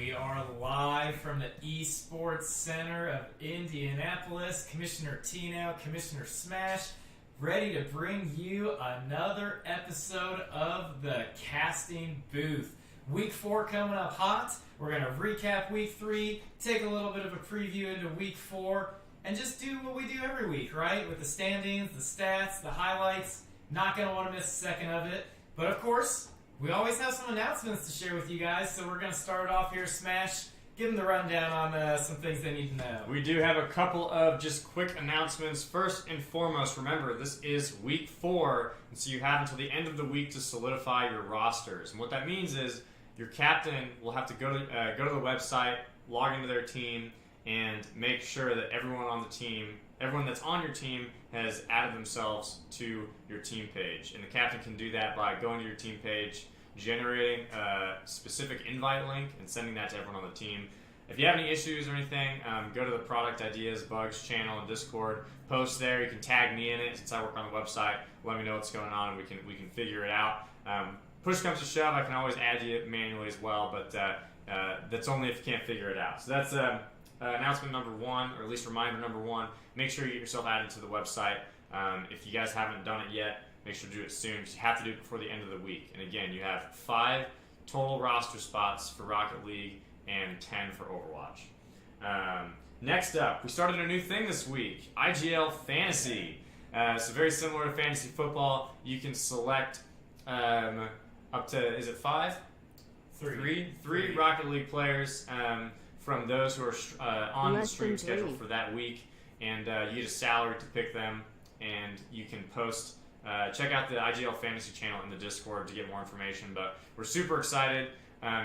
We are live from the Esports Center of Indianapolis. Commissioner Tnow, Commissioner Smash, ready to bring you another episode of the casting booth. Week 4 coming up hot. We're going to recap Week 3, take a little bit of a preview into Week 4, and just do what we do every week, right? With the standings, the stats, the highlights. Not going to want to miss a second of it. But of course, we always have some announcements to share with you guys, so we're going to start off here. Smash, give them the rundown on some things they need to know. We do have a couple of just quick announcements. First and foremost, remember, this is Week 4, and so you have until the end of the week to solidify your rosters. And what that means is your captain will have to go to the website, log into their team, and make sure that everyone on the team, everyone that's on your team, has added themselves to your team page. And the captain can do that by going to your team page, generating a specific invite link, and sending that to everyone on the team. If you have any issues or anything, go to the Product Ideas Bugs channel in Discord. Post there. You can tag me in it since I work on the website. Let me know what's going on, and we can figure it out. Push comes to shove, I can always add you manually as well, but that's only if you can't figure it out. So that's announcement number 1, or at least reminder number 1. Make sure you get yourself added to the website. If you guys haven't done it yet, make sure to do it soon, because you have to do it before the end of the week. And again, you have 5 total roster spots for Rocket League and 10 for Overwatch. Next up, we started a new thing this week, IGL Fantasy. So very similar to fantasy football. You can select up to, is it 5? Three Rocket League players from those who are on the stream schedule for that week. And you get a salary to pick them, and you can post. Check out the IGL Fantasy channel in the Discord to get more information. But we're super excited.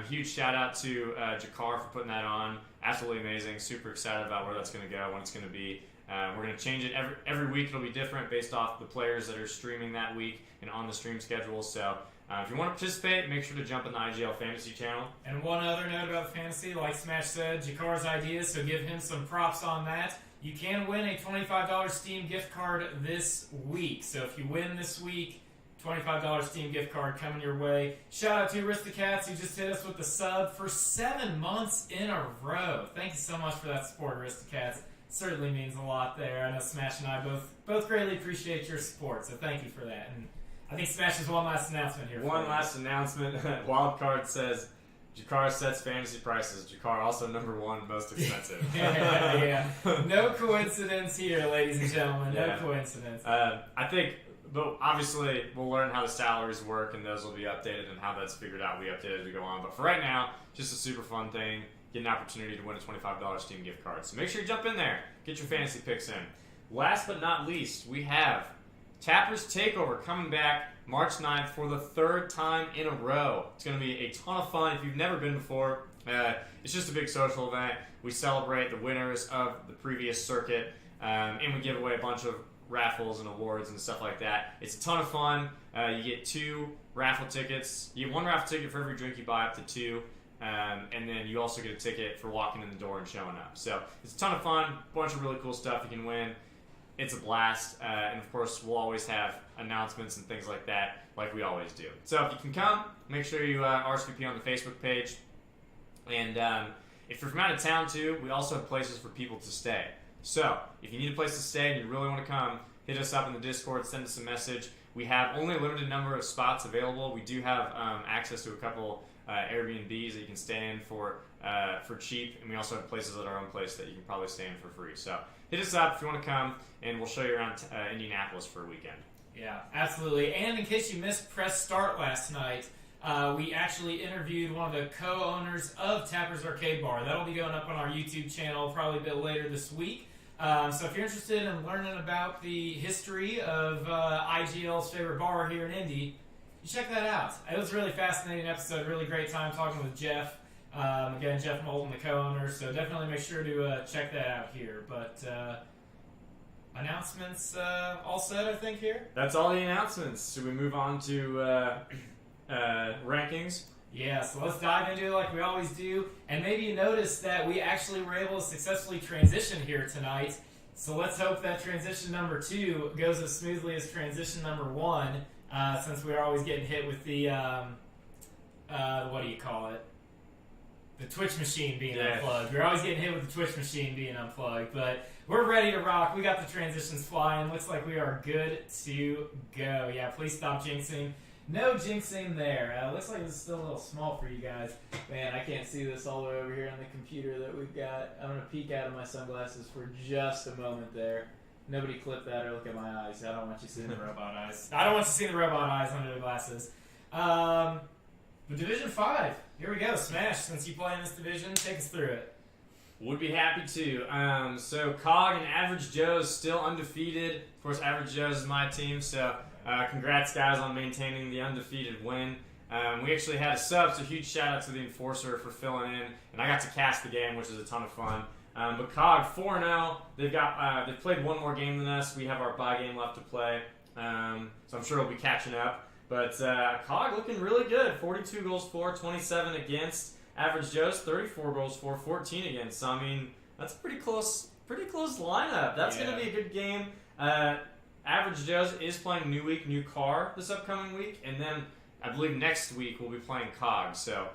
Huge shout out to Jakar for putting that on. Absolutely amazing. Super excited about where that's going to go, when it's going to be. We're going to change it every week. It'll be different based off the players that are streaming that week and on the stream schedule. So if you want to participate, make sure to jump in the IGL Fantasy channel. And one other note about fantasy, like Smash said, Jakar's ideas, so give him some props on that. You can win a $25 Steam gift card this week. So if you win this week, $25 Steam gift card coming your way. Shout out to Aristocats, who just hit us with the sub for 7 months in a row. Thank you so much for that support, Aristocats. Certainly means a lot there. I know Smash and I both greatly appreciate your support, so thank you for that. And I think Smash has one last announcement here. One last announcement. Wildcard says Jakar sets fantasy prices. Jakar also number 1 most expensive. yeah. No coincidence here, ladies and gentlemen. No coincidence. I think, but obviously we'll learn how the salaries work, and those will be updated, and how that's figured out will be updated as we go on. But for right now, just a super fun thing. Get an opportunity to win a $25 Steam gift card. So make sure you jump in there. Get your fantasy picks in. Last but not least, we have Tapper's Takeover coming back March 9th for the 3rd time in a row. It's going to be a ton of fun. If you've never been before, it's just a big social event. We celebrate the winners of the previous circuit, and we give away a bunch of raffles and awards and stuff like that. It's a ton of fun. You get 2 raffle tickets. You get 1 raffle ticket for every drink you buy, up to 2. And then you also get a ticket for walking in the door and showing up. So it's a ton of fun, bunch of really cool stuff you can win. It's a blast, and of course we'll always have announcements and things like that, like we always do. So if you can come, make sure you RSVP on the Facebook page. And if you're from out of town too, we also have places for people to stay. So if you need a place to stay and you really want to come, hit us up in the Discord, send us a message. We have only a limited number of spots available. We do have access to a couple Airbnbs that you can stay in for cheap, and we also have places at our own place that you can probably stay in for free. So hit us up if you want to come, and we'll show you around Indianapolis for a weekend. Yeah, absolutely. And in case you missed press start last night, we actually interviewed one of the co-owners of Tapper's Arcade Bar. That'll be going up on our YouTube channel probably a bit later this week. So if you're interested in learning about the history of IGL's favorite bar here in Indy, you check that out. It was a really fascinating episode, really great time talking with Jeff. Again, Jeff Moulton, the co-owner, so definitely make sure to check that out here. But announcements all set, I think, here? That's all the announcements. Should we move on to rankings? Yeah, so let's dive into it like we always do. And maybe you noticed that we actually were able to successfully transition here tonight. So let's hope that transition number 2 goes as smoothly as transition number 1, since we're always getting hit with the, what do you call it? the Twitch machine being Yeah. unplugged. We're always getting hit with the Twitch machine being unplugged, but we're ready to rock. We got the transitions flying. Looks like we are good to go. Yeah, please stop jinxing. No jinxing there. Looks like this is still a little small for you guys. Man, I can't see this all the way over here on the computer that we've got. I'm going to peek out of my sunglasses for just a moment there. Nobody clip that or look at my eyes. I don't want you seeing the robot eyes. I don't want you seeing the robot eyes under the glasses. But Division 5. Here we go. Smash, since you play in this division, take us through it. Would be happy to. So COG and Average Joe's still undefeated. Of course, Average Joe's is my team, so congrats, guys, on maintaining the undefeated win. We actually had a sub, so huge shout out to the Enforcer for filling in, and I got to cast the game, which is a ton of fun. But COG 4-0. They've played one more game than us. We have our bye game left to play, so I'm sure we'll be catching up. But COG looking really good. 42 goals for, 27 against. Average Joe's 34 goals for, 14 against. So I mean, that's a pretty close lineup. That's going to be a good game. Average Joe's is playing New Week, New Car this upcoming week, and then I believe next week we'll be playing COG. So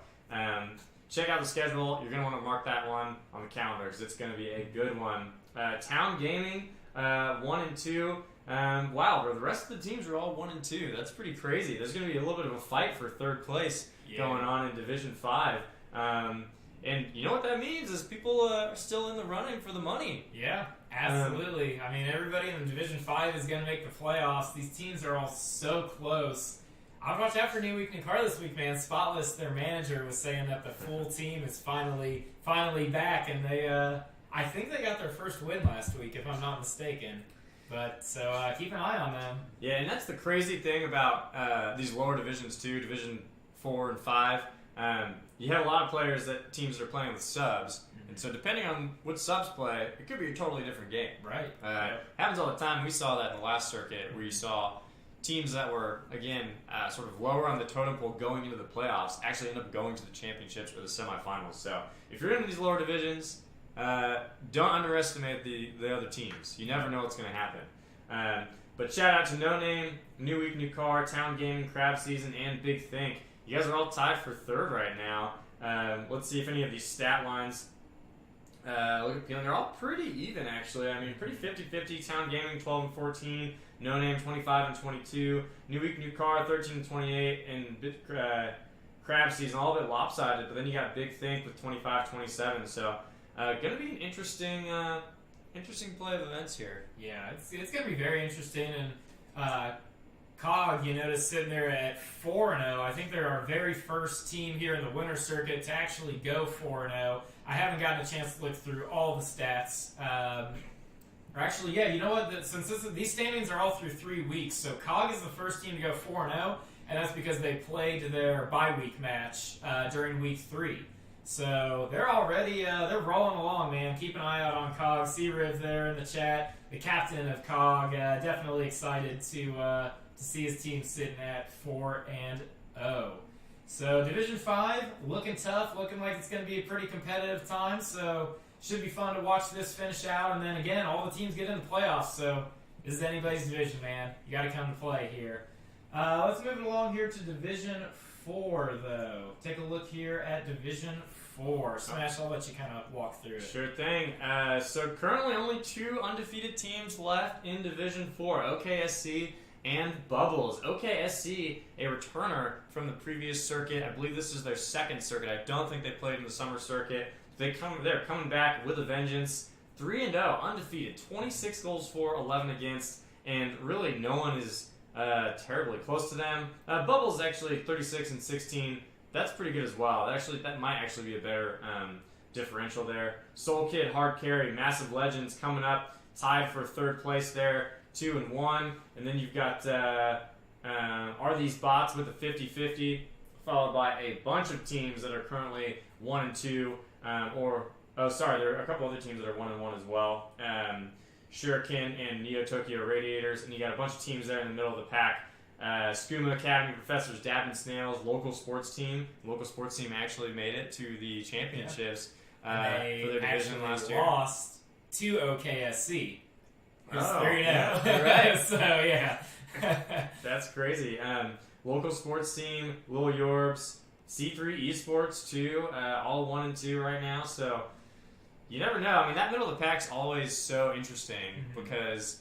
check out the schedule. You're going to want to mark that one on the calendar because it's going to be a good one. Town Gaming 1 and 2. Wow, the rest of the teams are all 1 and 2. That's pretty crazy. There's going to be a little bit of a fight for third place going on in Division 5. And you know what that means is people are still in the running for the money. Yeah, absolutely. I mean, everybody in Division 5 is going to make the playoffs. These teams are all so close. I'll watch out for New Week, New Car this week, man. Spotless, their manager, was saying that the full team is finally back, and I think they got their first win last week, if I'm not mistaken. But so keep an eye on them. Yeah, and that's the crazy thing about these lower divisions too, Division 4 and 5. You have a lot of players that teams are playing with subs, and so depending on what subs play, it could be a totally different game. Right. Happens all the time. We saw that in the last circuit where you saw teams that were, again, sort of lower on the totem pole going into the playoffs actually end up going to the championships or the semifinals. So if you're in these lower divisions, don't underestimate the other teams. You never know what's going to happen. But shout out to No Name, New Week, New Car, Town Gaming, Crab Season, and Big Think. You guys are all tied for third right now. Let's see if any of these stat lines look appealing. They're all pretty even, actually. I mean, pretty 50-50. Town Gaming, 12 and 14. No Name, 25 and 22. New Week, New Car, 13 and 28. And Crab Season, all a bit lopsided. But then you got Big Think with 25-27. So, going to be an interesting play of events here. Yeah, it's going to be very interesting. And COG, you notice, sitting there at 4-0. I think they're our very first team here in the winter circuit to actually go 4-0. I haven't gotten a chance to look through all the stats. Or actually, yeah, you know what? Since these standings are all through 3 weeks, so COG is the first team to go 4-0, and that's because they played their bye week match during week 3. So they're already they're rolling along, man. Keep an eye out on COG. C-Riv there in the chat, the captain of COG. Definitely excited to see his team sitting at 4-0. So Division 5 looking tough, looking like it's going to be a pretty competitive time. So should be fun to watch this finish out. And then again, all the teams get in the playoffs. So this is anybody's division, man. You got to come to play here. Let's move it along here to Division 4, though. Take a look here at Division 4. Smash, I'll let you kind of walk through it. Sure thing. So currently only 2 undefeated teams left in Division 4, OKSC and Bubbles. OKSC, a returner from the previous circuit. I believe this is their second circuit. I don't think they played in the summer circuit. They're coming back with a vengeance. 3-0, undefeated. 26 goals for, 11 against, and really no one is terribly close to them. Bubbles actually 36 and 16. That's pretty good as well. That might actually be a better differential there. Soul Kid, Hard Carry, Massive Legends coming up, tied for third place there, 2 and 1. And then you've got Are These Bots with a 50-50, followed by a bunch of teams that are currently 1 and 2. There are a couple other teams that are 1 and 1 as well. Shuriken and Neo Tokyo Radiators, and you got a bunch of teams there in the middle of the pack. Skooma Academy Professors, Dab and Snails, Local Sports Team. Local Sports Team actually made it to the championships for their division last year. Lost to OKSC. It's 3-0. Yeah, right. So, yeah. That's crazy. Local Sports Team, Lil Yorbs, C3 Esports too, all 1 and 2 right now. So you never know. I mean, that middle of the pack's always so interesting because,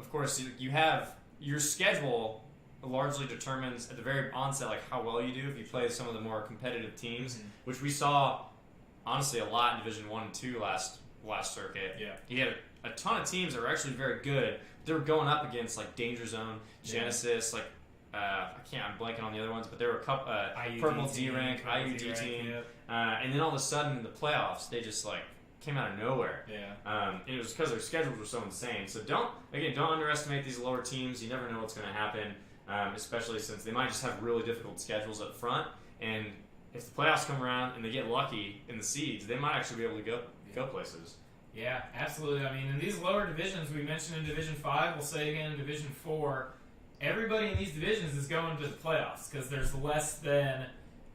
of course, you have your schedule largely determines at the very onset like how well you do if you play some of the more competitive teams, which we saw honestly a lot in Division 1 and 2 last circuit. Yeah, you had a ton of teams that were actually very good. They were going up against like Danger Zone, Genesis, like I'm blanking on the other ones, but there were a couple Purple D rank, IUD team, and then all of a sudden in the playoffs they just like came out of nowhere. Yeah. It was because their schedules were so insane. So don't underestimate these lower teams. You never know what's going to happen, especially since they might just have really difficult schedules up front. And if the playoffs come around and they get lucky in the seeds, they might actually be able to go places. Yeah, absolutely. I mean, in these lower divisions, we mentioned in Division 5, we'll say again in Division 4, everybody in these divisions is going to the playoffs because there's less than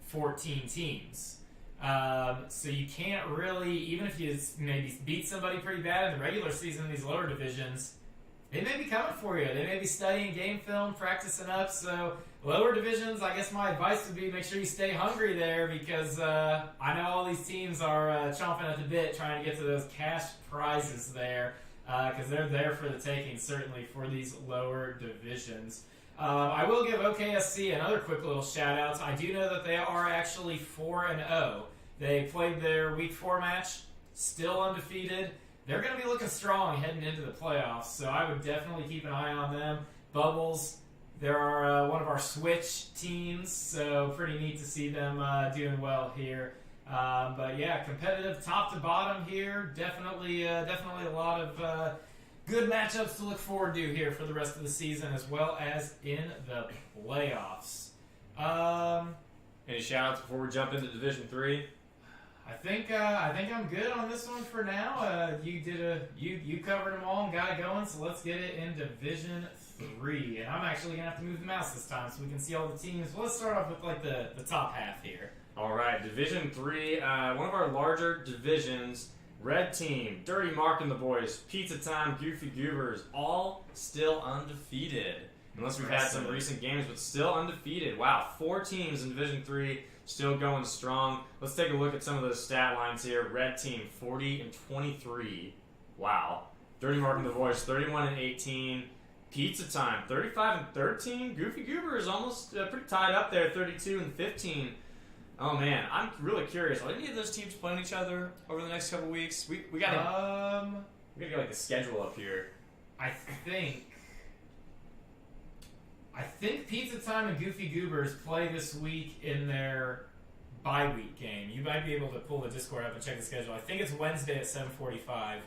14 teams. So you can't really, even if you maybe beat somebody pretty bad in the regular season in these lower divisions, they may be coming for you. They may be studying game film, practicing up. So lower divisions, I guess my advice would be make sure you stay hungry there because I know all these teams are chomping at the bit trying to get to those cash prizes there because they're there for the taking, certainly for these lower divisions. I will give OKSC another quick little shout out. I do know that they are actually 4-0. They played their Week 4 match, still undefeated. They're going to be looking strong heading into the playoffs, so I would definitely keep an eye on them. Bubbles, they're one of our Switch teams, so pretty neat to see them doing well here. But yeah, competitive top to bottom here. Definitely a lot of good matchups to look forward to here for the rest of the season, as well as in the playoffs. Any shout-outs before we jump into Division 3? I think I'm good on this one for now. You covered them all and got it going, so let's get it in Division 3. And I'm actually gonna have to move the mouse this time so we can see all the teams. Well, let's start off with like the top half here. All right, Division 3, one of our larger divisions. Red Team, Dirty Mark and the boys, Pizza Time, Goofy Goobers, all still undefeated. Unless we've had some recent games, but still undefeated. Wow, 4 teams in Division 3, still going strong. Let's take a look at some of those stat lines here. Red Team, 40-23. Wow. Dirty Mark and the boys, 31-18. Pizza Time, 35-13. Goofy Goobers, almost pretty tied up there, 32-15. Oh man, I'm really curious. Are any of those teams playing each other over the next couple weeks? We gotta get like the schedule up here. I think Pizza Time and Goofy Goobers play this week in their bye week game. You might be able to pull the Discord up and check the schedule. I think it's Wednesday at 7:45.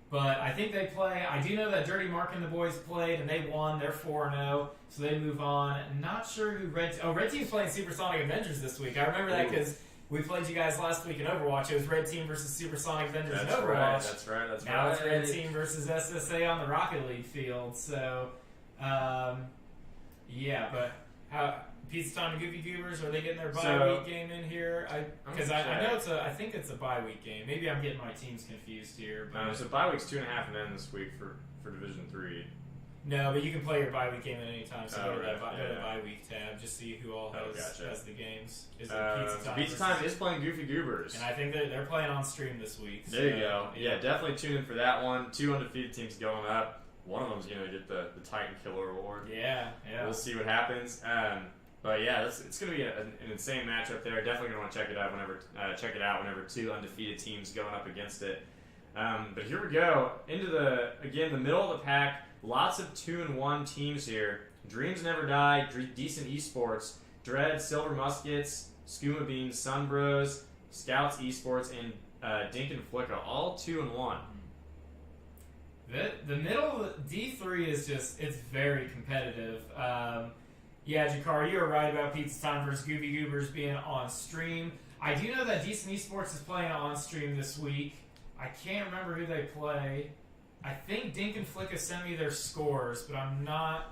But I think they play. I do know that Dirty Mark and the boys played, and they won. They're 4-0, so they move on. Not sure who Red Team's playing Supersonic Avengers this week. I remember that because we played you guys last week in Overwatch. It was Red Team versus Supersonic Avengers in Overwatch. That's right. Now it's Red Team versus SSA on the Rocket League field. So, yeah, but how... Pizza Time and Goofy Goobers, are they getting their bye week game in here? Because I know I think it's a bye week game. Maybe I'm getting my teams confused here. But so bye week's 2.5 and then this week for Division 3. No, but you can play your bye week game at any time. So go to the yeah. bye week tab, just see who all has the games. Is it Pizza Time? Pizza Time is playing Goofy Goobers, and I think they're playing on stream this week. There you go. Yeah, definitely tune in for that one. 2 undefeated teams going up. One of them's gonna get the Titan Killer Award. Yeah. We'll see what happens. But yeah, it's going to be an insane matchup there. Definitely going to want to check it out whenever 2 undefeated teams going up against it. But here we go into the middle of the pack. Lots of 2-1 teams here. Dreams Never Die, Decent Esports, Dread, Silver Muskets, Skooma Beans, Sun Bros, Scouts Esports, and Dink and Flicka, all 2-1. The middle of D3 is it's very competitive. Yeah, Jakar, you were right about Pizza Time versus Goofy Goobers being on stream. I do know that Decent Esports is playing on stream this week. I can't remember who they play. I think Dink and Flicka sent me their scores, but I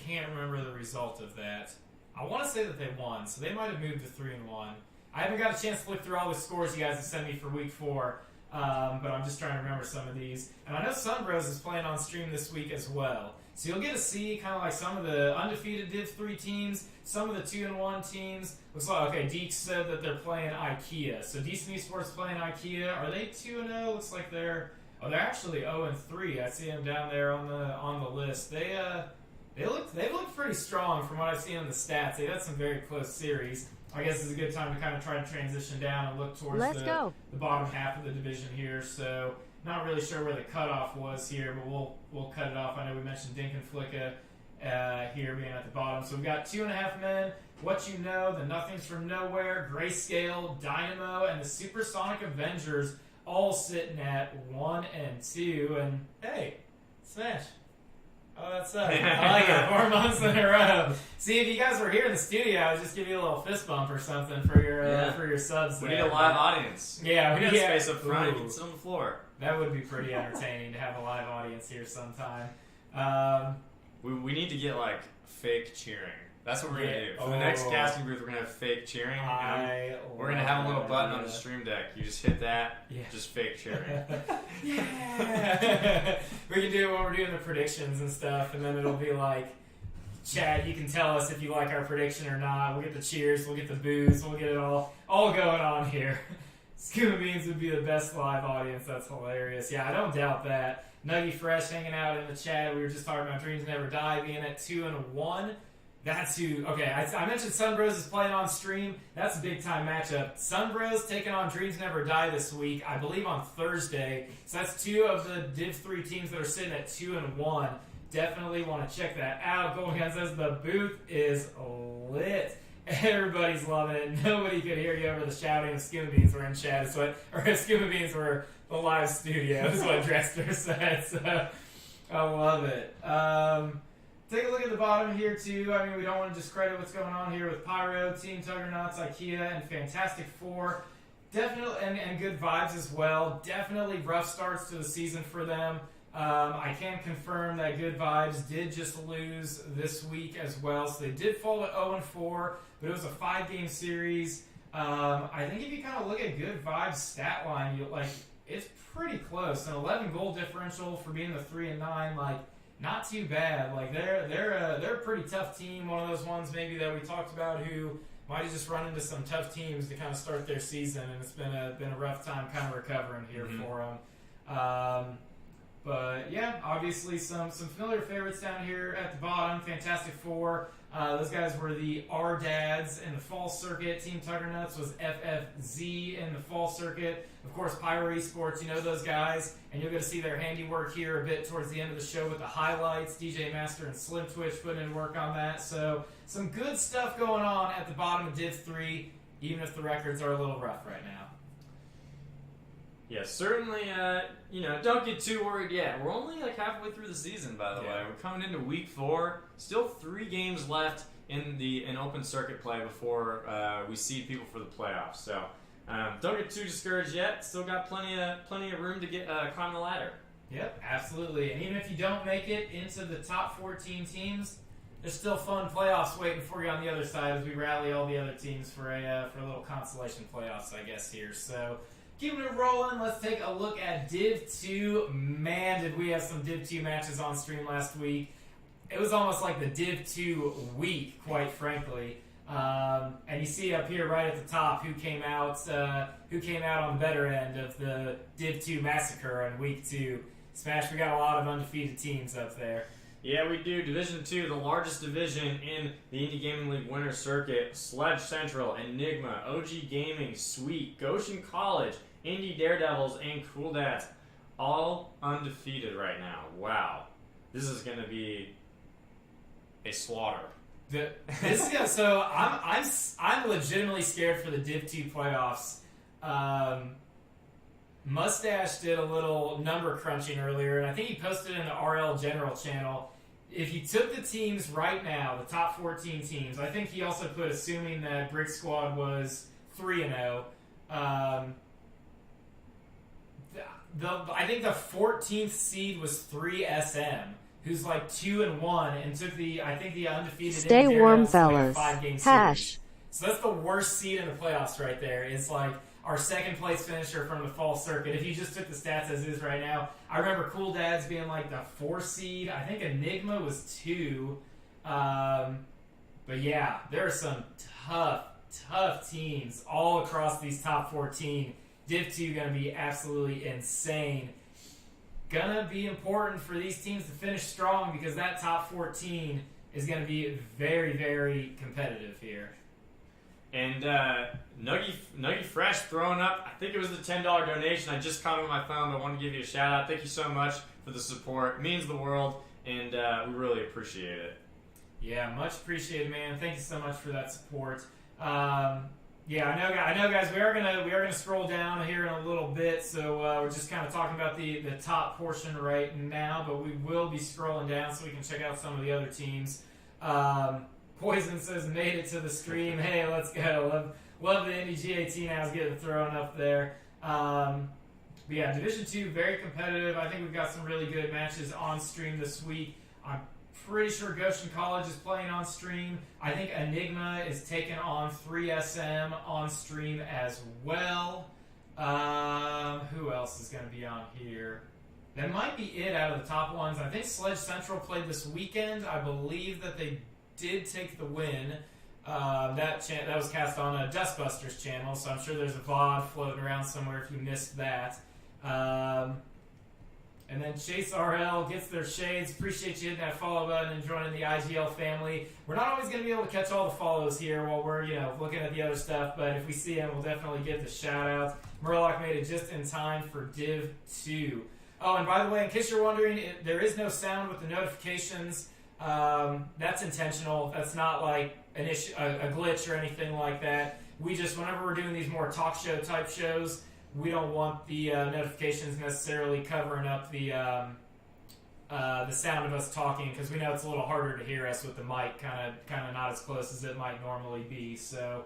can't remember the result of that. I want to say that they won, so they might have moved to 3-1. I haven't got a chance to look through all the scores you guys have sent me for Week 4, but I'm just trying to remember some of these. And I know Sunbros is playing on stream this week as well. So you'll get to see kind of like some of the undefeated Div 3 teams, some of the 2-1 teams. Looks like, okay, Deke said that they're playing IKEA. So Decent Esports playing IKEA. Are they 2-0? Looks like they're actually 0-3. I see them down there on the list. They've looked pretty strong from what I've seen in the stats. They've had some very close series. I guess it's a good time to kind of try to transition down and look towards the bottom half of the division here. So not really sure where the cutoff was here, but we'll cut it off. I know we mentioned Dink and Flicka here being at the bottom. So we've got 2.5 men. What You Know, the Nothings from Nowhere, Grayscale, Dynamo, and the Supersonic Avengers all sitting at 1 and 2. And hey, Smash. Oh, that's I like it. 4 months in a row. See, if you guys were here in the studio, I would just give you a little fist bump or something for your subs. We need a live audience. Yeah, we got space up front. You can sit on the floor. That would be pretty entertaining to have a live audience here sometime. We need to get like fake cheering. That's what we're gonna do. For the next casting booth, we're gonna have fake cheering. We're gonna have a little button on the stream deck. You just hit that. Yeah. Just fake cheering. Yeah. We can do it when we're doing the predictions and stuff, and then it'll be like, Chad, you can tell us if you like our prediction or not. We'll get the cheers, we'll get the boos, we'll get it all going on here. Scuba Beans would be the best live audience. That's hilarious. Yeah, I don't doubt that. Nuggy Fresh hanging out in the chat. We were just talking about Dreams Never Die being at 2-1. That's who. Okay, I mentioned Sunbros is playing on stream. That's a big time matchup. Sunbros taking on Dreams Never Die this week, I believe on Thursday. So that's 2 of the Div 3 teams that are sitting at 2-1. Definitely want to check that out. Golden Gun says the booth is lit. Everybody's loving it. Nobody could hear you over the shouting. If Scuba Beans were in chat, if Scuba Beans were the live studio, is what Drexler said. So I love it. Take a look at the bottom here, too. I mean, we don't want to discredit what's going on here with Pyro, Team Tuggernauts, IKEA, and Fantastic Four. Definitely, and good vibes as well. Definitely rough starts to the season for them. I can confirm that Good Vibes did just lose this week as well. So they did fall to 0-4, but it was a 5-game series. I think if you kind of look at Good Vibes' stat line, it's pretty close. An 11 goal differential for being the 3-9, not too bad. They're a pretty tough team. One of those ones maybe that we talked about who might have just run into some tough teams to kind of start their season, and it's been a rough time kind of recovering here for them. But yeah, obviously some familiar favorites down here at the bottom. Fantastic Four. Those guys were the R-Dads in the fall circuit. Team Tuggernuts was FFZ in the fall circuit. Of course, Pyro Esports, you know those guys. And you'll get to see their handiwork here a bit towards the end of the show with the highlights. DJ Master and Slim Twitch putting in work on that. So some good stuff going on at the bottom of Div 3, even if the records are a little rough right now. Yeah, certainly, don't get too worried yet. We're only halfway through the season, by the way. We're coming into week 4. Still 3 games left in open circuit play before we seed people for the playoffs. So don't get too discouraged yet. Still got plenty of room to get climb the ladder. Yep, absolutely. And even if you don't make it into the top 14 teams, there's still fun playoffs waiting for you on the other side as we rally all the other teams for a little consolation playoffs, I guess, here. So keeping it rolling, let's take a look at Div 2. Man, did we have some Div 2 matches on stream last week. It was almost like the Div 2 week, quite frankly. And you see up here right at the top who came out on the better end of the Div 2 massacre on week 2. Smash, we got a lot of undefeated teams up there. Yeah, we do. Division 2, the largest division in the Indy Gaming League winner circuit. Sledge Central, Enigma, OG Gaming, Sweet, Goshen College, Indy Daredevils, and Cool Dads, all undefeated right now. Wow, this is going to be a slaughter. So I'm legitimately scared for the Div 2 playoffs. Mustache did a little number crunching earlier, and I think he posted in the RL General channel. If you took the teams right now, the top 14 teams, I think he also put, assuming that Brick Squad was 3-0. I think the 14th seed was 3SM, who's 2-1, and took the undefeated. Stay warm, fellas. 5-game Hash. So that's the worst seed in the playoffs right there. It's like our second place finisher from the fall circuit. If you just took the stats as is right now, I remember Cool Dads being like the 4 seed. I think Enigma was 2. But yeah, there are some tough teams all across these top 14. Div 2 going to be absolutely insane. Gonna be important for these teams to finish strong because that top 14 is going to be very, very competitive here. And Nuggy Fresh throwing up, I think it was the $10 donation. I just caught it on my phone, but I want to give you a shout out. Thank you so much for the support. It means the world, and we really appreciate it. Yeah, much appreciated, man. Thank you so much for that support. Yeah, I know, guys. We are gonna scroll down here in a little bit, so we're just kind of talking about the top portion right now, but we will be scrolling down so we can check out some of the other teams. Poison says made it to the stream. Hey, let's go. Love the Indy GAT now is getting thrown up there. But yeah, Division 2 very competitive. I think we've got some really good matches on stream this week. I'm pretty sure Goshen College is playing on stream. I think Enigma is taking on 3SM on stream as well. Who else is going to be on here? That might be it out of the top ones. I think Sledge Central played this weekend. I believe that they did take the win. That was cast on a Dustbusters channel, so I'm sure there's a VOD floating around somewhere if you missed that. And then Chase RL gets their shades. Appreciate you hitting that follow button and joining the IGL family. We're not always going to be able to catch all the follows here while we're looking at the other stuff, but if we see them, we'll definitely get the shout out. Murloc made it just in time for Div 2. Oh, and by the way, in case you're wondering, there is no sound with the notifications. That's intentional. That's not like a glitch or anything like that. We just, whenever we're doing these more talk show type shows, we don't want the notifications necessarily covering up the sound of us talking, because we know it's a little harder to hear us with the mic kind of not as close as it might normally be. So,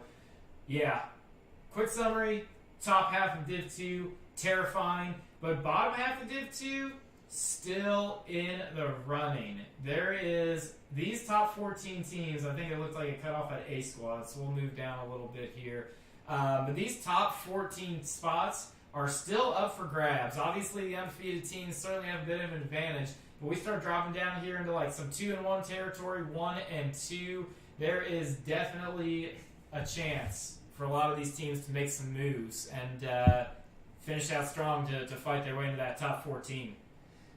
yeah. Quick summary: top half of Div 2, terrifying, but bottom half of Div 2, still in the running. There is these top 14 teams. I think it looked like it cut off at A squad, so we'll move down a little bit here. But these top 14 spots are still up for grabs. Obviously, the undefeated teams certainly have a bit of an advantage, but we start dropping down here into like some 2-1 territory, 1 and 2. There is definitely a chance for a lot of these teams to make some moves and finish out strong to fight their way into that top 14.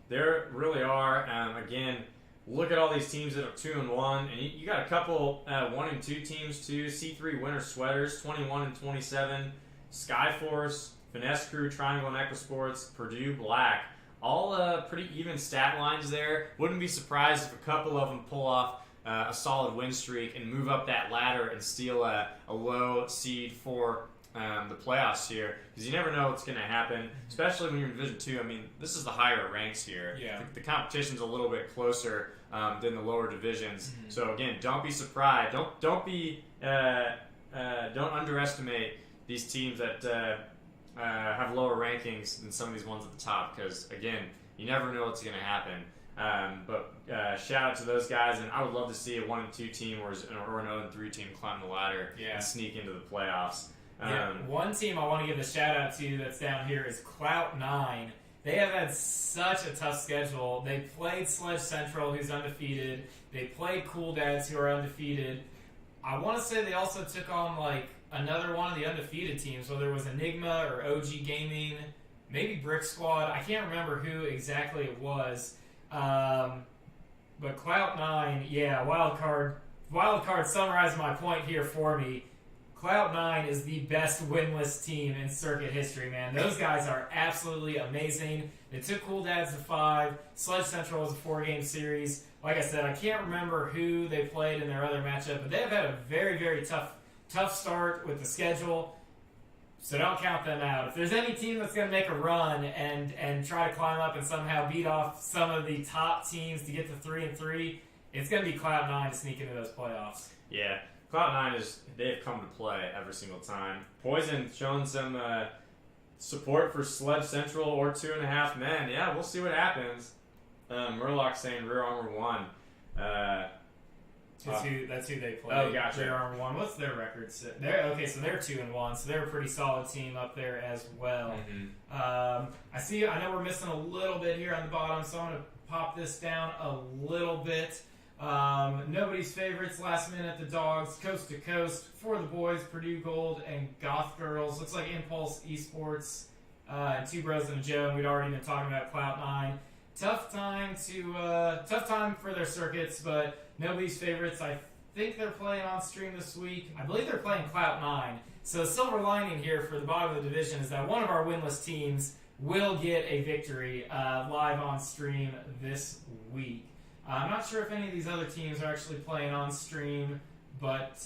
There really are. Again, look at all these teams that are 2-1, and you got a couple 1 and 2 teams too. C3 Winter Sweaters, 21 and 27. Skyforce, Finesse Crew, Triangle and Equisports, Purdue Black. All pretty even stat lines there. Wouldn't be surprised if a couple of them pull off a solid win streak and move up that ladder and steal a low seed for the playoffs here, because you never know what's going to happen, especially when you're in Division 2. I mean, this is the higher ranks here. Yeah. The competition's a little bit closer than the lower divisions. Mm-hmm. So again, don't be surprised. Don't underestimate these teams that have lower rankings than some of these ones at the top, because again, you never know what's going to happen. But shout out to those guys, and I would love to see a 1 and 2 team or an 0 and 3 team climb the ladder and sneak into the playoffs. One team I want to give a shout out to that's down here is Clout9. They have had such a tough schedule. They played Sledge Central, who's undefeated. They played Cool Dads, who are undefeated. I want to say they also took on like another one of the undefeated teams, whether it was Enigma or OG Gaming, maybe Brick Squad. I can't remember who exactly it was. But Clout9, yeah, Wildcard summarized my point here for me. Clout9 is the best winless team in circuit history, man. Those guys are absolutely amazing. They took Cool Dads to 5. Sledge Central was a 4-game series. Like I said, I can't remember who they played in their other matchup, but they've had a very, very tough start with the schedule. So don't count them out. If there's any team that's going to make a run and try to climb up and somehow beat off some of the top teams to get to 3-3, it's going to be Clout9 to sneak into those playoffs. Yeah. Clout9 they've come to play every single time. Poison showing some support for Sledge Central or 2.5 men. Yeah, we'll see what happens. Murloc saying rear armor 1. That's who they play. Oh, gotcha. They are 1. What's their record? Okay, so they're 2-1. So they're a pretty solid team up there as well. Mm-hmm. I know we're missing a little bit here on the bottom, so I'm going to pop this down a little bit. Nobody's favorites last minute. The Dogs, Coast to Coast for the boys. Purdue Gold and Goth Girls. Looks like Impulse Esports. And Two Bros and a Joe. We'd already been talking about Cloud9. Tough time for their circuits, but nobody's favorites. I think they're playing on stream this week. I believe they're playing Cloud9. So the silver lining here for the bottom of the division is that one of our winless teams will get a victory live on stream this week. I'm not sure if any of these other teams are actually playing on stream, but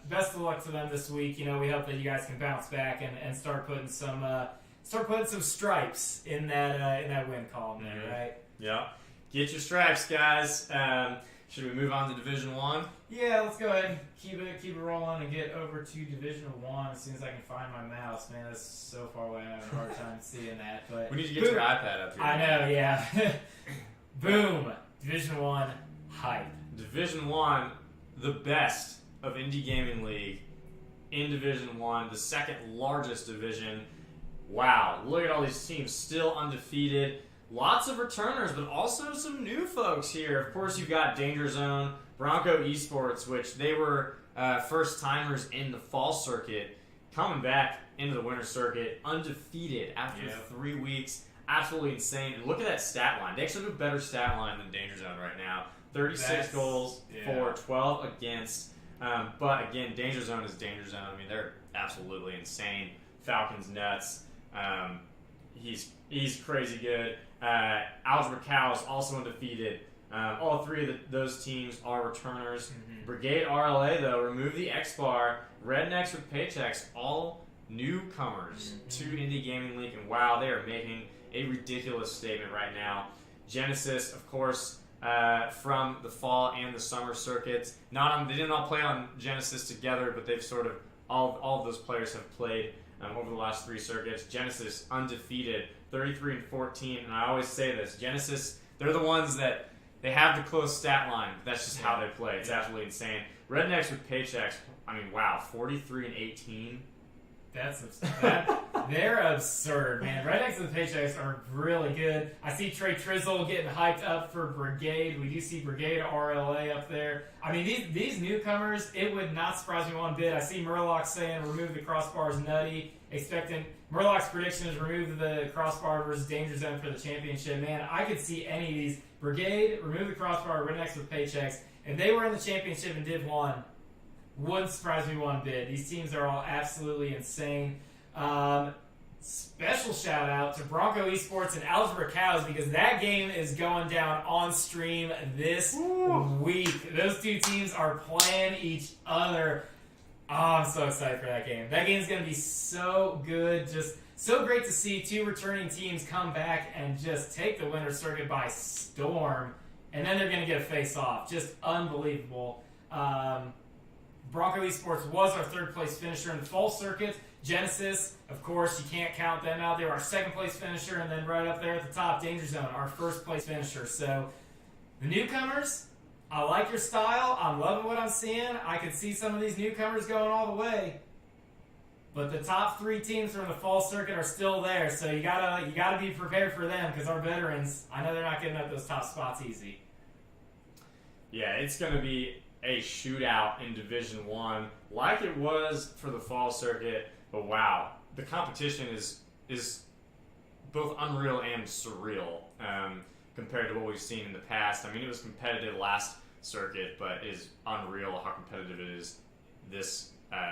best of luck to them this week. We hope that you guys can bounce back and start putting some stripes in that win column there, right? Yeah. Get your stripes, guys. Should we move on to Division 1? Yeah, let's go ahead and keep it rolling and get over to Division 1 as soon as I can find my mouse. Man, that's so far away. I'm having a hard time seeing that. But we need to get your iPad up here. I know, yeah. Boom. Division 1 hype. Division 1, the best of Indy Gaming League in Division 1, the second largest division. Wow, look at all these teams still undefeated. Lots of returners, but also some new folks here. Of course, you've got Danger Zone, Bronco Esports, which they were first-timers in the fall circuit, coming back into the winter circuit, undefeated after 3 weeks. Absolutely insane. And look at that stat line. They actually have a better stat line than Danger Zone right now. 36 goals for 12 against. But again, Danger Zone is Danger Zone. I mean, they're absolutely insane. Falcon's nuts. He's crazy good. Algebra Cow is also undefeated. All three of those teams are returners. Mm-hmm. Brigade RLA, though, remove the X-Bar. Rednecks with Paychecks, all newcomers to Indy Gaming League. And wow, they are making a ridiculous statement right now. Genesis, of course, from the fall and the summer circuits. They didn't all play on Genesis together, but they've sort of, all of those players have played over the last 3 circuits. Genesis undefeated, 33-14, and I always say this, Genesis, they're the ones that they have the close stat line, but that's just how they play. It's absolutely insane. Rednecks with Paychecks, I mean, wow, 43-18. They're absurd, man. Rednecks and Paychecks are really good. I see Trey Trizzle getting hyped up for Brigade. We do see Brigade RLA up there. I mean, these newcomers, it would not surprise me one bit. I see Murloc saying remove the crossbars nutty. Murloc's prediction is remove the crossbar versus Danger Zone for the championship. Man, I could see any of these. Brigade, remove the crossbar, Rednecks with Paychecks. If they were in the championship in Div 1, wouldn't surprise me one bit. These teams are all absolutely insane. Special shout out to Bronco Esports and Algebra Cows because that game is going down on stream this week. Those two teams are playing each other. Oh, I'm so excited for that game. That game is going to be so good. Just so great to see 2 returning teams come back and just take the winter circuit by storm. And then they're going to get a face-off. Just unbelievable. Bronco Esports was our 3rd place finisher in the fall circuit. Genesis, of course, you can't count them out. They were our 2nd place finisher, and then right up there at the top, Danger Zone, our 1st place finisher. So, the newcomers, I like your style. I'm loving what I'm seeing. I could see some of these newcomers going all the way. But the top 3 teams from the fall circuit are still there, so you gotta be prepared for them because our veterans, I know they're not getting up those top spots easy. Yeah, it's going to be a shootout in Division 1 like it was for the fall circuit. But wow, the competition is both unreal and surreal compared to what we've seen in the past. I mean, it was competitive last circuit, but it is unreal how competitive it is this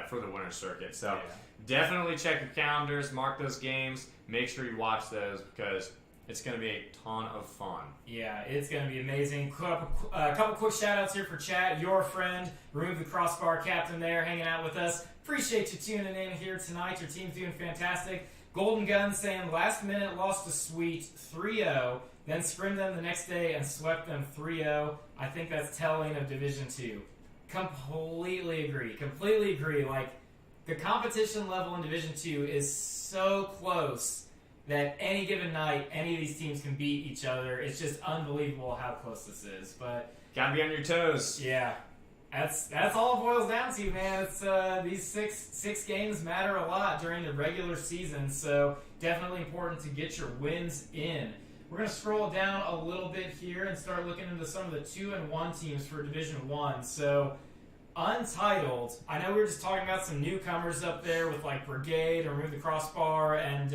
for the winter circuit. So definitely check your calendars, mark those games, make sure you watch those because it's going to be a ton of fun. Yeah, it's going to be amazing. A couple quick shout-outs here for chat. Your friend, Remove the Crossbar Captain there, hanging out with us. Appreciate you tuning in here tonight. Your team's doing fantastic. Golden Gun saying, last minute lost to Sweet 3-0, then scrimmed them the next day and swept them 3-0. I think that's telling of Division 2. Completely agree. Like, the competition level in Division 2 is so close that any given night, any of these teams can beat each other. It's just unbelievable how close this is. But gotta be on your toes. Yeah. That's all it boils down to, man. It's these six games matter a lot during the regular season, so definitely important to get your wins in. We're going to scroll down a little bit here and start looking into some of the 2-1 teams for Division 1. So, Untitled, I know we were just talking about some newcomers up there with like Brigade, or Remove the Crossbar, and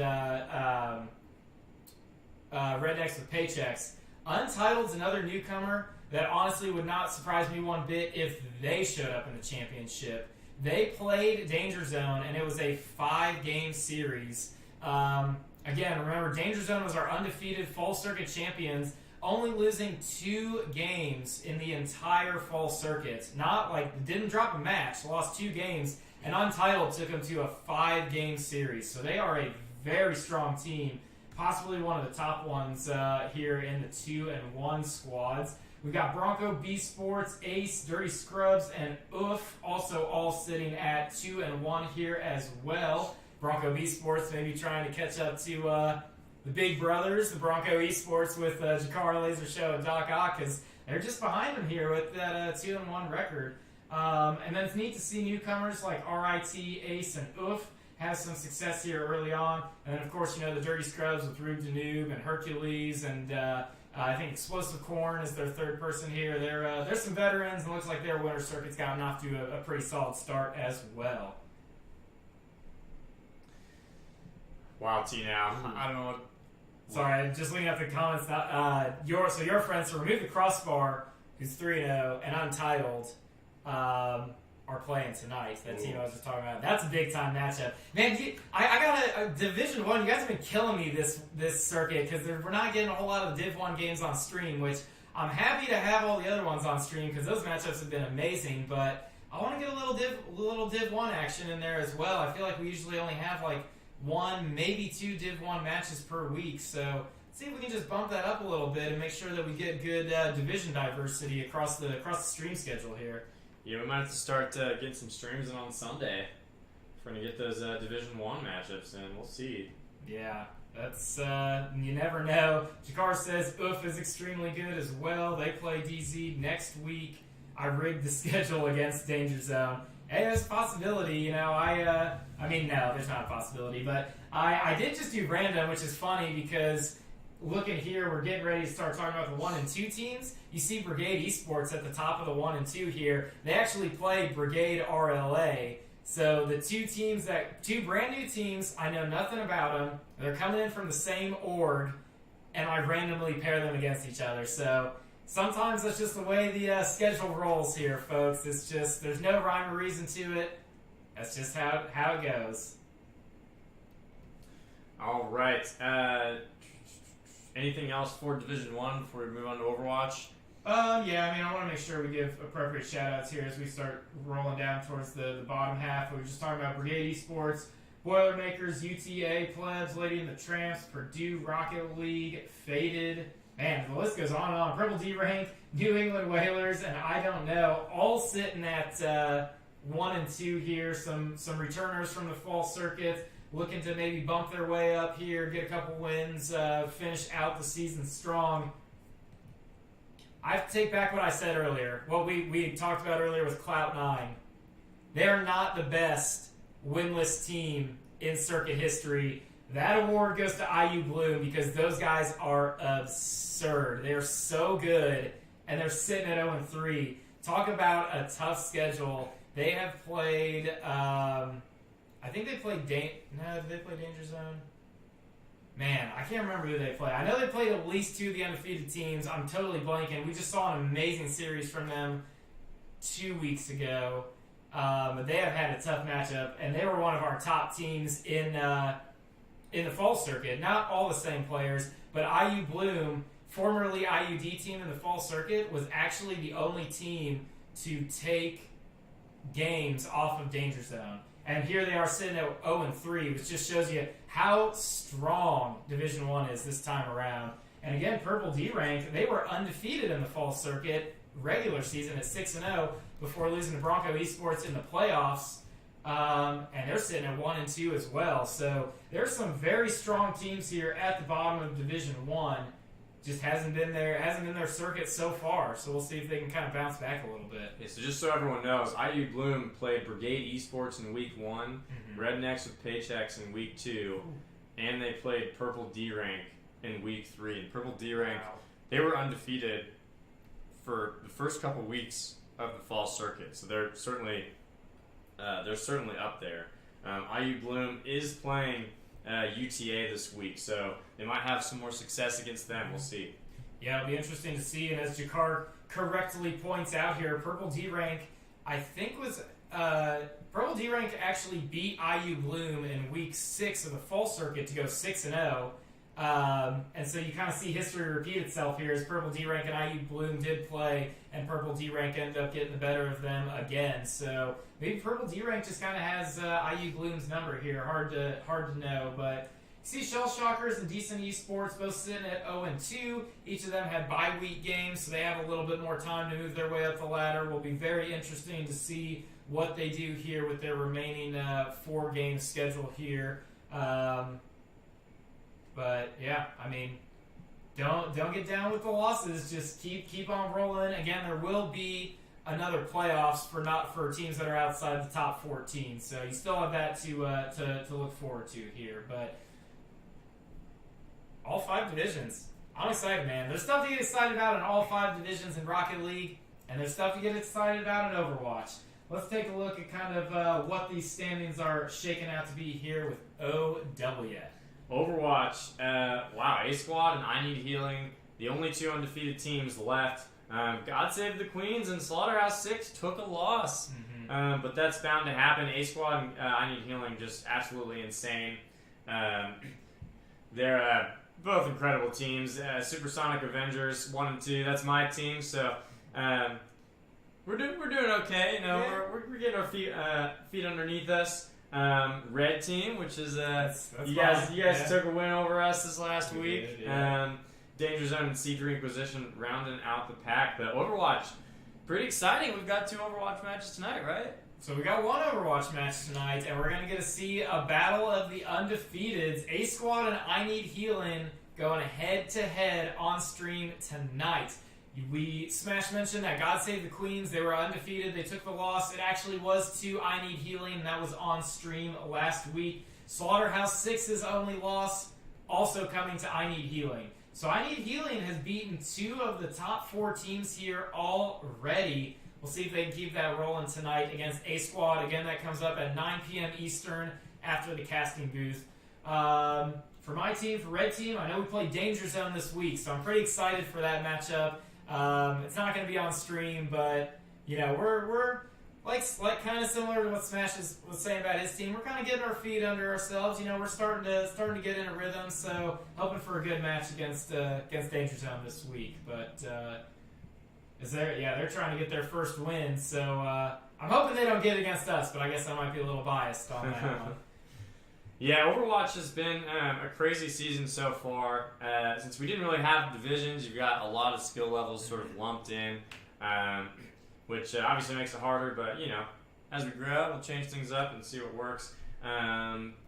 Rednecks with Paychecks. Untitled's another newcomer that honestly would not surprise me one bit if they showed up in the championship. They played Danger Zone, and it was a 5-game series. Again, remember, Danger Zone was our undefeated Fall Circuit champions, only losing 2 games in the entire Fall Circuit. Not like, didn't drop a match, lost 2 games, and Untitled took them to a 5-game series. So they are a very strong team, possibly one of the top ones here in the 2-1 squads. We've got Bronco, B Sports, Ace, Dirty Scrubs, and Oof, also all sitting at 2-1 here as well. Bronco Esports maybe trying to catch up to the big brothers, the Bronco Esports with Jakar, Laser Show, and Doc Ock, because they're just behind them here with that 2-1 record. And then it's neat to see newcomers like RIT, Ace, and Oof have some success here early on. And then, of course, the Dirty Scrubs with Rube Danube and Hercules, and I think Explosive Corn is their third person here. There's some veterans, and it looks like their winter circuit's gotten off to a pretty solid start as well. Wow, Tnow. I don't know what... Sorry, just looking at the comments. Your friends, so Remove the Crossbar, who's 3-0, and Untitled, are playing tonight. That team I was just talking about. That's a big time matchup. Man, I got a Division 1. You guys have been killing me this circuit because we're not getting a whole lot of Div 1 games on stream, which I'm happy to have all the other ones on stream because those matchups have been amazing, but I want to get a little Div 1 action in there as well. I feel like we usually only have like 1, maybe 2 Div 1 matches per week, so let's see if we can just bump that up a little bit and make sure that we get good division diversity across the stream schedule here. Yeah, we might have to start getting some streams in on Sunday if we're going to get those Division 1 matchups in. We'll see. Yeah, that's, you never know. Jakar says Oof is extremely good as well. They play DZ next week. I rigged the schedule against Danger Zone. Hey, there's a possibility, I mean, no, there's not a possibility, but I did just do random, which is funny because looking here, we're getting ready to start talking about the 1 and 2 teams. You see Brigade Esports at the top of the 1 and 2 here. They actually play Brigade RLA. So the two brand new teams, I know nothing about them. They're coming in from the same org, and I randomly pair them against each other. So sometimes that's just the way the schedule rolls here, folks. It's just, there's no rhyme or reason to it. That's just how it goes. All right. Anything else for Division 1 before we move on to Overwatch? Yeah, I want to make sure we give appropriate shout-outs here as we start rolling down towards the bottom half. We were just talking about Brigade Esports, Boilermakers, UTA, Plebs, Lady and the Tramps, Purdue, Rocket League, Faded. Man, the list goes on and on. Purple D rank, New England Whalers, and I don't know, all sitting at 1 and 2 here. Some returners from the fall circuit looking to maybe bump their way up here, get a couple wins, finish out the season strong. I have to take back what I said earlier. What we talked about earlier with Cloud9. They're not the best winless team in circuit history. That award goes to IU Bloom because those guys are absurd. They are so good, and they're sitting at 0-3. Talk about a tough schedule. They have played, I think they played, did they play Danger Zone? Man, I can't remember who they played. I know they played at least 2 of the undefeated teams. I'm totally blanking. We just saw an amazing series from them 2 weeks ago. But they have had a tough matchup, and they were one of our top teams in the fall circuit. Not all the same players, but IU Bloom, formerly IUD team in the fall circuit, was actually the only team to take games off of Danger Zone. And here they are sitting at 0-3, which just shows you how strong Division 1 is this time around. And again, Purple D rank, they were undefeated in the fall circuit regular season at 6-0 before losing to Bronco Esports in the playoffs. And they're sitting at 1-2 as well. So there's some very strong teams here at the bottom of Division 1. just hasn't been their circuit so far. So we'll see if they can kind of bounce back a little bit. Yeah, so just so everyone knows, IU Bloom played Brigade Esports in week 1, Rednecks with Paychecks in week 2, and they played Purple D Rank in week 3. And Purple D Rank, they were undefeated for the first couple weeks of the fall circuit, so they're certainly up there. IU Bloom is playing UTA this week, so they might have some more success against them. We'll see. Yeah, it'll be interesting to see. And as Jakar correctly points out here, Purple D Rank, I think Purple D Rank actually beat IU Bloom in week 6 of the fall circuit to go 6-0. And so you kind of see history repeat itself here as Purple D Rank and IU Bloom did play, and Purple D Rank ended up getting the better of them again. So maybe Purple D Rank just kind of has IU Bloom's number here. Hard to know, but you see Shell Shockers and Decent Esports both sitting at 0-2. Each of them had bye week games, so they have a little bit more time to move their way up the ladder. Will be very interesting to see what they do here with their remaining 4-game schedule here. But yeah, I mean, don't get down with the losses. Just keep on rolling. Again, there will be another playoffs for teams that are outside the top 14. So you still have that to look forward to here. But all 5 divisions, I'm excited, man. There's stuff to get excited about in all 5 divisions in Rocket League, and there's stuff to get excited about in Overwatch. Let's take a look at kind of what these standings are shaking out to be here with OW. Overwatch, wow, A Squad and I Need Healing, the only 2 undefeated teams left. God Save the Queens and Slaughterhouse 6 took a loss, but that's bound to happen. A Squad and I Need Healing just absolutely insane. They're both incredible teams. Supersonic Avengers 1 and 2, that's my team, so we're doing okay. You know, we're getting our feet underneath us. Red team, which is that's you guys took a win over us this last week. Did, yeah. Danger Zone and C3 Inquisition rounding out the pack. But Overwatch, pretty exciting. We've got 2 Overwatch matches tonight, right? So we got 1 Overwatch match tonight, and we're going to get to see a battle of the undefeateds. A Squad and I Need Healing going head-to-head on stream tonight. Smash mentioned that God Save the Queens. They were undefeated. They took the loss. It actually was to I Need Healing, and that was on stream last week. Slaughterhouse 6's only loss, also coming to I Need Healing. So I Need Healing has beaten 2 of the top 4 teams here already. We'll see if they can keep that rolling tonight against A Squad. Again, that comes up at 9 p.m. Eastern after the casting booth. For my team, for Red Team, I know we played Danger Zone this week, so I'm pretty excited for that matchup. It's not going to be on stream, but you know we're like kind of similar to what Smash was saying about his team. We're kind of getting our feet under ourselves. You know, we're starting to get in a rhythm. So hoping for a good match against Danger Zone this week. But they're trying to get their first win. So I'm hoping they don't get against us. But I guess I might be a little biased on that one. Yeah, Overwatch has been a crazy season so far. Since we didn't really have divisions, you've got a lot of skill levels sort of lumped in, which obviously makes it harder, but, you know, as we grow, we'll change things up and see what works.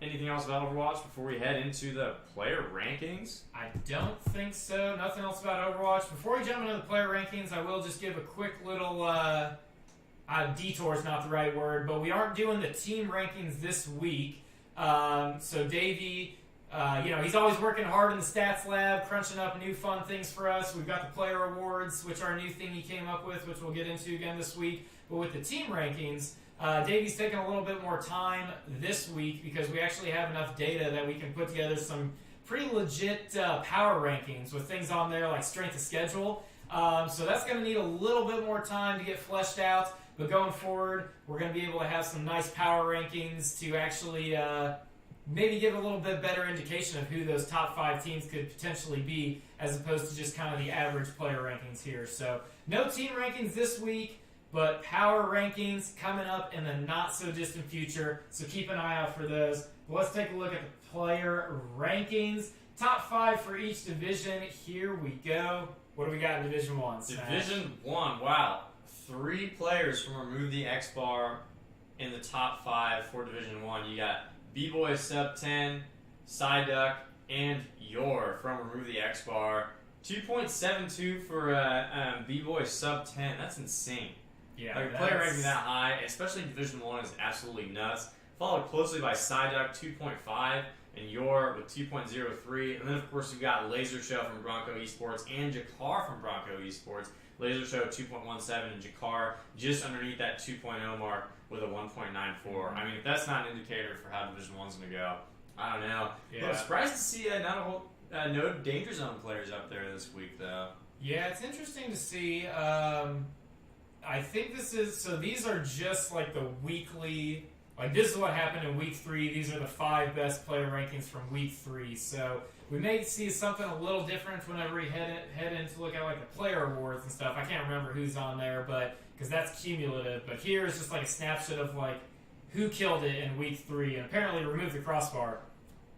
Anything else about Overwatch before we head into the player rankings? I don't think so. Nothing else about Overwatch. Before we jump into the player rankings, I will just give a quick little... detour is not the right word, but we aren't doing the team rankings this week. So Davey, he's always working hard in the stats lab, crunching up new fun things for us. We've got the player awards, which are a new thing he came up with, which we'll get into again this week. But with the team rankings, Davey's taking a little bit more time this week because we actually have enough data that we can put together some pretty legit power rankings with things on there like strength of schedule. So that's going to need a little bit more time to get fleshed out. But going forward, we're going to be able to have some nice power rankings to actually maybe give a little bit better indication of who those top 5 teams could potentially be as opposed to just kind of the average player rankings here. So no team rankings this week, but power rankings coming up in the not-so-distant future. So keep an eye out for those. But let's take a look at the player rankings. Top 5 for each division. Here we go. What do we got in Division 1? Division 1, wow. 3 players from Remove the X Bar in the top 5 for Division 1. You got B-Boy Sub 10, Psyduck, and Yor from Remove the X Bar. 2.72 for B-Boy sub 10. That's insane. Yeah, like player ranking that high, especially in Division 1, is absolutely nuts. Followed closely by Psyduck 2.5 and Yor with 2.03. And then, of course, you've got Laser Show from Bronco Esports and Jakar from Bronco Esports. Laser Show 2.17 and Jakar just underneath that 2.0 mark with a 1.94. I mean, if that's not an indicator for how Division 1's going to go, I don't know. Yeah. I'm surprised to see no Danger Zone players up there this week, though. Yeah, it's interesting to see. I think these are just like the weekly, like this is what happened in week 3. These are the 5 best player rankings from week 3. So we may see something a little different whenever we head in to look at like the player awards and stuff. I can't remember who's on there, but because that's cumulative. But here is just like a snapshot of like who killed it in week 3, and apparently Remove the Crossbar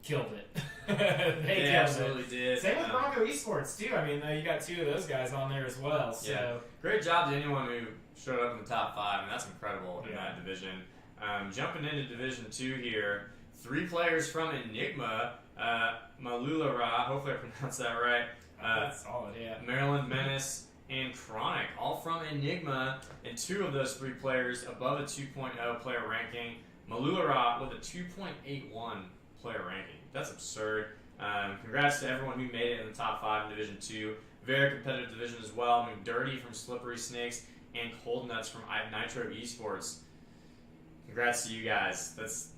killed it. They absolutely did. Same with Bronco Esports too. I mean, you got 2 of those guys on there as well. So yeah. Great job to anyone who showed up in the top 5. I mean, that's incredible in that division. Jumping into Division 2 here, 3 players from Enigma, Malulara, hopefully I pronounced that right. That's solid, yeah. Maryland Menace and Chronic, all from Enigma, and 2 of those 3 players above a 2.0 player ranking. Malulara with a 2.81 player ranking. That's absurd. Congrats to everyone who made it in the top 5 in Division 2. Very competitive division as well. McDirty from Slippery Snakes and Cold Nuts from Nitro Esports. Congrats to you guys.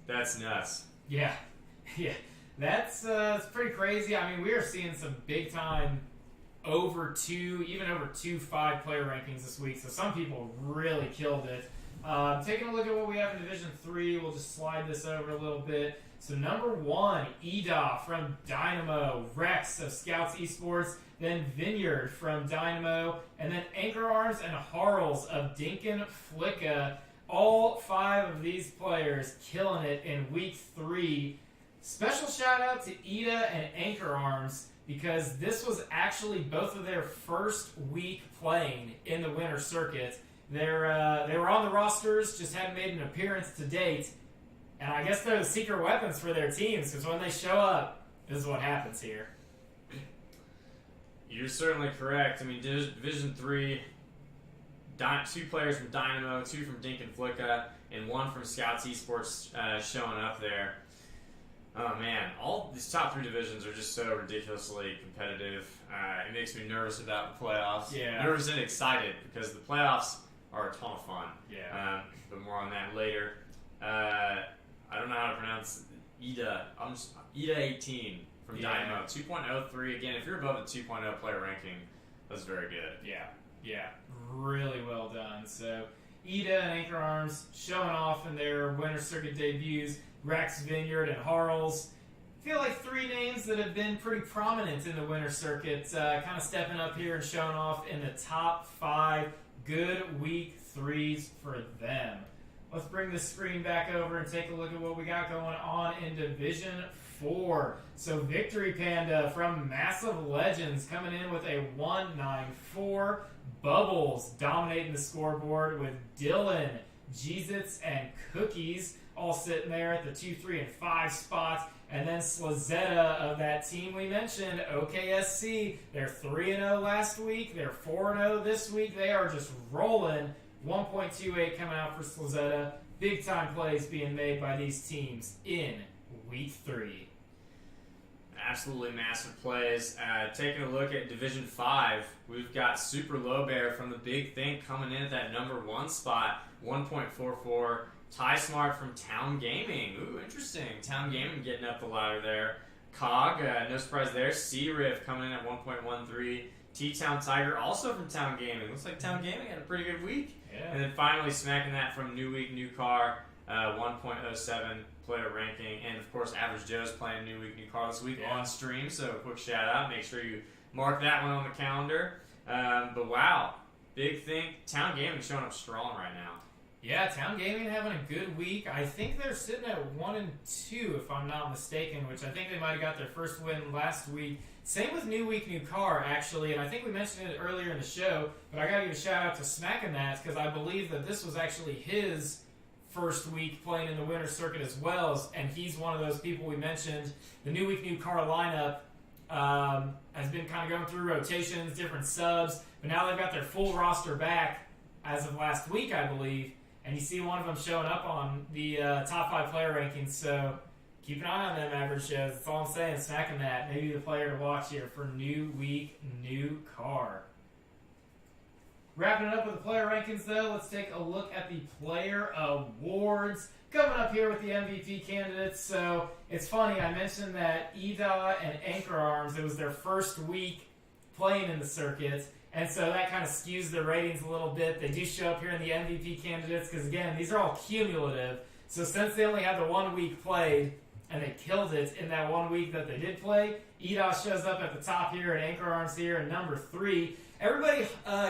That's nuts. Yeah. Yeah. That's pretty crazy. I mean, we are seeing some big time over 2.5 player rankings this week. So some people really killed it. Taking a look at what we have in Division 3, we'll just slide this over a little bit. So number 1, Eda from Dynamo, Rex of Scouts Esports, then Vineyard from Dynamo, and then Anchor Arms and Harls of Dinkin Flicka. All 5 of these players killing it in week 3. Special shout out to Eda and Anchor Arms because this was actually both of their first week playing in the winter circuit. They were on the rosters, just hadn't made an appearance to date. And I guess they're the secret weapons for their teams, because when they show up, this is what happens here. You're certainly correct. I mean, Division 3, 2 players from Dynamo, 2 from Dink and Flicka, and 1 from Scouts Esports showing up there. Oh man, all these top 3 divisions are just so ridiculously competitive. It makes me nervous about the playoffs. Yeah. Nervous and excited, because the playoffs are a ton of fun. Yeah. But more on that later. I don't know how to pronounce Eda. Eda 18 from Dynamo. 2.03. Again, if you're above the 2.0 player ranking, that's very good. Yeah. Yeah. Really well done. So, Eda and Anchor Arms showing off in their winter circuit debuts. Rex, Vineyard, and Harls. I feel like 3 names that have been pretty prominent in the winter circuit, kind of stepping up here and showing off in the top 5. Good week 3s for them. Let's bring the screen back over and take a look at what we got going on in Division 4. So Victory Panda from Massive Legends coming in with a 194. Bubbles dominating the scoreboard with Dylan, Jeezits, and Cookies all sitting there at the 2, 3, and 5 spots. And then Slazetta of that team we mentioned, OKSC, they're 3-0 last week. They're 4-0 this week. They are just rolling. 1.28 coming out for Slazetta. Big time plays being made by these teams in week 3. Absolutely massive plays. Taking a look at Division 5, we've got Super Low Bear from the Big Think coming in at that number 1 spot, 1.44. Ty Smart from Town Gaming. Ooh, interesting. Town Gaming getting up the ladder there. Cog, no surprise there. C-Riff coming in at 1.13. T-Town Tiger, also from Town Gaming. Looks like Town Gaming had a pretty good week. Yeah. And then finally smacking that from New Week, New Car, 1.07 player ranking. And of course, Average Joe's playing New Week, New Car this week on stream. So a quick shout out. Make sure you mark that one on the calendar. But wow, Big Think. Town Gaming showing up strong right now. Yeah, Town Gaming having a good week. I think they're sitting at 1-2, if I'm not mistaken, which I think they might have got their first win last week. Same with New Week, New Car, actually, and I think we mentioned it earlier in the show, but I got to give a shout out to Smackin' That, because I believe that this was actually his first week playing in the winter circuit as well, and he's one of those people we mentioned. The New Week, New Car lineup has been kind of going through rotations, different subs, but now they've got their full roster back as of last week, I believe, and you see one of them showing up on the top 5 player rankings, so keep an eye on them average shows. That's all I'm saying, smacking that. Maybe the player to watch here for new week, new car. Wrapping it up with the player rankings, though, let's take a look at the player awards. Coming up here with the MVP candidates. So it's funny, I mentioned that EDA and Anchor Arms, it was their first week playing in the circuit, and so that kind of skews their ratings a little bit. They do show up here in the MVP candidates because, again, these are all cumulative. So since they only had the 1 week played and they killed it in that 1 week that they did play, EDA shows up at the top here and Anchor Arms here in number 3. Everybody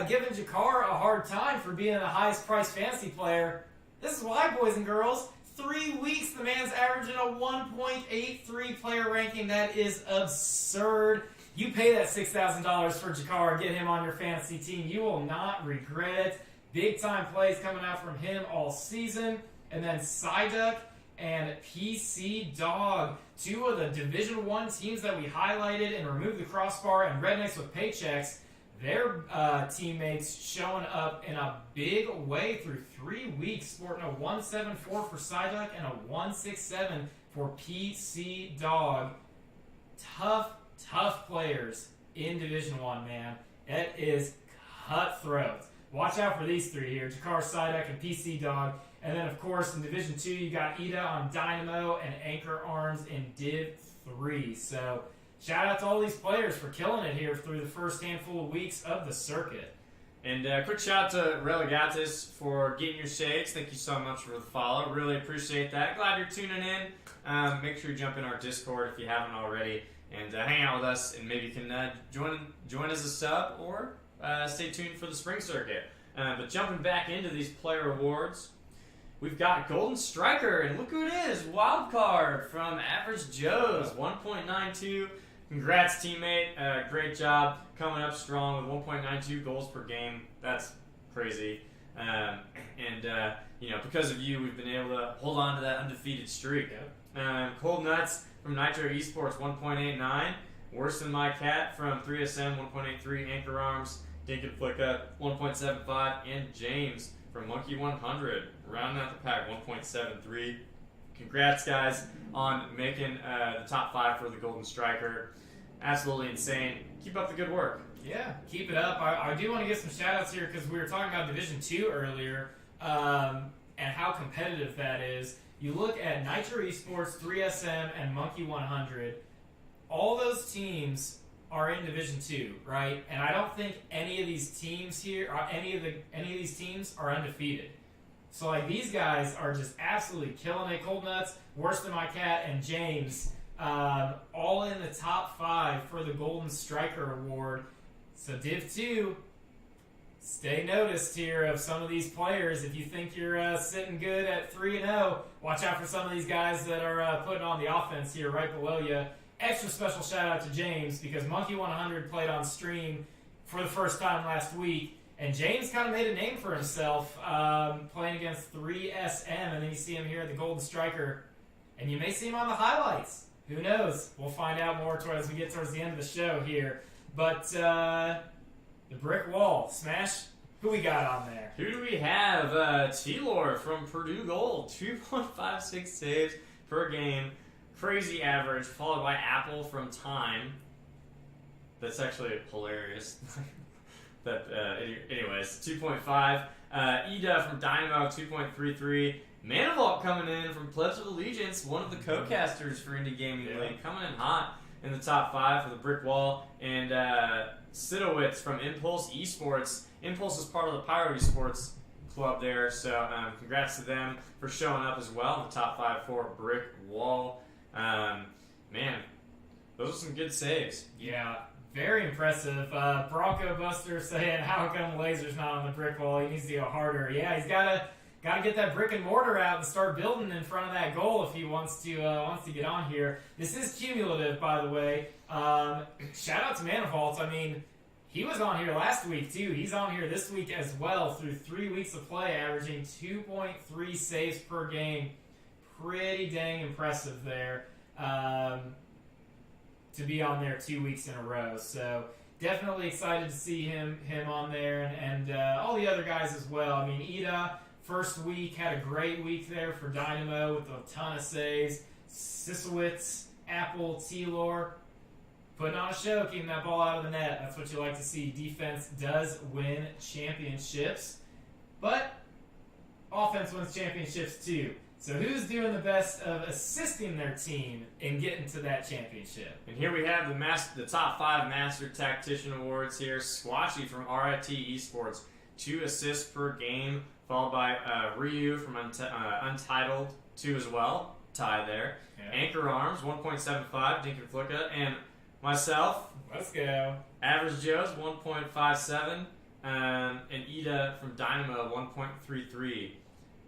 giving Jakar a hard time for being the highest priced fantasy player. This is why, boys and girls. 3 weeks, the man's averaging a 1.83 player ranking. That is absurd. You pay that $6,000 for Jakar, get him on your fantasy team. You will not regret it. Big time plays coming out from him all season. And then Psyduck and PC Dog, 2 of the Division 1 teams that we highlighted and removed the crossbar and rednecks with paychecks. Their teammates showing up in a big way through 3 weeks, sporting a 174 for Psyduck and a 167 for PC Dog. Tough players in Division 1, man. It is cutthroat. Watch out for these 3 here, Jakar, Psyduck, and PC Dog. And then, of course, in Division 2, you got Ida on Dynamo and Anchor Arms in Div 3. So shout out to all these players for killing it here through the first handful of weeks of the circuit. And quick shout out to Relegatus for getting your shades. Thank you so much for the follow. Really appreciate that. Glad you're tuning in. Make sure you jump in our Discord if you haven't already and hang out with us. And maybe you can join as a sub or stay tuned for the spring circuit. But jumping back into these player awards, we've got Golden Striker. And look who it is. Wild card from Average Joe's. 1.92. Congrats, teammate. Great job coming up strong with 1.92 goals per game. That's crazy. Because of you, we've been able to hold on to that undefeated streak. Cold Nuts from Nitro Esports, 1.89. Worse Than My Cat from 3SM, 1.83. Anchor Arms, Dink and Flicka, 1.75. And James from Monkey 100, rounding out the pack, 1.73. Congrats, guys, on making the top 5 for the Golden Striker. Absolutely insane. Keep up the good work. Yeah, keep it up. I do want to give some shout-outs here because we were talking about Division 2 earlier and how competitive that is. You look at Nitro Esports, 3SM, and Monkey 100. All those teams are in Division 2, right? And I don't think any of these teams here, any of these teams are undefeated. So like these guys are just absolutely killing it. Cold Nuts, Worse Than My Cat, and James, all in the top 5 for the Golden Striker Award. So Div 2, stay noticed here of some of these players. If you think you're sitting good at 3-0, watch out for some of these guys that are putting on the offense here right below you. Extra special shout out to James because Monkey 100 played on stream for the first time last week. And James kind of made a name for himself playing against 3SM. And then you see him here at the Golden Striker. And you may see him on the highlights. Who knows? We'll find out more as we get towards the end of the show here. But the brick wall. Smash, who we got on there? Who do we have? T-Lore from Purdue Gold. 2.56 saves per game. Crazy average, followed by Apple from Time. That's actually hilarious. Anyways, 2.5. Ida from Dynamo, 2.33. Manivault coming in from Pledge of Allegiance, one of the co-casters for Indy Gaming League, coming in hot in the top 5 for the brick wall. And Sidowitz from Impulse Esports. Impulse is part of the Pyro Esports club there, so congrats to them for showing up as well in the top 5 for brick wall. Man, those are some good saves. Yeah, very impressive. Bronco Buster saying, how come Laser's not on the brick wall? He needs to go harder. Yeah, he's got to get that brick and mortar out and start building in front of that goal if he wants to get on here. This is cumulative, by the way. Shout out to Manifold. I mean, he was on here last week too. He's on here this week as well through 3 weeks of play, averaging 2.3 saves per game. Pretty dang impressive there. to be on there 2 weeks in a row. So definitely excited to see him on there, and all the other guys as well. I mean, Ida, first week, had a great week there for Dynamo with a ton of saves. Sisowitz, Apple, Taylor, putting on a show, keeping that ball out of the net. That's what you like to see. Defense does win championships, but offense wins championships too. So who's doing the best of assisting their team in getting to that championship? And here we have the top 5 Master Tactician Awards here. Squashy from RIT Esports, 2 assists per game, followed by Ryu from Untitled, 2 as well, tie there. Yeah. Anchor Arms, 1.75, Dinkin Flicka, and myself, let's go. Average Joe's, 1.57, and Ida from Dynamo, 1.33.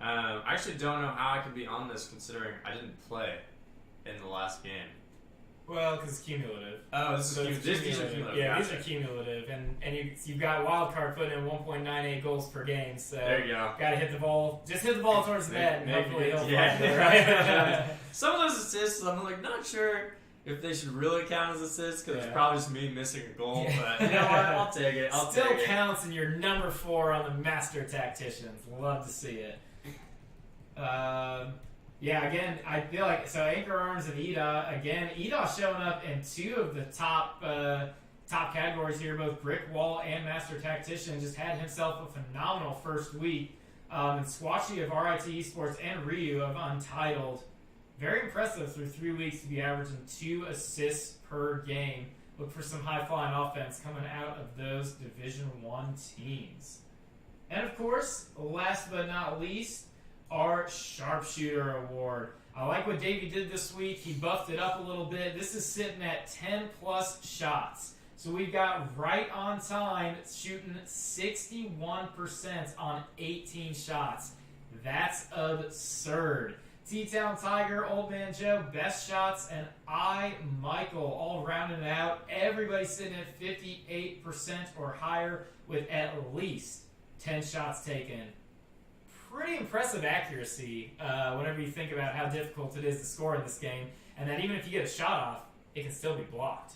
I actually don't know how I could be on this considering I didn't play in the last game. Well, because it's cumulative. Oh, these are cumulative. Yeah, these are cumulative, and you've got Wildcard putting in 1.98 goals per game. So there you go. Got to hit the ball. Just hit the ball towards the net, and hopefully he'll find it. Right? Some of those assists, I'm like not sure if they should really count as assists because it's probably just me missing a goal. But you know what? I'll take it. Still counts, and you're number 4 on the Master Tacticians. Love to see it. Yeah, again, I feel like, so Anchor Arms and Ida, again, Ida showing up in 2 of the top categories here, both Brick Wall and Master Tactician, just had himself a phenomenal first week. And Squashy of RIT Esports and Ryu of Untitled, very impressive through 3 weeks to be averaging 2 assists per game. Look for some high-flying offense coming out of those Division I teams. And of course, last but not least, our Sharpshooter Award. I like what Davey did this week. He buffed it up a little bit. This is sitting at 10 plus shots. So we've got right on time shooting 61% on 18 shots. That's absurd. T-Town Tiger, Old Man Joe, best shots, and Michael, all rounding it out. Everybody sitting at 58% or higher with at least 10 shots taken. Pretty impressive accuracy whenever you think about how difficult it is to score in this game, and that even if you get a shot off, it can still be blocked.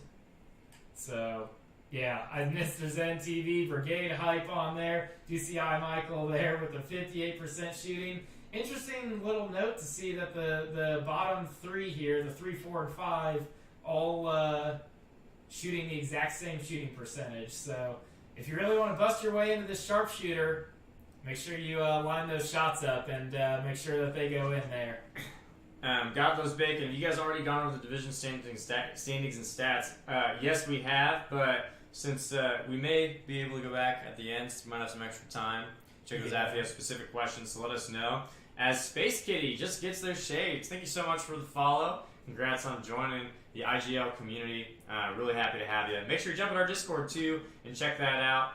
So, yeah, Mr. Zen TV, Brigade hype on there. DCI Michael there with the 58% shooting. Interesting little note to see that the bottom 3 here, the 3, 4, and 5, all shooting the exact same shooting percentage. So, if you really want to bust your way into this sharpshooter, make sure you line those shots up and make sure that they go in there. Got those bacon. You guys already gone over the division standings and stats? Yes, we have, but since we may be able to go back at the end, so we might have some extra time. Check those out if you have specific questions, so let us know. As Space Kitty just gets their shades, thank you so much for the follow. Congrats on joining the IGL community. Really happy to have you. Make sure you jump in our Discord too and check that out.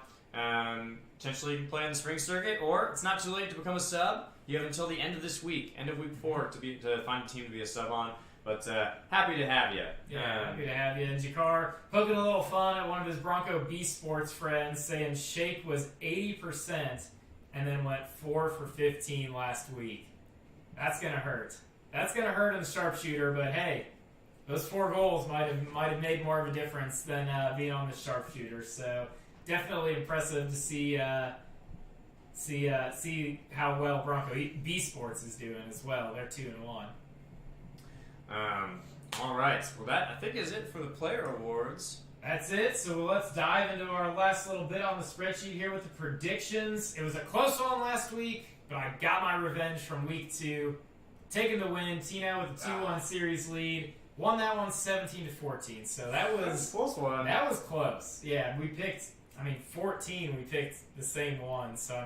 Potentially you can play in the spring circuit, or it's not too late to become a sub. You have until the end of this week, end of week 4, to find a team to be a sub on. But happy to have you. Yeah, happy to have you. And Jakar poking a little fun at one of his Bronco B Sports friends, saying Shake was 80% and then went 4 for 15 last week. That's gonna hurt. That's gonna hurt in the sharpshooter. But hey, those 4 goals might have made more of a difference than being on the sharpshooter. So definitely impressive to see how well Bronco B Sports is doing as well. They're 2-1. All right. Well, that I think is it for the player awards. That's it. So let's dive into our last little bit on the spreadsheet here with the predictions. It was a close one last week, but I got my revenge from week 2, taking the win. Tnow with a 2-1 series lead. Won that one 17-14. So that was a close one. That was close. Yeah, we picked. 14, we picked the same one. So,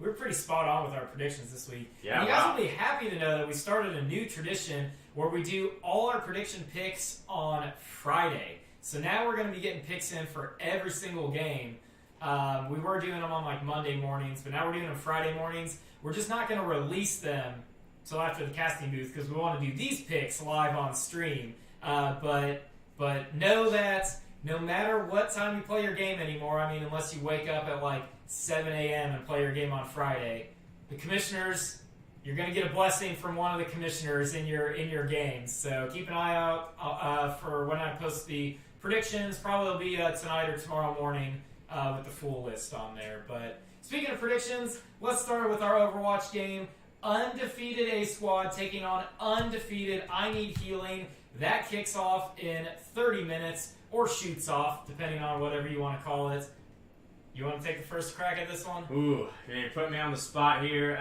we were pretty spot on with our predictions this week. Yeah, and you guys will be happy to know that we started a new tradition where we do all our prediction picks on Friday. So now we're going to be getting picks in for every single game. We were doing them on Monday mornings, but now we're doing them Friday mornings. We're just not going to release them until after the casting booth because we want to do these picks live on stream. But know that no matter what time you play your game anymore, unless you wake up at 7 a.m. and play your game on Friday, the commissioners, you're going to get a blessing from one of the commissioners in your games. So keep an eye out for when I post the predictions. Probably will be tonight or tomorrow morning with the full list on there. But speaking of predictions, let's start with our Overwatch game. Undefeated A Squad taking on undefeated I Need Healing. That kicks off in 30 minutes, or shoots off, depending on whatever you want to call it. You want to take the first crack at this one? Ooh, you're putting me on the spot here.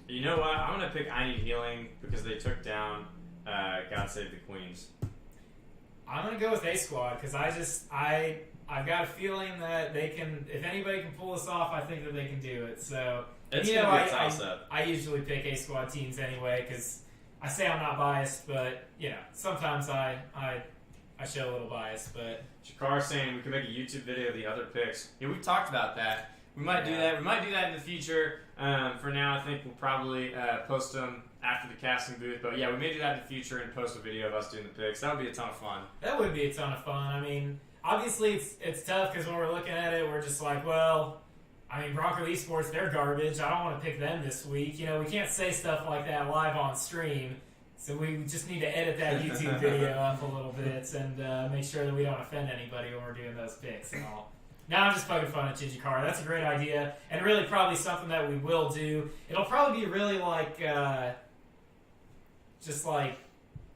You know what? I'm going to pick I Need Healing because they took down God Save the Queens. I'm going to go with A Squad because I've got a feeling that they can, if anybody can pull this off, I think that they can do it. So, it's going to be a toss-up. I usually pick A Squad teams anyway because I say I'm not biased, but, sometimes I show a little bias, but... Shakar's saying we can make a YouTube video of the other picks. Yeah, we've talked about that. We might do that. We might do that in the future. For now, I think we'll probably post them after the casting booth. But yeah, we may do that in the future and post a video of us doing the picks. That would be a ton of fun. That would be a ton of fun. I mean, obviously it's tough because when we're looking at it, we're just like, well, I mean, Bronco Esports, they're garbage. I don't want to pick them this week. We can't say stuff like that live on stream. So we just need to edit that YouTube video up a little bit and make sure that we don't offend anybody when we're doing those picks and all. Now I'm just poking fun at Chijikara. That's a great idea, and really probably something that we will do. It'll probably be really just like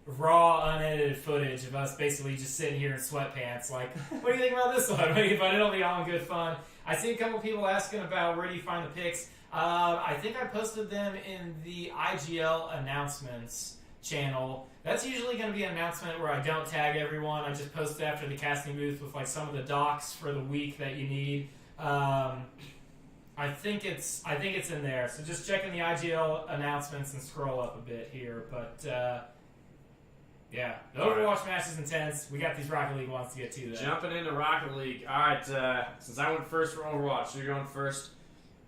raw, unedited footage of us basically just sitting here in sweatpants. Like, what do you think about this one? But it'll be all in good fun. I see a couple people asking about where do you find the picks. I think I posted them in the IGL announcements channel. That's usually going to be an announcement where I don't tag everyone. I just post it after the casting booth with like some of the docs for the week that you need. I think it's in there. So just check in the IGL announcements and scroll up a bit here. But yeah, the Overwatch match is intense. We got these Rocket League ones to get to. Jumping into Rocket League. All right, since I went first for Overwatch, you're going first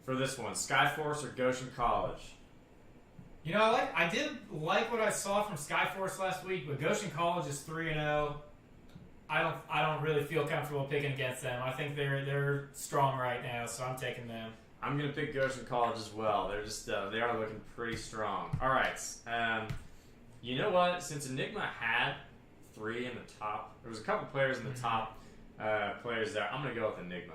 for this one. Skyforce or Goshen College? I did like what I saw from Skyforce last week, but Goshen College is 3-0. I don't really feel comfortable picking against them. I think they're strong right now, so I'm taking them. I'm gonna pick Goshen College as well. They're just they are looking pretty strong. All right, you know what? Since Enigma had 3 in the top, there was a couple players in the top players there. I'm gonna go with Enigma.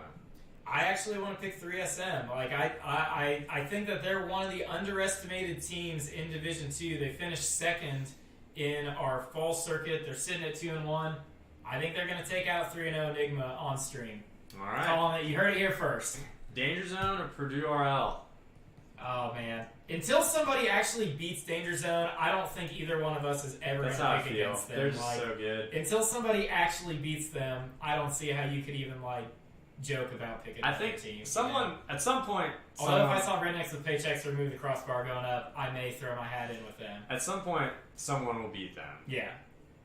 I actually want to pick 3SM. Like I think that they're one of the underestimated teams in Division 2. They finished second in our fall circuit. They're sitting at 2-1. I think they're going to take out 3-0 Enigma on stream. All right. Calling it. You heard it here first. Danger Zone or Purdue RL? Oh man! Until somebody actually beats Danger Zone, I don't think either one of us is ever going to pick against them. They're just so good. Until somebody actually beats them, I don't see how you could even joke about picking. I think team. someone at some point. Although if I saw Rednecks with paychecks remove the crossbar going up, I may throw my hat in with them. At some point, someone will beat them. Yeah.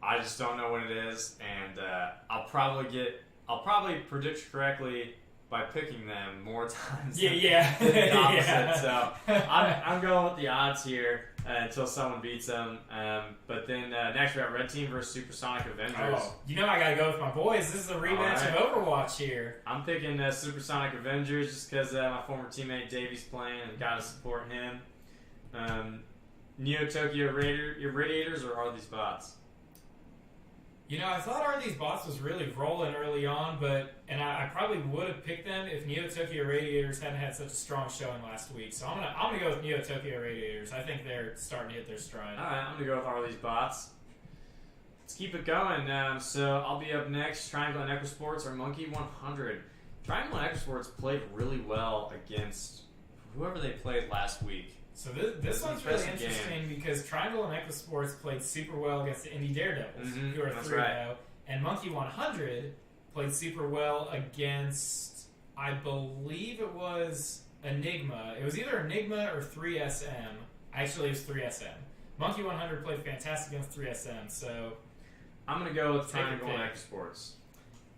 I just don't know when it is, and I'll probably predict correctly by picking them more times. Yeah. Than the opposite. So I'm going with the odds here until someone beats them. But then next we got Red Team versus Supersonic Avengers. Oh, I gotta go with my boys. This is a rematch of Overwatch here. I'm picking Supersonic Avengers just because my former teammate Davey's playing and gotta support him. Neo Tokyo Radiators or Are These Bots? I thought Are These Bots was really rolling early on, and I probably would have picked them if Neo Tokyo Radiators hadn't had such a strong showing last week. So I'm gonna go with Neo Tokyo Radiators. I think they're starting to hit their stride. All right, I'm gonna go with Are These Bots. Let's keep it going. So I'll be up next. Triangle and Equisports or Monkey 100. Triangle and Equisports played really well against whoever they played last week. So this one's really interesting because Triangle and Equisports played super well against the Indy Daredevils, who are 3-0. Right. And Monkey 100 played super well against, I believe it was Enigma. It was either Enigma or 3SM. Actually, it was 3SM. Monkey 100 played fantastic against 3SM, so... I'm going to go with Triangle and Equisports.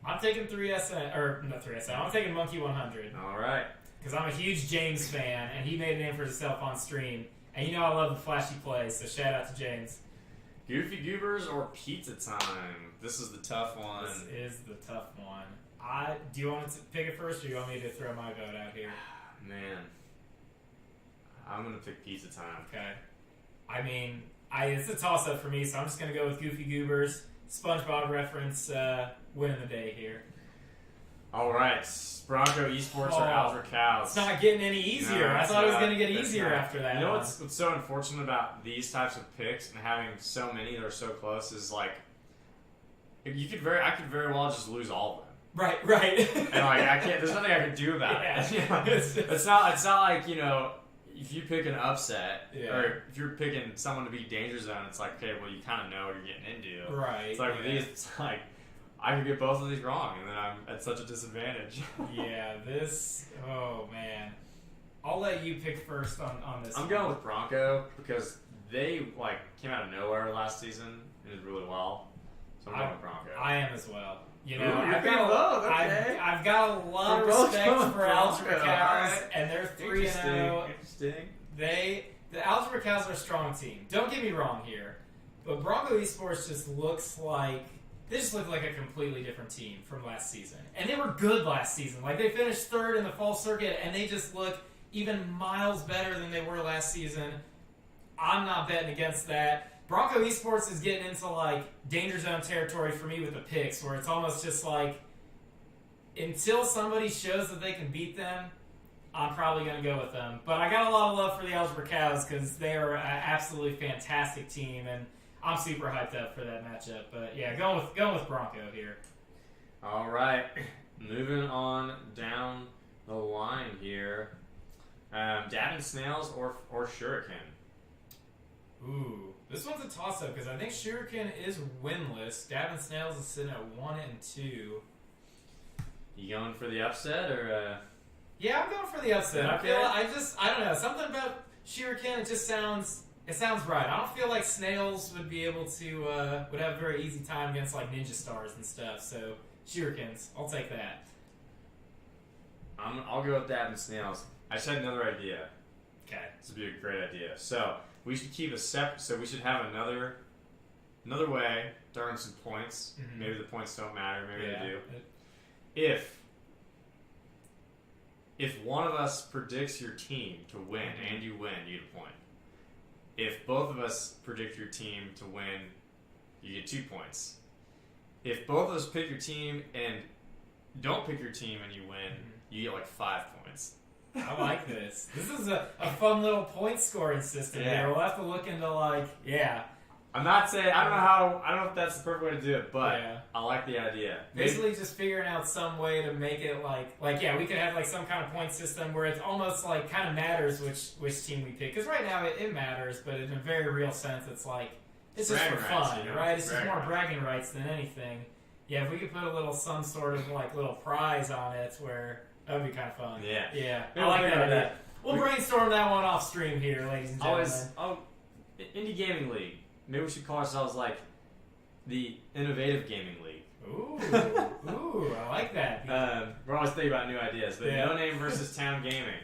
I'm taking 3SM, or not 3SM, I'm taking Monkey 100. All right. Because I'm a huge James fan, and he made a name for himself on stream. And I love the flashy plays, so shout out to James. Goofy Goobers or Pizza Time? This is the tough one. This is the tough one. Do you want to pick it first, or do you want me to throw my vote out here? Man. I'm going to pick Pizza Time. Okay. I mean, it's a toss-up for me, so I'm just going to go with Goofy Goobers. SpongeBob reference winning the day here. All right, Bronco Esports or Algebra Cows. It's not getting any easier. No, I thought it was going to get it's easier not. after that. You know what's so unfortunate about these types of picks and having so many that are so close is like, I could very well just lose all of them. Right. And like I can't. There's nothing I can do about it. You know? It's not like, you know, if you pick an upset or if you're picking someone to beat Danger Zone, it's like, okay, well, you kind of know what you're getting into. Right. It's like with these, it's like I could get both of these wrong, and then I'm at such a disadvantage. Oh man, I'll let you pick first on this. I'm going with Bronco because they like came out of nowhere last season and did really well. So I'm going with Bronco. I am as well. You know, Ooh, I've got a lot of respect for Algebra Cows, right. And they're 3-0. Interesting. The Algebra Cows are a strong team. Don't get me wrong here, but Bronco Esports just looks like a completely different team from last season, and they were good last season. Like they finished third in the fall circuit, and they just look even miles better than they were last season. I'm not betting against that. Bronco Esports is getting into like danger zone territory for me with the picks, where it's almost just like until somebody shows that they can beat them, I'm probably going to go with them. But I got a lot of love for the Algebra Cows because they are an absolutely fantastic team, and I'm super hyped up for that matchup. But yeah, going with Bronco here. All right, moving on down the line here. Dabbing Snails or Shuriken? Ooh, this one's a toss-up because I think Shuriken is winless. Dabbing Snails is sitting at 1-2. You going for the upset or? Yeah, I'm going for the upset. Okay. I don't know, something about Shuriken. It just sounds right. I don't feel like Snails would be able to would have a very easy time against like Ninja Stars and stuff. So Shurikens, I'll take that. I'll go with Dabbing Snails. I just had another idea. Okay, this would be a great idea. So we should keep a separate. So we should have another way to earn some points. Mm-hmm. Maybe the points don't matter. Maybe they do. If one of us predicts your team to win and you win, you get a point. If both of us predict your team to win, you get 2 points. If both of us pick your team and don't pick your team and you win, you get like 5 points. I like this. This is a fun little point scoring system here. We'll have to look into I'm not saying I don't know if that's the perfect way to do it, but I like the idea. Basically, just figuring out some way to make it we could have like some kind of point system where it's almost like kind of matters which team we pick. Because right now it matters, but in a very real sense, it's like it's just for fun, right? It's just more bragging rights than anything. Yeah, if we could put a little some sort of like little prize on it, where that would be kind of fun. Yeah. I like that idea. We'll brainstorm that one off stream here, ladies and gentlemen. Indy Gaming League. Maybe we should call ourselves like the Innovative Gaming League. Ooh, I like that. We're always thinking about new ideas, but No Name versus Town Gaming.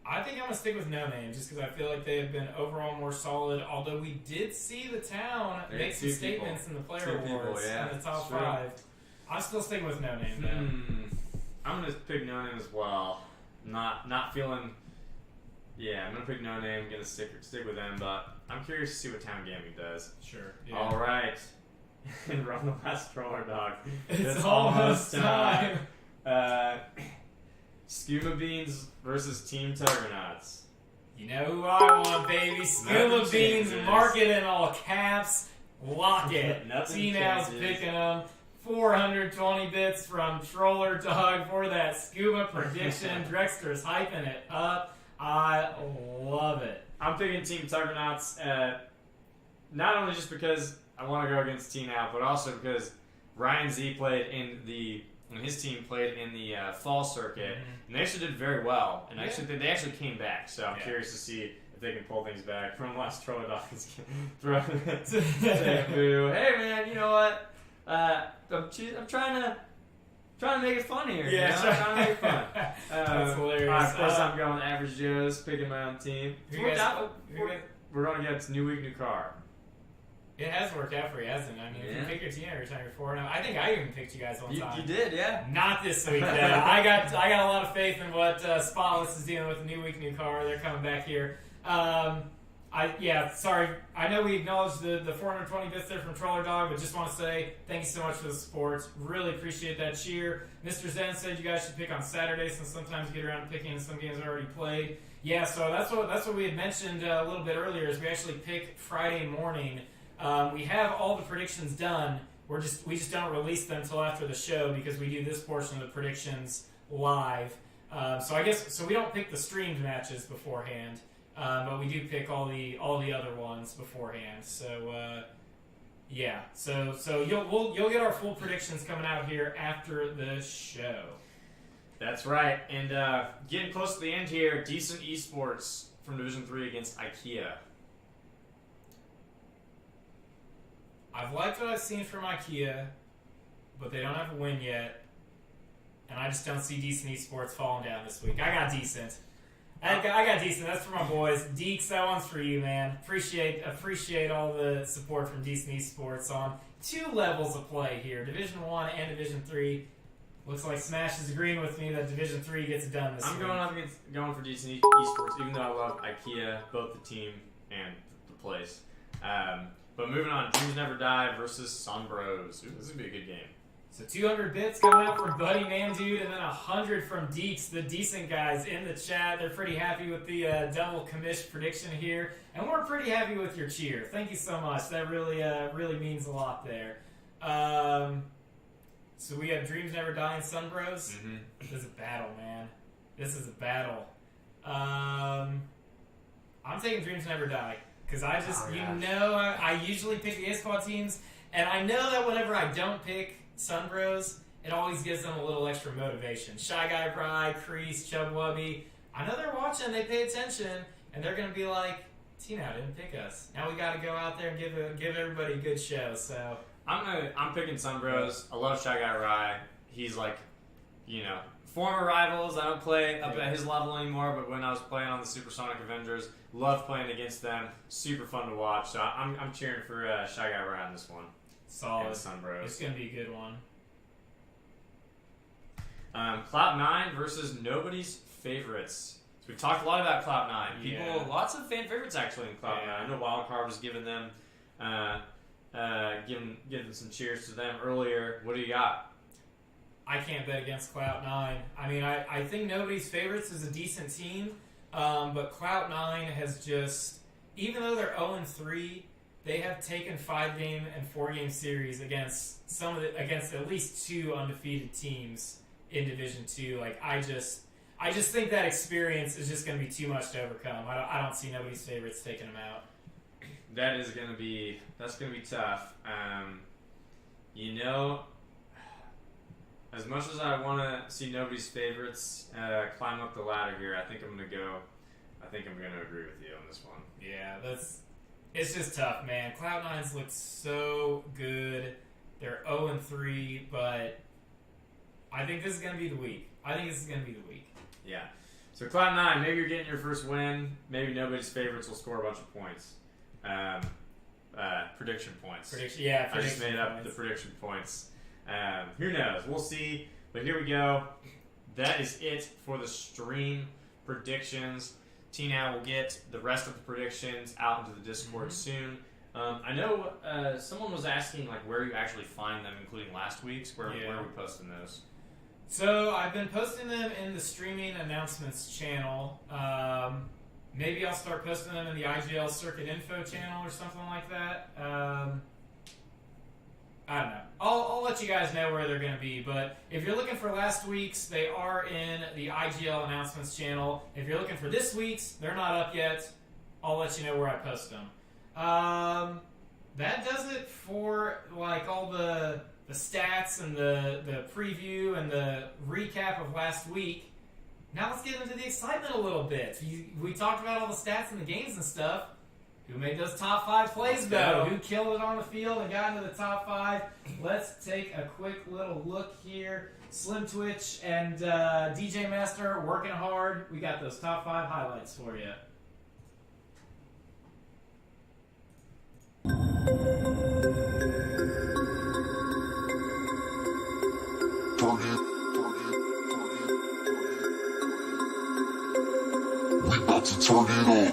I think I'm going to stick with No Name just because I feel like they have been overall more solid, although we did see the Town make some statements in the player awards in the top 5. I'm still sticking with No Name, though. I'm going to pick No Name as well. Not feeling... Yeah, I'm going to pick No Name, going to stick with them, but I'm curious to see what Town Gaming does. Sure. Yeah. All right. And run the last stroller, dog. It's almost time. Scuba Beans versus Team Tuggernauts. You know who I want, baby. Scuba Beans, mark it in all caps. Lock it. T-Now's picking them. 420 bits from Troller Dog for that scuba prediction. Drexter's hyping it up. I love it. I'm picking Team Tuggernauts, not only just because I want to go against T-Now, but also because Ryan Z and his team played in the fall circuit, and they actually did very well, and they actually came back. So I'm curious to see if they can pull things back from last Troller Dawkins. Hey man, you know what? I'm trying to make it fun here. Yeah, I'm trying to make it fun. That's hilarious. Of course, I'm going Average Joe's, picking my own team. We're going to get new week, new car. It has worked out for you, hasn't it? I mean, if you pick your team every time you're 4-0, I think I even picked you guys one time. You did, yeah. Not this week, though. I got a lot of faith in what Spotless is dealing with. The new week, new car. They're coming back here. Sorry. I know we acknowledged the 420 bits there from Troller Dog, but just want to say thank you so much for the support. Really appreciate that cheer. Mr. Zen said you guys should pick on Saturday since sometimes you get around to picking and some games are already played. Yeah, so that's what we had mentioned a little bit earlier is we actually pick Friday morning. We have all the predictions done. We just don't release them until after the show because we do this portion of the predictions live. So we don't pick the streamed matches beforehand. But we do pick all the other ones beforehand. So you'll get our full predictions coming out here after the show. That's right. And getting close to the end here, decent esports from Division 3 against IKEA. I've liked what I've seen from IKEA, but they don't have a win yet, and I just don't see decent esports falling down this week. I got decent. I got decent. That's for my boys. Deeks, that one's for you, man. Appreciate all the support from Decent Esports on 2 levels of play here, Division 1 and Division 3. Looks like Smash is agreeing with me that Division 3 gets it done this week. I'm going for Decent Esports, even though I love IKEA, both the team and the place. But moving on, Dreams Never Die versus Sunbros. Ooh, this would be a good game. So 200 bits coming out from Buddy Man Dude, and then 100 from Deeks, the decent guys in the chat. They're pretty happy with the double commish prediction here, and we're pretty happy with your cheer. Thank you so much. That really means a lot there. So we have Dreams Never Die and Sunbros. Mm-hmm. This is a battle, man. This is a battle. I'm taking Dreams Never Die because I usually pick the A-Squad teams, and I know that whenever I don't pick Sunbros, it always gives them a little extra motivation. Shy Guy Rye, Crease, Chubwubby, I know they're watching, they pay attention, and they're going to be like, Tnow didn't pick us. Now we got to go out there and give everybody a good show. So I'm picking Sunbros. I love Shy Guy Rye. He's like, former rivals. I don't play up at his level anymore, but when I was playing on the Supersonic Avengers, loved playing against them. Super fun to watch. So I'm cheering for Shy Guy Rye on this one. Solid. Sunbros. It's going to be a good one. Cloud9 versus Nobody's Favorites. So we've talked a lot about Cloud9. Lots of fan favorites actually in Cloud9. I know Wildcard was giving them some cheers to them earlier. What do you got? I can't bet against Cloud9. I mean, I think Nobody's Favorites is a decent team, but Cloud9 has just, even though they're 0-3, they have taken 5-game and 4-game series against at least 2 undefeated teams in Division 2. Like I just think that experience is just going to be too much to overcome. I don't see Nobody's Favorites taking them out. That's going to be tough. As much as I want to see Nobody's Favorites climb up the ladder here, I think I'm going to agree with you on this one. Yeah, it's just tough, man. Cloud9's looked so good. They're 0-3, but I think this is going to be the week. Yeah. So Cloud9, maybe you're getting your first win. Maybe Nobody's Favorites will score a bunch of points. Prediction points. I just made up the prediction points. Who knows? We'll see. But here we go. That is it for the stream predictions. Tnow will get the rest of the predictions out into the Discord soon. I know someone was asking where you actually find them, including last week's. Where are we posting those? So I've been posting them in the streaming announcements channel. Maybe I'll start posting them in the IGL Circuit Info channel or something like that. I don't know. I'll let you guys know where they're going to be. But if you're looking for last week's, they are in the IGL announcements channel. If you're looking for this week's, they're not up yet. I'll let you know where I post them. That does it for all the stats and the preview and the recap of last week. Now let's get into the excitement a little bit. We talked about all the stats and the games and stuff. Who made those top 5 plays, though? Who killed it on the field and got into the top 5? Let's take a quick little look here. Slim Twitch and DJ Master working hard. We got those top 5 highlights for you. We about to turn it on.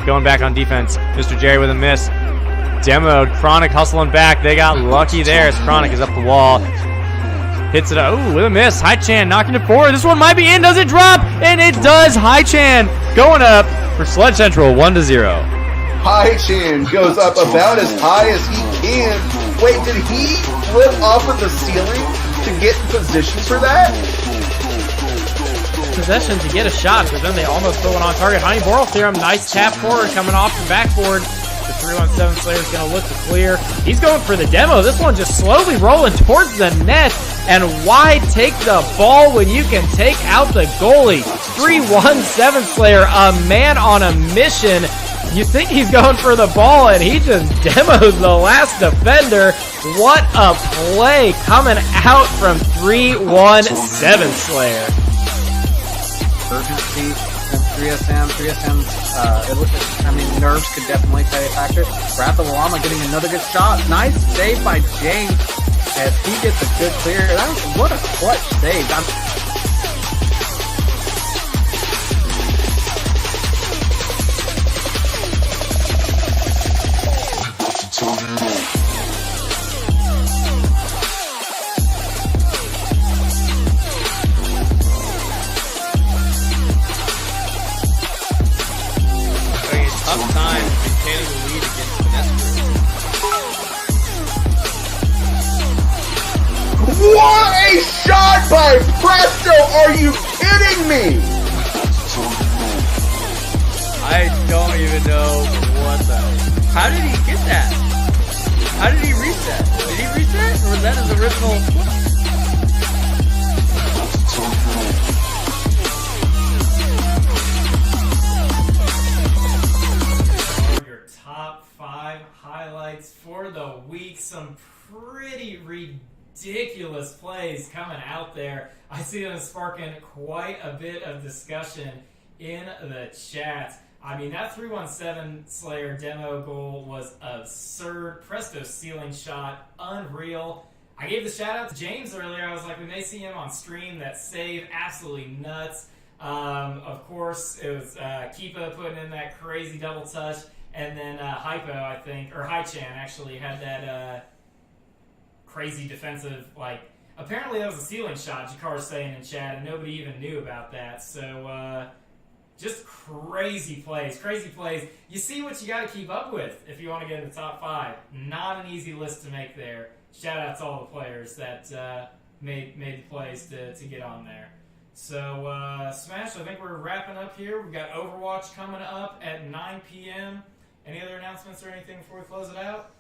Going back on defense. Mr. Jerry with a miss. Demoed. Chronic hustling back. They got lucky there as Chronic is up the wall. Hits it. Oh, with a miss. Hai-Chan knocking it forward. This one might be in. Does it drop? And it does. Hai-Chan going up for Sledge Central 1-0. Hai-Chan goes up about as high as he can. Wait, did he flip off of the ceiling to get in position for that? Possession to get a shot, but then they almost throw it on target. Honey Boral Theorem, nice tap forward coming off the backboard. The 3-1-7 Slayer's going to look to clear. He's going for the demo. This one just slowly rolling towards the net. And why take the ball when you can take out the goalie? 3-1-7 Slayer, a man on a mission. You think he's going for the ball, and he just demos the last defender. What a play coming out from 3-1-7 Slayer. Urgency from 3SM. Nerves could definitely play a factor. Wrath of Lama getting another good shot. Nice save by James as he gets a good clear. What a clutch save. Tough time maintaining the lead against Vanessa. What a shot by Presto! Are you kidding me? I don't even know what the... How did he get that? How did he reset? Did he reset? Or was that his original... Your top 5 highlights for the week. Some pretty ridiculous plays coming out there. I see them sparking quite a bit of discussion in the chat. I mean, that 3-1-7 Slayer demo goal was absurd. Presto ceiling shot, unreal. I gave the shout out to James earlier. I was like, we may see him on stream. That save, absolutely nuts. Of course, it was Keepa putting in that crazy double touch. And then Hypo, I think, or Hai-Chan actually had that crazy defensive, apparently that was a ceiling shot, Jakar's saying in chat, and nobody even knew about that. So, just crazy plays. You see what you got to keep up with if you want to get in the top 5. Not an easy list to make there. Shout out to all the players that made the plays to get on there. So, Smash, I think we're wrapping up here. We've got Overwatch coming up at 9 p.m. Any other announcements or anything before we close it out?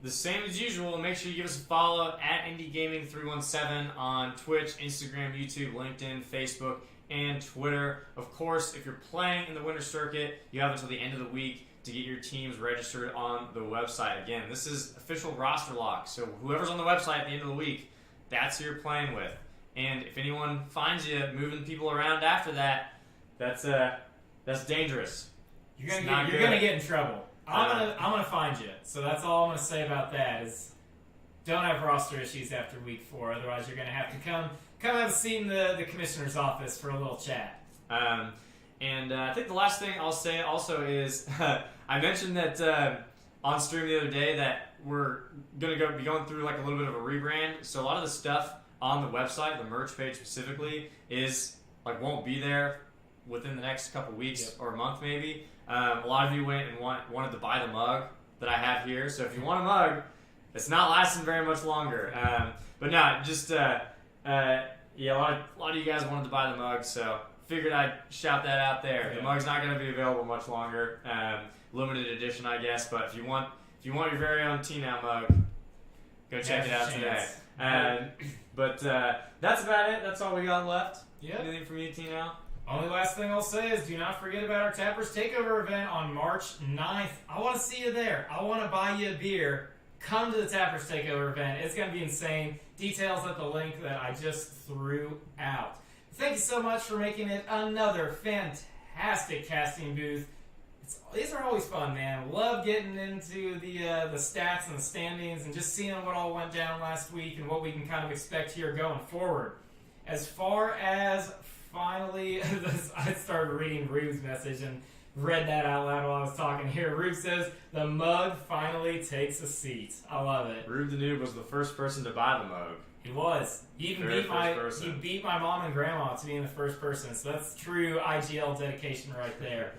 The same as usual. Make sure you give us a follow at Indy Gaming 317 on Twitch, Instagram, YouTube, LinkedIn, Facebook, and Twitter. Of course, if you're playing in the Winter Circuit, you have until the end of the week to get your teams registered on the website. Again, this is official roster lock, so whoever's on the website at the end of the week, that's who you're playing with. And if anyone finds you moving people around after that, that's dangerous. You're gonna get in trouble. I'm gonna find you. So that's all I'm gonna say about that is don't have roster issues after week 4. Otherwise, you're gonna have to come have a seat in the commissioner's office for a little chat. And I think the last thing I'll say also is I mentioned that on stream the other day that we're gonna be going through like a little bit of a rebrand. So a lot of the stuff on the website, the merch page specifically, won't be there within the next couple weeks or a month maybe. A lot of you went and wanted to buy the mug that I have here. So if you want a mug, it's not lasting very much longer. But no, just a lot of you guys wanted to buy the mug, so figured I'd shout that out there. The mug's not going to be available much longer. Limited edition, I guess. But if you want your very own Tnow mug, go check it out today. But that's about it. That's all we got left. Yep. Anything from you, Tnow? Only last thing I'll say is do not forget about our Tappers Takeover event on March 9th. I want to see you there. I want to buy you a beer. Come to the Tappers Takeover event. It's going to be insane. Details at the link that I just threw out. Thank you so much for making it another fantastic casting booth. These are always fun, man. Love getting into the stats and the standings and just seeing what all went down last week and what we can kind of expect here going forward. As far as finally, I started reading Rube's message, and read that out loud while I was talking here. Rube says, the mug finally takes a seat. I love it. Rube the Noob was the first person to buy the mug. He was. He even beat my mom and grandma to being the first person. So that's true IGL dedication right there.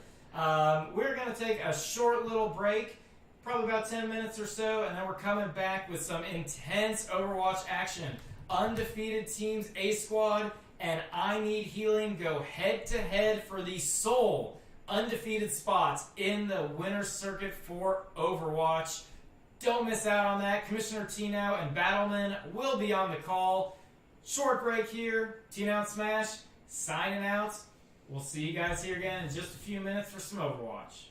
We're going to take a short little break, probably about 10 minutes or so, and then we're coming back with some intense Overwatch action. Undefeated teams, A Squad, and I Need Healing go head-to-head for the sole undefeated spots in the winner's circuit for Overwatch. Don't miss out on that. Commissioner Tnow and Battleman will be on the call. Short break here. Tnow and Smash signing out. We'll see you guys here again in just a few minutes for some Overwatch.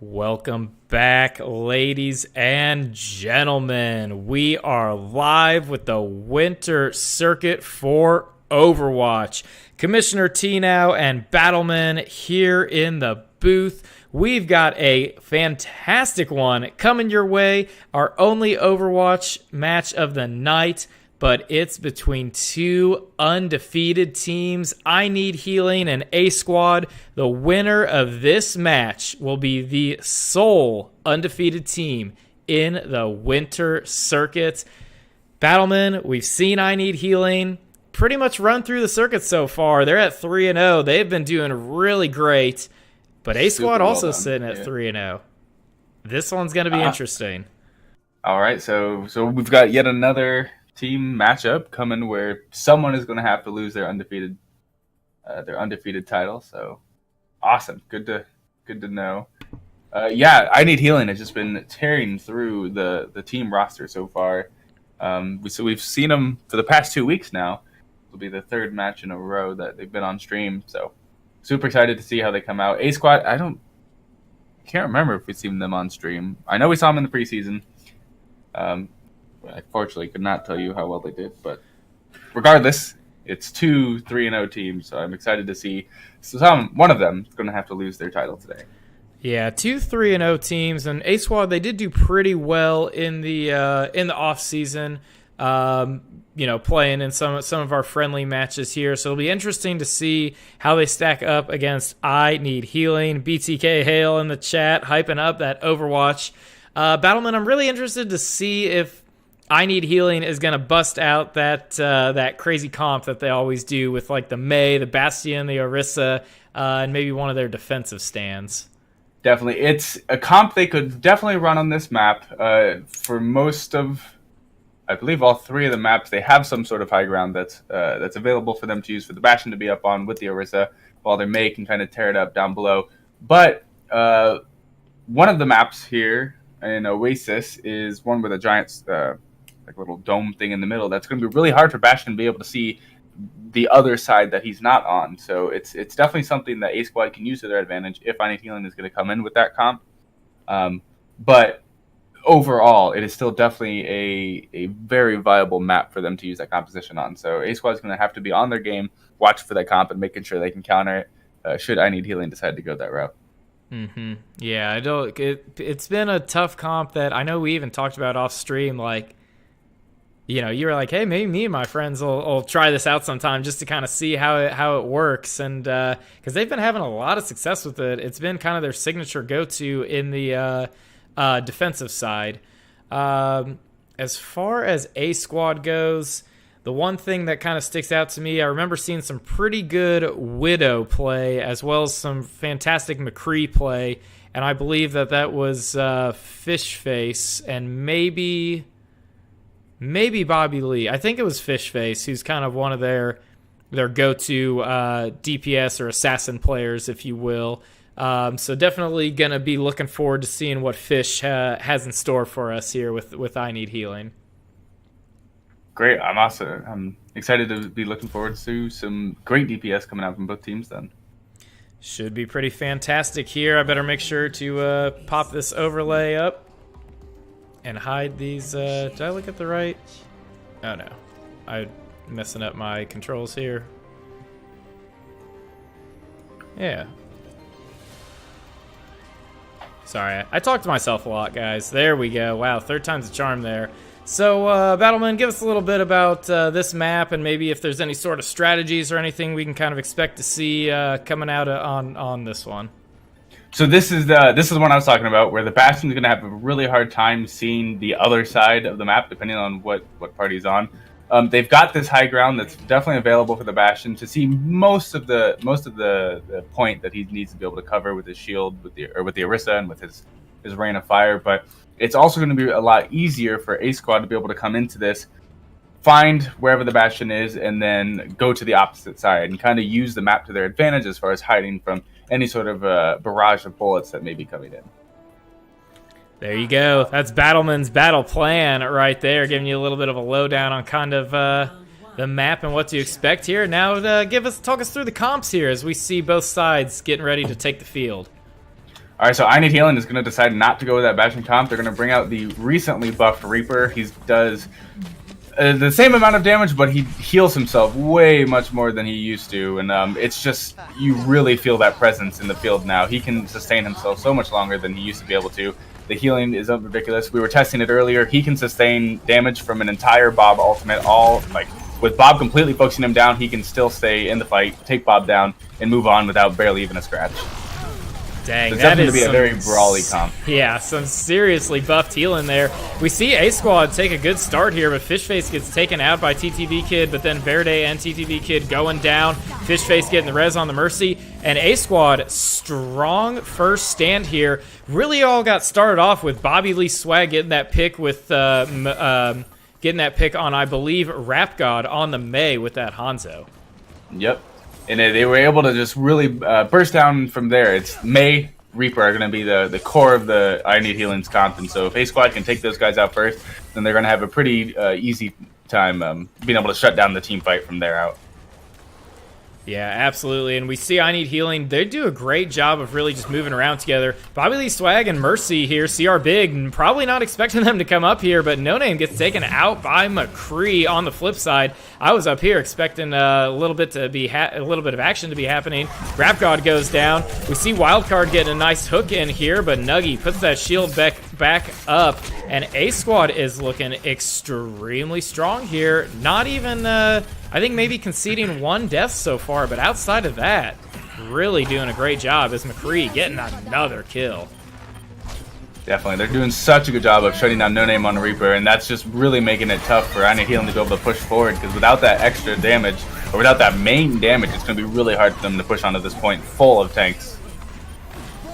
Welcome back, ladies and gentlemen. We are live with the winter circuit for Overwatch. Commissioner Tnow and Battleman here in the booth. We've got a fantastic one coming your way. Our only Overwatch match of the night, but it's between two undefeated teams. I Need Healing and A Squad. The winner of this match will be the sole undefeated team in the winter circuit. Battleman, we've seen I Need Healing pretty much run through the circuit so far. They're at 3-0. They've been doing really great. But A Squad also sitting at 3-0. This one's going to be interesting. All right, so we've got yet another team matchup coming where someone is going to have to lose their undefeated title. So awesome, good to know. I Need Healing has just been tearing through the team roster so far. So we've seen them for the past 2 weeks now. It'll be the third match in a row that they've been on stream. So super excited to see how they come out. A Squad, can't remember if we've seen them on stream. I know we saw them in the preseason. I fortunately could not tell you how well they did, but regardless, it's 2 3-0 teams, so I'm excited to see one of them is going to have to lose their title today. Yeah, 2 3-0 teams, and A Squad, they did do pretty well in the off season. Playing in some of our friendly matches here, so it'll be interesting to see how they stack up against I Need Healing. BTK Hale in the chat hyping up that Overwatch. Battleman, I'm really interested to see if I Need Healing is going to bust out that crazy comp that they always do with like the Mei, the Bastion, the Orisa, and maybe one of their defensive stands. Definitely. It's a comp they could definitely run on this map. For most of, I believe all 3 of the maps, they have some sort of high ground that's available for them to use for the Bastion to be up on with the Orisa, while their Mei can kind of tear it up down below. But one of the maps here in Oasis is one with a giant little dome thing in the middle. That's going to be really hard for Bastion to be able to see the other side that he's not on. So it's definitely something that A Squad can use to their advantage if I Need Healing is going to come in with that comp. But overall, it is still definitely a very viable map for them to use that composition on. So A Squad is going to have to be on their game, watching for that comp, and making sure they can counter it should I Need Healing decide to go that route. Mm-hmm. Yeah, it's been a tough comp that I know we even talked about off stream. Like, you were like, hey, maybe me and my friends will try this out sometime just to kind of see how it works. And because they've been having a lot of success with it. It's been kind of their signature go-to in the defensive side. As far as A Squad goes, the one thing that kind of sticks out to me, I remember seeing some pretty good Widow play as well as some fantastic McCree play. And I believe that was Fish Face and maybe Bobby Lee. I think it was Fish Face, who's kind of one of their go-to DPS or assassin players, if you will. So definitely going to be looking forward to seeing what Fish has in store for us here with I Need Healing. Great. I'm excited to be looking forward to some great DPS coming out from both teams then. Should be pretty fantastic here. I better make sure to pop this overlay up and hide these. Did I look at the right? Oh no, I'm messing up my controls here. Yeah. Sorry, I talk to myself a lot, guys. There we go. Wow, 3rd time's a charm there. So, Battleman, give us a little bit about this map and maybe if there's any sort of strategies or anything we can kind of expect to see coming out on this one. So this is the one I was talking about, where the Bastion is going to have a really hard time seeing the other side of the map, depending on what part he's on. They've got this high ground that's definitely available for the Bastion to see most of the point that he needs to be able to cover with his shield, with the Orisa, and with his rain of fire. But it's also going to be a lot easier for A Squad to be able to come into this, find wherever the Bastion is, and then go to the opposite side and kind of use the map to their advantage as far as hiding from any sort of barrage of bullets that may be coming in. There you go. That's Battleman's battle plan right there, giving you a little bit of a lowdown on kind of the map and what to expect here. Now, talk us through the comps here as we see both sides getting ready to take the field. All right, so I Need Healing is going to decide not to go with that bashing comp. They're going to bring out the recently buffed Reaper. He does the same amount of damage, but he heals himself way much more than he used to. And it's just, you really feel that presence in the field now. He can sustain himself so much longer than he used to be able to. The healing is ridiculous. We were testing it earlier. He can sustain damage from an entire Bob ultimate, with Bob completely focusing him down, he can still stay in the fight, take Bob down, and move on without barely even a scratch. Dang, it's that definitely is to be a very brawly comp. Yeah, some seriously buffed healing there. We see A Squad take a good start here, but Fishface gets taken out by TTV Kid, but then Verde and TTV Kid going down. Fishface getting the res on the Mercy, and A Squad strong first stand here. Really all got started off with Bobby Lee Swag getting that pick with getting that pick on, I believe, Rap God on the Mei with that Hanzo. Yep. And they were able to just really burst down from there. It's Mei, Reaper are going to be the core of the I Need Healing's comp. And so if A Squad can take those guys out first, then they're going to have a pretty easy time being able to shut down the team fight from there out. Yeah, absolutely. And we see I Need Healing. They do a great job of really just moving around together. Bobby Lee Swag and Mercy here, CR Big, probably not expecting them to come up here, but No Name gets taken out by McCree on the flip side. I was up here expecting a little bit of action to be happening. Rap God goes down. We see Wildcard getting a nice hook in here, but Nuggy puts that shield back up, and A Squad is looking extremely strong here. Not even I think maybe conceding one death so far, but outside of that, really doing a great job as McCree getting another kill. Definitely. They're doing such a good job of shutting down No Name on the Reaper, and that's just really making it tough for I Need Healing to be able to push forward, because without that extra damage, or without that main damage, it's going to be really hard for them to push onto this point full of tanks.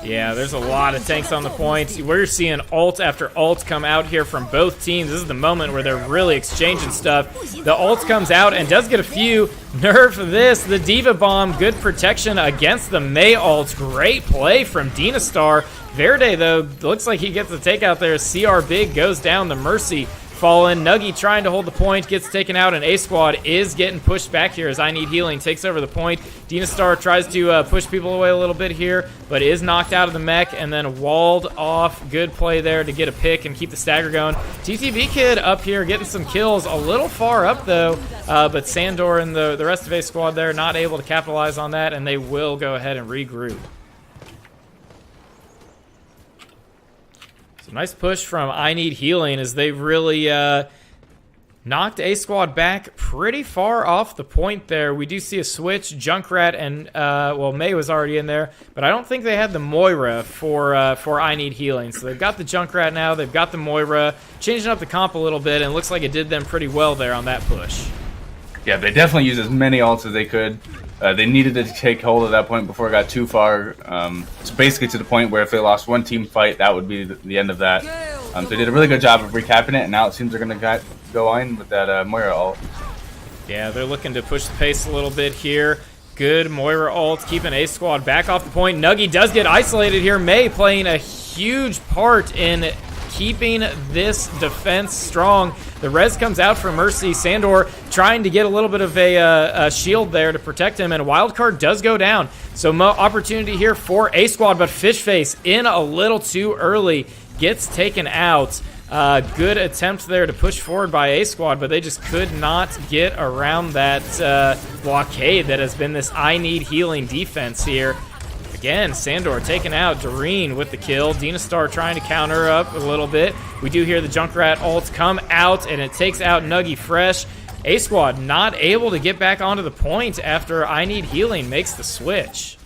Yeah, there's a lot of tanks on the point. We're seeing ult after ult come out here from both teams. This is the moment where they're really exchanging stuff. The ult comes out and does get a few. Nerf this, the Diva Bomb, good protection against the Mei ult. Great play from Dinastar. Verde, though, looks like he gets the takeout there. CR Big goes down, the Mercy fallen. Nuggy trying to hold the point, gets taken out, and A Squad is getting pushed back here as I Need Healing takes over the point. Dinastar tries to push people away a little bit here, but is knocked out of the mech and then walled off. Good play there to get a pick and keep the stagger going. TTV Kid up here getting some kills, a little far up though, but Sandor and the rest of A Squad there not able to capitalize on that, and they will go ahead and regroup. So nice push from I Need Healing as they really knocked A Squad back pretty far off the point there. We do see a switch. Junkrat and, Mei was already in there, but I don't think they had the Moira for I Need Healing. So they've got the Junkrat now. They've got the Moira, changing up the comp a little bit, and it looks like it did them pretty well there on that push. Yeah, they definitely used as many ults as they could. They needed to take hold of that point before it got too far. It's basically to the point where if they lost one team fight, that would be the end of that. So they did a really good job of recapping it, and now it seems they're going to go on with that Moira ult. Yeah, they're looking to push the pace a little bit here. Good Moira ult, keeping A Squad back off the point. Nuggy does get isolated here. Mei playing a huge part in keeping this defense strong. The res comes out from Mercy. Sandor trying to get a little bit of a shield there to protect him, and Wildcard does go down. So opportunity here for A Squad, but Fishface in a little too early gets taken out. Good attempt there to push forward by A Squad, but they just could not get around that blockade that has been this I Need Healing defense here. Again, Sandor taken out. Doreen with the kill. Dinastar trying to counter up a little bit. We do hear the Junkrat ult come out, and it takes out Nuggy fresh. A Squad not able to get back onto the point after I Need Healing makes the switch.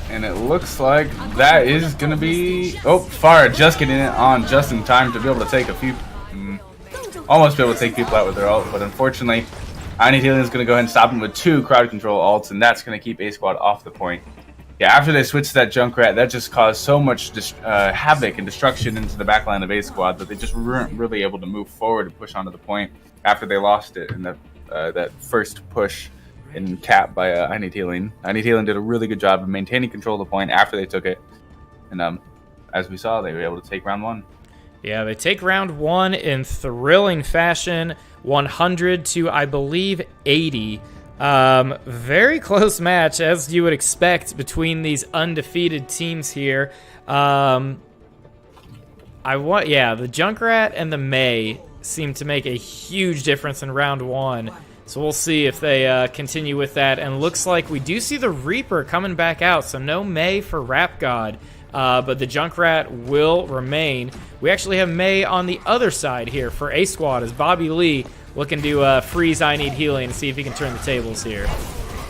And it looks like that is going to be... Oh, Fire just getting it on just in time to be able to take a few... almost be able to take people out with their ult, but unfortunately... I Need Healing is going to go ahead and stop him with 2 crowd control ults, and that's going to keep A Squad off the point. Yeah, after they switched to that Junkrat, that just caused so much havoc and destruction into the backline of A Squad that they just weren't really able to move forward and push onto the point after they lost it in that first push in cap by I Need Healing. I Need Healing did a really good job of maintaining control of the point after they took it, and as we saw, they were able to take round 1. Yeah, they take round 1 in thrilling fashion, 100 to, I believe, 80. Very close match, as you would expect, between these undefeated teams here. The Junkrat and the Mei seem to make a huge difference in round 1. So we'll see if they continue with that. And looks like we do see the Reaper coming back out. So no Mei for Rap God, but the Junkrat will remain. We actually have Mei on the other side here for A Squad as Bobby Lee looking to freeze I Need Healing and see if he can turn the tables here.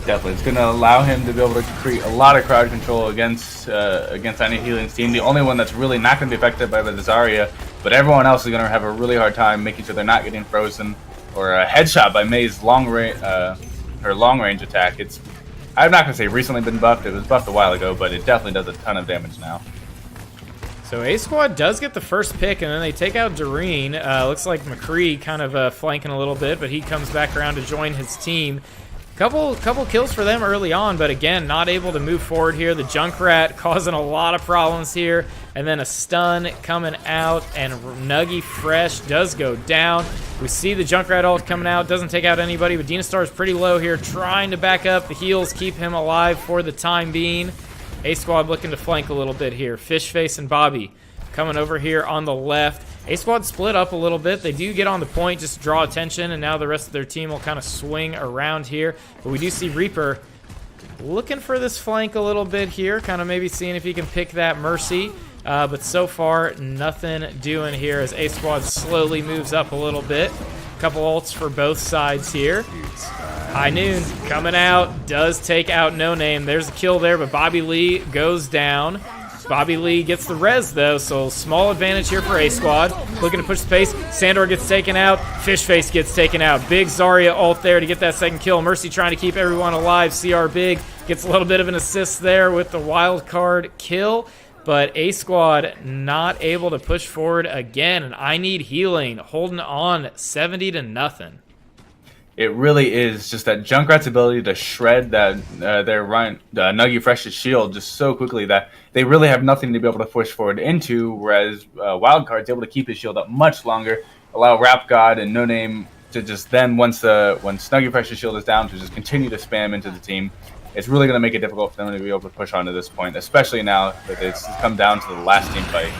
Definitely. It's going to allow him to be able to create a lot of crowd control against I Need Healing's team. The only one that's really not going to be affected by the Zarya, but everyone else is going to have a really hard time making sure they're not getting frozen or a headshot by Mei's her long range attack. I'm not going to say recently been buffed. It was buffed a while ago, but it definitely does a ton of damage now. So A Squad does get the first pick, and then they take out Doreen. Looks like McCree kind of flanking a little bit, but he comes back around to join his team. Couple kills for them early on, but again, not able to move forward here. The Junkrat causing a lot of problems here, and then a stun coming out, and Nuggy Fresh does go down. We see the Junkrat ult coming out, doesn't take out anybody, but Dina Star is pretty low here, trying to back up. The heals keep him alive for the time being. A Squad looking to flank a little bit here. Fishface and Bobby coming over here on the left. A Squad split up a little bit. They do get on the point, just draw attention, and now the rest of their team will kind of swing around here. But we do see Reaper looking for this flank a little bit here, kind of maybe seeing if he can pick that Mercy. But so far, nothing doing here as A Squad slowly moves up a little bit. Couple ults for both sides here. High Noon coming out, does take out No Name. There's a kill there, but Bobby Lee goes down. Bobby Lee gets the res, though, so small advantage here for A Squad. Looking to push the pace. Sandor gets taken out. Fishface gets taken out. Big Zarya ult there to get that second kill. Mercy trying to keep everyone alive. CR Big gets a little bit of an assist there with the wild card kill, but A Squad not able to push forward again, and I Need Healing holding on 70-0. It really is just that Junkrat's ability to shred their Nuggy Fresh's shield just so quickly that they really have nothing to be able to push forward into, whereas Wildcard's able to keep his shield up much longer, allow Rap God and No Name to just then, once Nuggy Fresh's shield is down, to just continue to spam into the team. It's really going to make it difficult for them to be able to push on to this point, especially now that it's come down to the last team fight.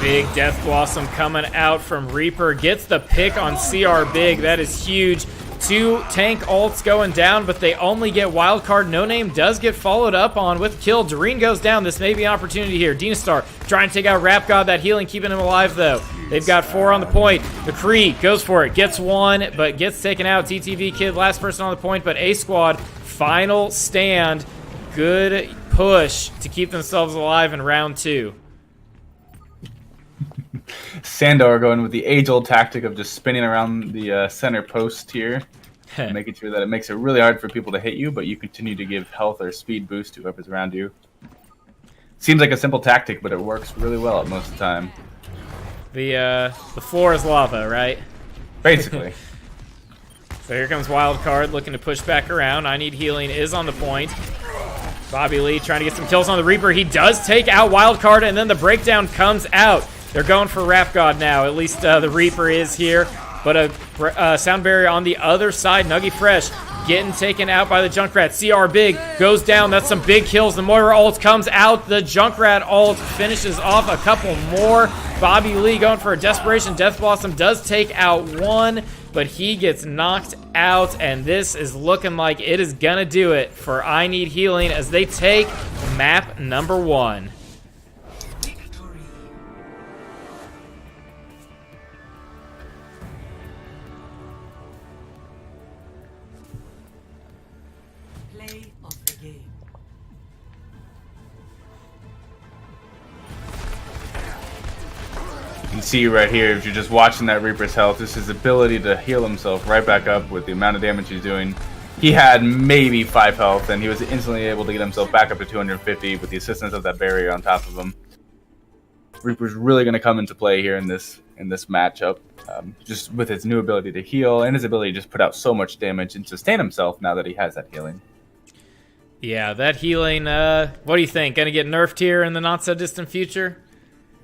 Big Death Blossom coming out from Reaper. Gets the pick on CR Big. That is huge. 2 tank ults going down, but they only get wildcard. No Name does get followed up on with kill. Doreen goes down. This may be an opportunity here. Dina Star trying to take out Rap God. That healing keeping him alive, though. They've got 4 on the point. McCree goes for it. Gets 1, but gets taken out. TTV Kid, last person on the point, but A Squad, final stand. Good push to keep themselves alive in round 2. Sandor going with the age-old tactic of just spinning around the center post here, making sure that it makes it really hard for people to hit you, but you continue to give health or speed boost to whoever's around you. Seems like a simple tactic, but it works really well at most of the time. The floor is lava, right? Basically. So here comes Wildcard looking to push back around. I Need Healing is on the point. Bobby Lee trying to get some kills on the Reaper. He does take out Wildcard, and then the breakdown comes out. They're going for Rap God now. At least the Reaper is here. But a sound barrier on the other side. Nuggy Fresh getting taken out by the Junkrat. CR Big goes down. That's some big kills. The Moira ult comes out. The Junkrat ult finishes off a couple more. Bobby Lee going for a Desperation. Death Blossom does take out 1, but he gets knocked out. And this is looking like it is going to do it for I Need Healing as they take map number 1. You can see right here, if you're just watching that Reaper's health, this is his ability to heal himself right back up with the amount of damage he's doing. He had maybe 5 health, and he was instantly able to get himself back up to 250 with the assistance of that barrier on top of him. Reaper's really going to come into play here in this matchup, just with his new ability to heal and his ability to just put out so much damage and sustain himself now that he has that healing. Yeah, that healing, what do you think? Going to get nerfed here in the not-so-distant future?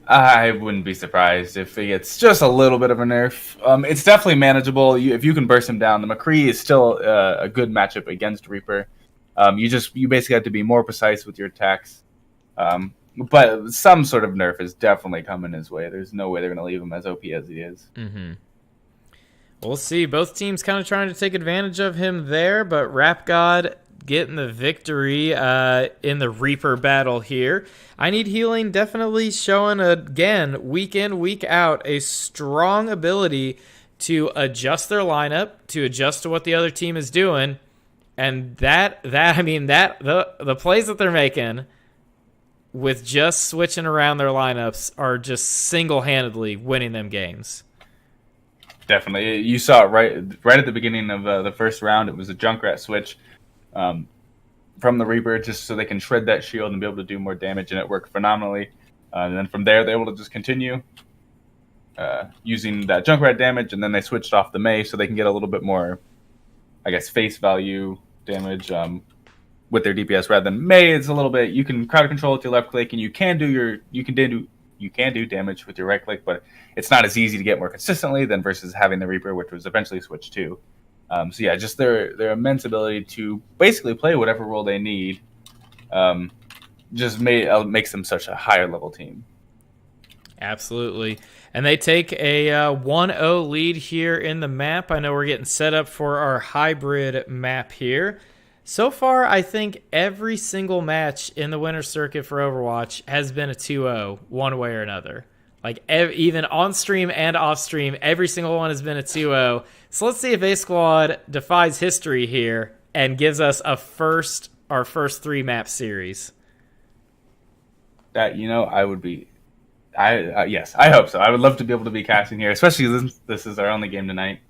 I wouldn't be surprised if it gets just a little bit of a nerf. It's definitely manageable if you can burst him down. The McCree is still a good matchup against Reaper. You basically have to be more precise with your attacks. But some sort of nerf is definitely coming his way. There's no way they're going to leave him as OP as he is. Mm-hmm. We'll see. Both teams kind of trying to take advantage of him there, but Rap God getting the victory in the Reaper battle here. I Need Healing definitely showing, again, week in, week out, a strong ability to adjust their lineup, to adjust to what the other team is doing. And the plays that they're making with just switching around their lineups are just single-handedly winning them games. Definitely. You saw it right at the beginning of the first round. It was a Junkrat switch from the Reaper just so they can shred that shield and be able to do more damage, and it worked phenomenally. And then from there, they're able to just continue using that Junkrat damage, and then they switched off the Mei so they can get a little bit more, I guess, face value damage with their DPS rather than Mei. It's a little bit, you can crowd control with your left click, and you can do damage with your right click, but it's not as easy to get more consistently than versus having the Reaper, which was eventually switched to. So yeah, just their immense ability to basically play whatever role they need just makes them such a higher level team. Absolutely. And they take a 1-0 lead here in the map. I know we're getting set up for our hybrid map here. So far, I think every single match in the winter circuit for Overwatch has been a 2-0 one way or another. Like, even on stream and off stream, every single one has been a 2-0. So let's see if A Squad defies history here and gives us our first 3-map series. That, I would be... yes, I hope so. I would love to be able to be casting here, especially since this is our only game tonight,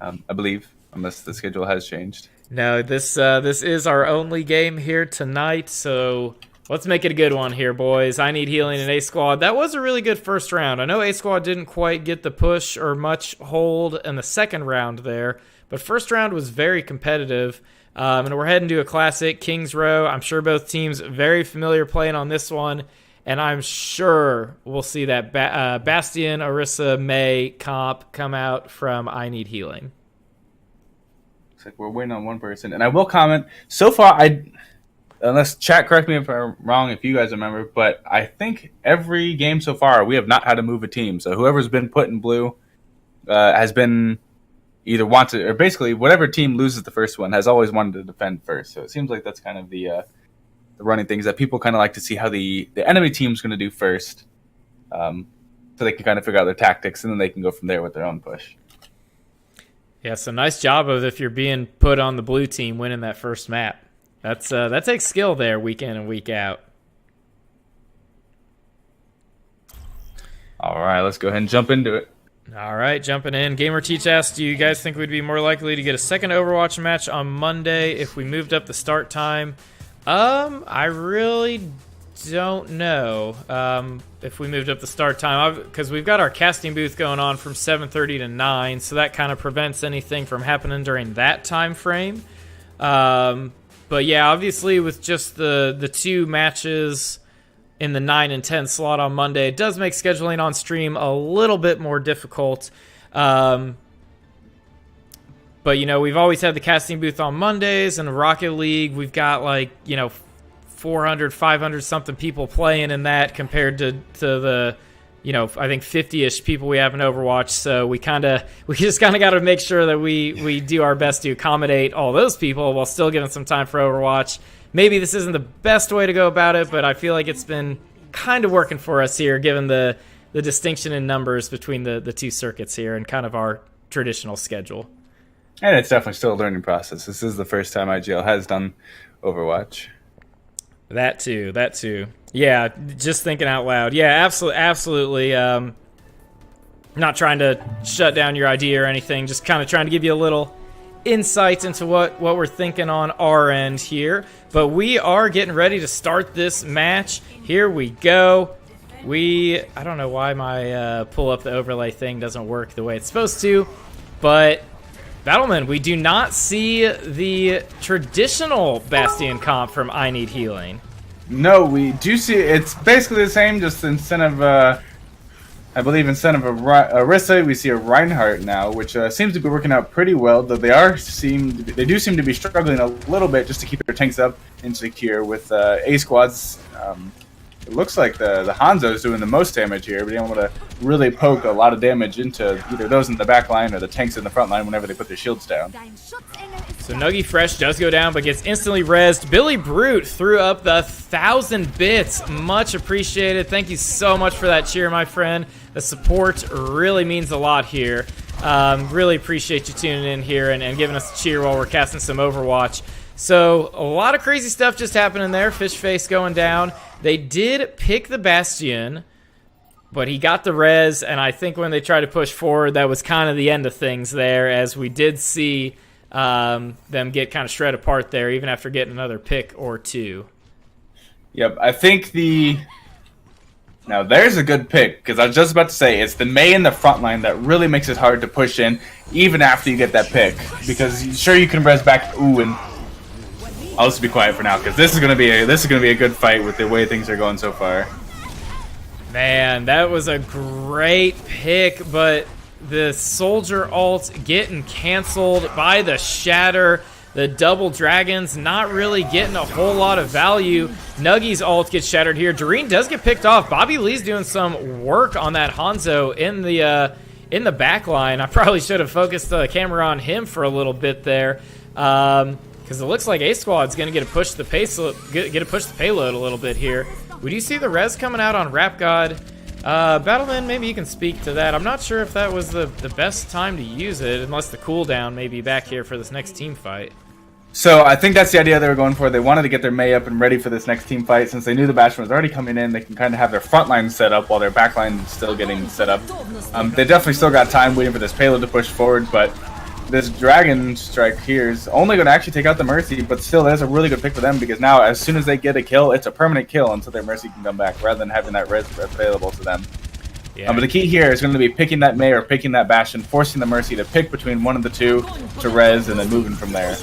I believe, unless the schedule has changed. No, this is our only game here tonight, so let's make it a good one here, boys. I Need Healing and A Squad. That was a really good first round. I know A Squad didn't quite get the push or much hold in the second round there, but first round was very competitive. And we're heading to a classic, Kings Row. I'm sure both teams very familiar playing on this one, and I'm sure we'll see that Bastion, Orisa, Mei comp come out from I Need Healing. Looks like we're waiting on one person. And I will comment, so far, unless chat correct me if I'm wrong, if you guys remember, but I think every game so far we have not had to move a team. So whoever's been put in blue has been either wanted, or basically whatever team loses the first one has always wanted to defend first. So it seems like that's kind of the running things that people kind of like to see how the enemy team's going to do first, so they can kind of figure out their tactics, and then they can go from there with their own push. Yeah, so nice job of, if you're being put on the blue team, winning that first map. That takes skill there, week in and week out. All right, let's go ahead and jump into it. All right, jumping in. Gamer Teach asked, do you guys think we'd be more likely to get a second Overwatch match on Monday if we moved up the start time? I really don't know if we moved up the start time, because we've got our casting booth going on from 7:30 to 9, so that kind of prevents anything from happening during that time frame. But yeah, obviously with just the two matches in the 9 and 10 slot on Monday, it does make scheduling on stream a little bit more difficult. But, we've always had the casting booth on Mondays, and Rocket League, we've got 400, 500 something people playing in that compared to the, I think 50-ish people we have in Overwatch. So we just kind of got to make sure that we do our best to accommodate all those people while still giving some time for Overwatch. Maybe this isn't the best way to go about it, but I feel like it's been kind of working for us here, given the distinction in numbers between the two circuits here and kind of our traditional schedule. And it's definitely still a learning process. This is the first time IGL has done Overwatch. That too. Yeah, just thinking out loud. Yeah, absolutely. Not trying to shut down your idea or anything, just kind of trying to give you a little insight into what we're thinking on our end here. But we are getting ready to start this match. Here we go. I don't know why my pull up the overlay thing doesn't work the way it's supposed to, but Battleman, we do not see the traditional Bastion comp from I Need Healing. No, we do see it's basically the same, just instead of I believe instead of a Orisa, we see a Reinhardt now, which seems to be working out pretty well. Though they do seem to be struggling a little bit just to keep their tanks up and secure. With A squads, it looks like the Hanzo is doing the most damage here, being able to really poke a lot of damage into either those in the back line or the tanks in the front line whenever they put their shields down. So Nuggy Fresh does go down, but gets instantly rezzed. Billy Brute threw up the 1,000 bits. Much appreciated. Thank you so much for that cheer, my friend. The support really means a lot here. Really appreciate you tuning in here and giving us a cheer while we're casting some Overwatch. So a lot of crazy stuff just happening there. Fish Face going down. They did pick the Bastion, but he got the res, and I think when they tried to push forward, that was kind of the end of things there, as we did see them get kind of shred apart there, even after getting another pick or two. Yep, I think now there's a good pick, because I was just about to say, it's the Mei in the front line that really makes it hard to push in, even after you get that pick, because sure you can res back, ooh, and I'll just be quiet for now, because this is gonna be a good fight with the way things are going so far. Man, that was a great pick, but the Soldier ult getting canceled by the Shatter. The double dragons not really getting a whole lot of value. Nuggy's ult gets shattered here. Doreen does get picked off. Bobby Lee's doing some work on that Hanzo in the back line. I probably should have focused the camera on him for a little bit there, because it looks like A Squad's going to get to push the payload a little bit here. We do see the res coming out on Rap God. Battleman, maybe you can speak to that. I'm not sure if that was the best time to use it, unless the cooldown may be back here for this next team fight. So I think that's the idea they were going for. They wanted to get their Mei up and ready for this next team fight. Since they knew the Bastion was already coming in, they can kind of have their front line set up while their back line is still getting set up. They definitely still got time waiting for this payload to push forward, but this Dragon Strike here is only going to actually take out the Mercy, but still that's a really good pick for them, because now as soon as they get a kill, it's a permanent kill until their Mercy can come back, rather than having that res available to them. Yeah. But the key here is going to be picking that Mei or picking that Bastion, forcing the Mercy to pick between one of the two to res, and then moving from there.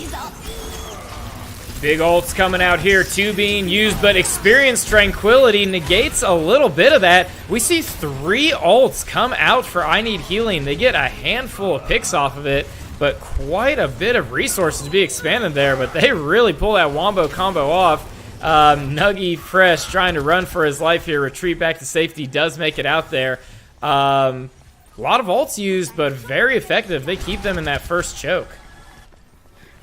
Big ults coming out here, two being used, but Experience Tranquility negates a little bit of that. We see 3 ults come out for I Need Healing. They get a handful of picks off of it, but quite a bit of resources to be expanded there, but they really pull that Wombo combo off. Nuggy Fresh trying to run for his life here, retreat back to safety, does make it out there. A lot of ults used, but very effective. They keep them in that first choke.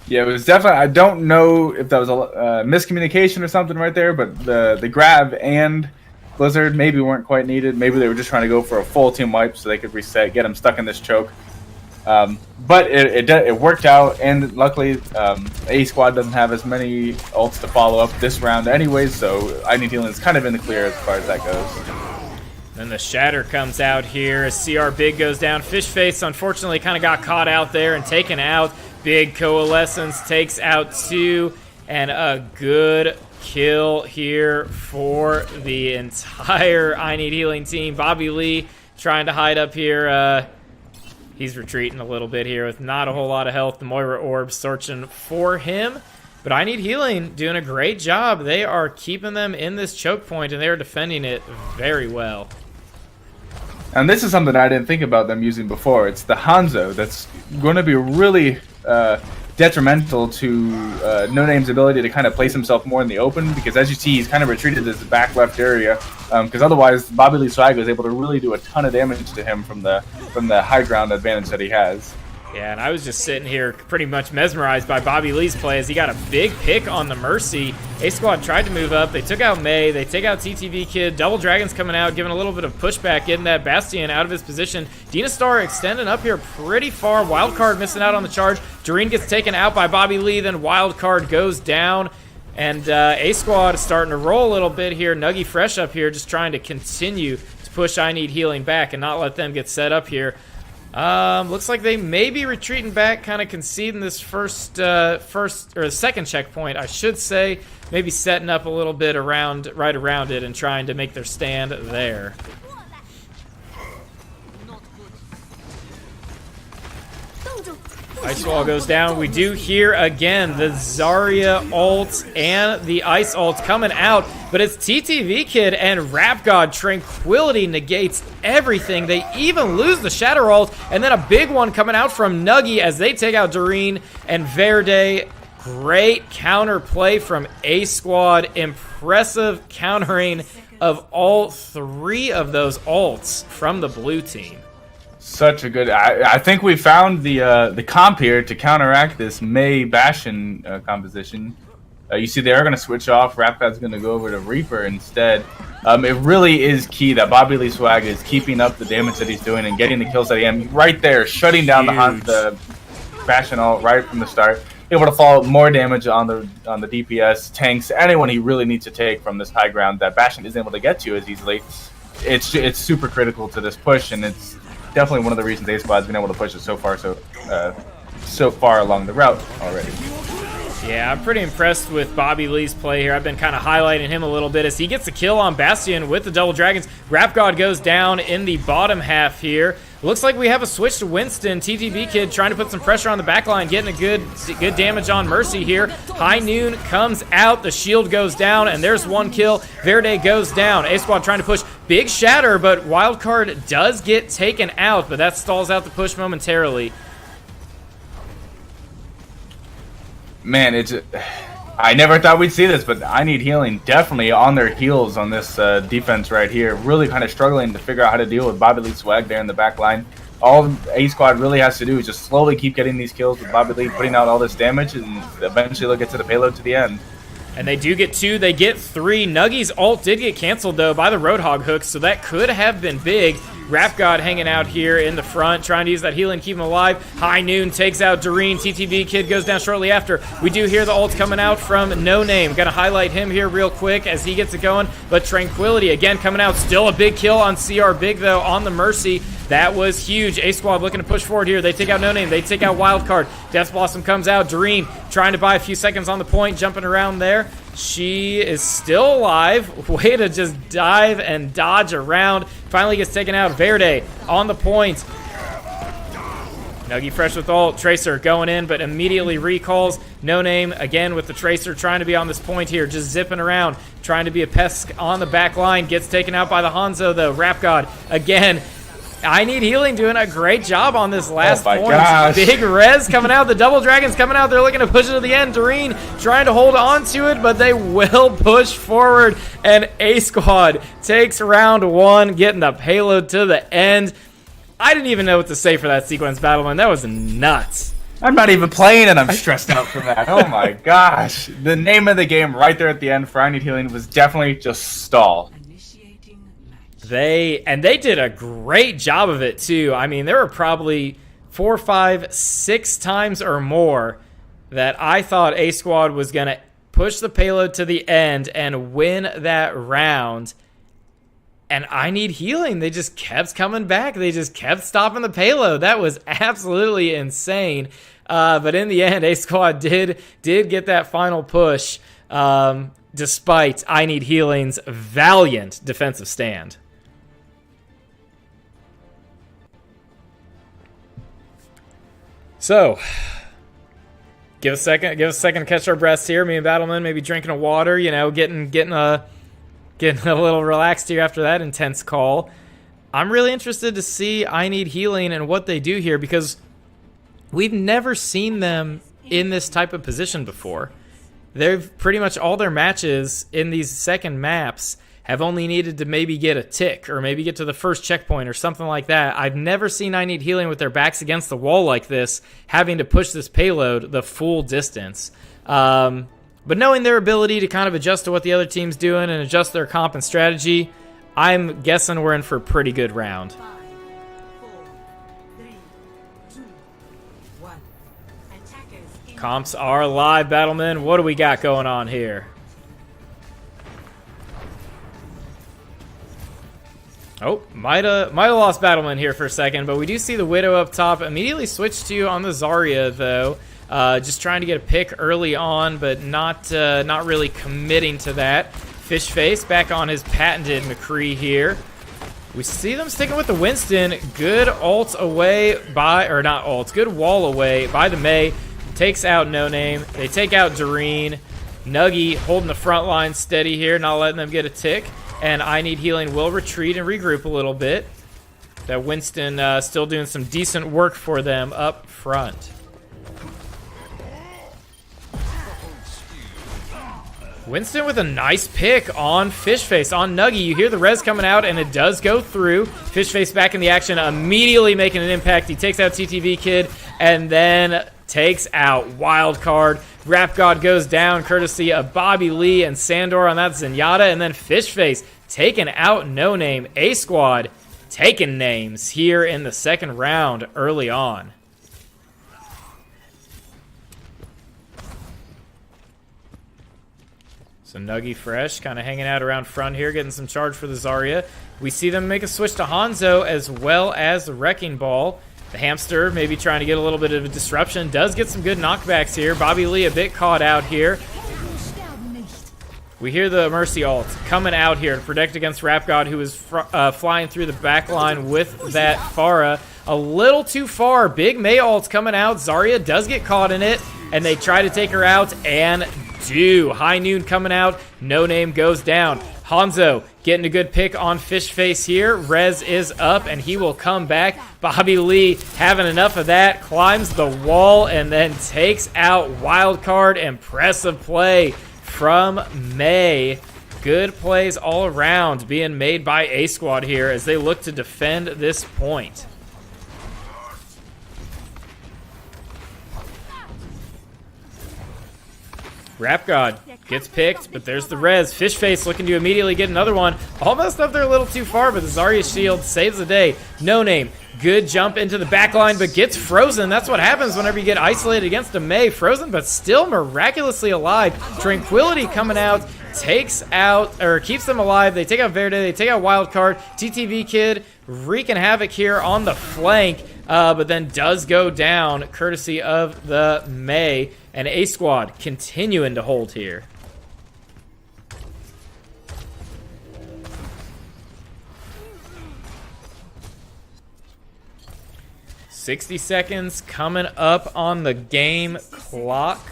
Yeah, it was definitely, I don't know if that was a miscommunication or something right there, but the grab and Blizzard maybe weren't quite needed. Maybe they were just trying to go for a full team wipe so they could reset, get them stuck in this choke. But it worked out, and luckily A Squad doesn't have as many ults to follow up this round anyways, so I Need Healing is kind of in the clear as far as that goes. Then the Shatter comes out here as CR Big goes down. Fish Face unfortunately kind of got caught out there and taken out. Big Coalescence takes out 2, and a good kill here for the entire I Need Healing team. Bobby Lee trying to hide up here. He's retreating a little bit here with not a whole lot of health. The Moira Orb searching for him. But I Need Healing doing a great job. They are keeping them in this choke point, and they are defending it very well. And this is something I didn't think about them using before. It's the Hanzo that's going to be really detrimental to No Name's ability to kind of place himself more in the open, because as you see, he's kind of retreated to the back left area, because otherwise Bobby Lee Swag was able to really do a ton of damage to him from the high ground advantage that he has. Yeah, and I was just sitting here pretty much mesmerized by Bobby Lee's play as he got a big pick on the Mercy. A-Squad tried to move up. They took out Mei. They take out TTV Kid. Double Dragons coming out, giving a little bit of pushback, getting that Bastion out of his position. Dina Star extending up here pretty far. Wildcard missing out on the charge. Doreen gets taken out by Bobby Lee. Then Wildcard goes down. And A-Squad is starting to roll a little bit here. Nuggy Fresh up here just trying to continue to push I Need Healing back and not let them get set up here. Looks like they may be retreating back, kind of conceding this second checkpoint, I should say. Maybe setting up a little bit right around it and trying to make their stand there. Ice Wall goes down. We do hear again the Zarya ult and the Ice ult coming out, but it's TTV Kid and Rap God. Tranquility negates everything. They even lose the Shatter ult, and then a big one coming out from Nuggy as they take out Doreen and Verde. Great counter play from A Squad. Impressive countering of all 3 of those ults from the blue team. Such a good. I think we found the comp here to counteract this Mei Bastion composition. You see, they are going to switch off. Rapcat's going to go over to Reaper instead. It really is key that Bobby Lee Swag is keeping up the damage that he's doing and getting the kills at the end. Right there, shutting down the Bastion ult right from the start. Able to follow more damage on the DPS, tanks, anyone he really needs to take from this high ground that Bastion isn't able to get to as easily. It's super critical to this push, and it's definitely one of the reasons A Squad's been able to push it so far along the route already. Yeah, I'm pretty impressed with Bobby Lee's play here. I've been kind of highlighting him a little bit as he gets a kill on Bastion with the Double Dragons. Rap God goes down in the bottom half here. Looks like we have a switch to Winston. TTB Kid trying to put some pressure on the back line, getting a good damage on Mercy here. High Noon comes out, the shield goes down, and there's one kill. Verde goes down. A Squad trying to push. Big shatter, but Wildcard does get taken out, but that stalls out the push momentarily. Man, I never thought we'd see this, but I Need Healing definitely on their heels on this defense right here. Really kind of struggling to figure out how to deal with Bobby Lee Swag there in the back line. All A Squad really has to do is just slowly keep getting these kills with Bobby Lee, putting out all this damage, and eventually they'll get to the payload to the end. And they do get 2, they get 3. Nuggy's ult did get canceled, though, by the Roadhog hook, so that could have been big. Rap God hanging out here in the front, trying to use that healing, keep him alive. High Noon takes out Doreen. TTV Kid goes down shortly after. We do hear the ult coming out from No Name. Gonna highlight him here real quick as he gets it going. But Tranquility again coming out. Still a big kill on CR Big, though, on the Mercy. That was huge. A Squad looking to push forward here. They take out No Name. They take out Wildcard. Death Blossom comes out. Doreen trying to buy a few seconds on the point, jumping around there. She is still alive. Way to just dive and dodge around. Finally gets taken out. Verde on the point. Nuggy fresh with ult. Tracer going in, but immediately recalls. No Name again with the Tracer trying to be on this point here. Just zipping around. Trying to be a pest on the back line. Gets taken out by the Hanzo, though. Rap God again. I Need Healing doing a great job on this last point. Gosh. Big res coming out. The Double Dragons coming out. They're looking to push it to the end. Doreen trying to hold on to it, but they will push forward. And A Squad takes round 1, getting the payload to the end. I didn't even know what to say for that sequence, Battleman. That was nuts. I'm not even playing, and I'm stressed out from that. Oh my gosh. The name of the game right there at the end for I Need Healing was definitely just stall. They did a great job of it, too. I mean, there were probably 4, 5, 6 times or more that I thought A Squad was going to push the payload to the end and win that round. And I Need Healing. They just kept coming back. They just kept stopping the payload. That was absolutely insane. But in the end, A Squad did get that final push, despite I Need Healing's valiant defensive stand. So, give us a second to catch our breaths here. Me and Battleman maybe drinking a water, getting a little relaxed here after that intense call. I'm really interested to see I Need Healing and what they do here because we've never seen them in this type of position before. They've pretty much all their matches in these second maps have only needed to maybe get a tick or maybe get to the first checkpoint or something like that. I've never seen I Need Healing with their backs against the wall like this, having to push this payload the full distance. But knowing their ability to kind of adjust to what the other team's doing and adjust their comp and strategy, I'm guessing we're in for a pretty good round. 5, 4, 3, 2, 1. Attackers. Comps are live, Battlemen. What do we got going on here? Oh, might have lost Battleman here for a second, but we do see the Widow up top. Immediately switched to on the Zarya, though. Just trying to get a pick early on, but not really committing to that. Fishface back on his patented McCree here. We see them sticking with the Winston. Good ult away by, or not ult, good wall away by the Mei. Takes out No Name. They take out Doreen. Nuggy holding the front line steady here, not letting them get a tick. And I Need Healing will retreat and regroup a little bit. That Winston still doing some decent work for them up front. Winston with a nice pick on Fishface, on Nuggy. You hear the res coming out, and it does go through. Fishface back in the action, immediately making an impact. He takes out TTV Kid, and then takes out Wildcard. Rap God goes down, courtesy of Bobby Lee and Sandor on that Zenyatta, and then Fishface taking out No Name. A-Squad taking names here in the second round early on. So Nuggy Fresh kind of hanging out around front here, getting some charge for the Zarya. We see them make a switch to Hanzo as well as the Wrecking Ball. The Hamster maybe trying to get a little bit of a disruption. Does get some good knockbacks here. Bobby Lee a bit caught out here. We hear the Mercy ult coming out here to protect against Rap God, who is flying through the back line with that Pharah. A little too far. Big Mei ult's coming out. Zarya does get caught in it, and they try to take her out and do. High Noon coming out. No Name goes down. Hanzo getting a good pick on Fishface here. Rez is up, and he will come back. Bobby Lee having enough of that. Climbs the wall and then takes out Wildcard. Impressive play from Mei. Good plays all around being made by A-Squad here as they look to defend this point. Rap God gets picked, but there's the res. Fishface looking to immediately get another one. Almost up there a little too far, but the Zarya shield saves the day. No Name. Good jump into the back line, but gets frozen. That's what happens whenever you get isolated against a Mei. Frozen, but still miraculously alive. Tranquility coming out, takes out, or keeps them alive. They take out Verde, they take out Wildcard. TTV Kid wreaking havoc here on the flank, but then does go down, courtesy of the Mei. And A-Squad continuing to hold here. $60 seconds coming up on the game clock.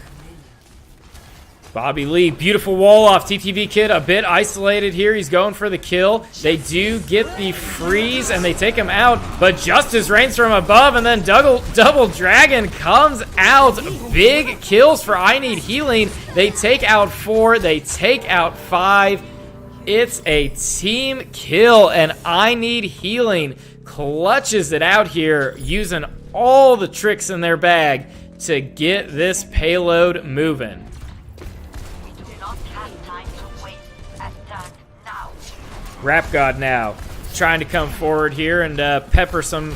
Bobby Lee, beautiful wall off. TTV Kid a bit isolated here. He's going for the kill. They do get the freeze, and they take him out. But Justice reigns from above, and then Double Dragon comes out. Big kills for I Need Healing. They take out 4. They take out 5. It's a team kill, and I Need Healing clutches it out here, using all the tricks in their bag to get this payload moving. Rap God now trying to come forward here and pepper some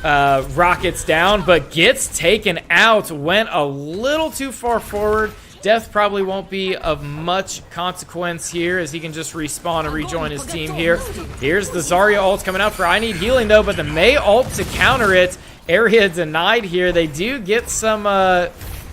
rockets down, but gets taken out. Went a little too far forward. Death probably won't be of much consequence here, as he can just respawn and rejoin his team here. Here's the Zarya ult coming out for I Need Healing, though, but the Mei ult to counter it. Area denied here. They do get some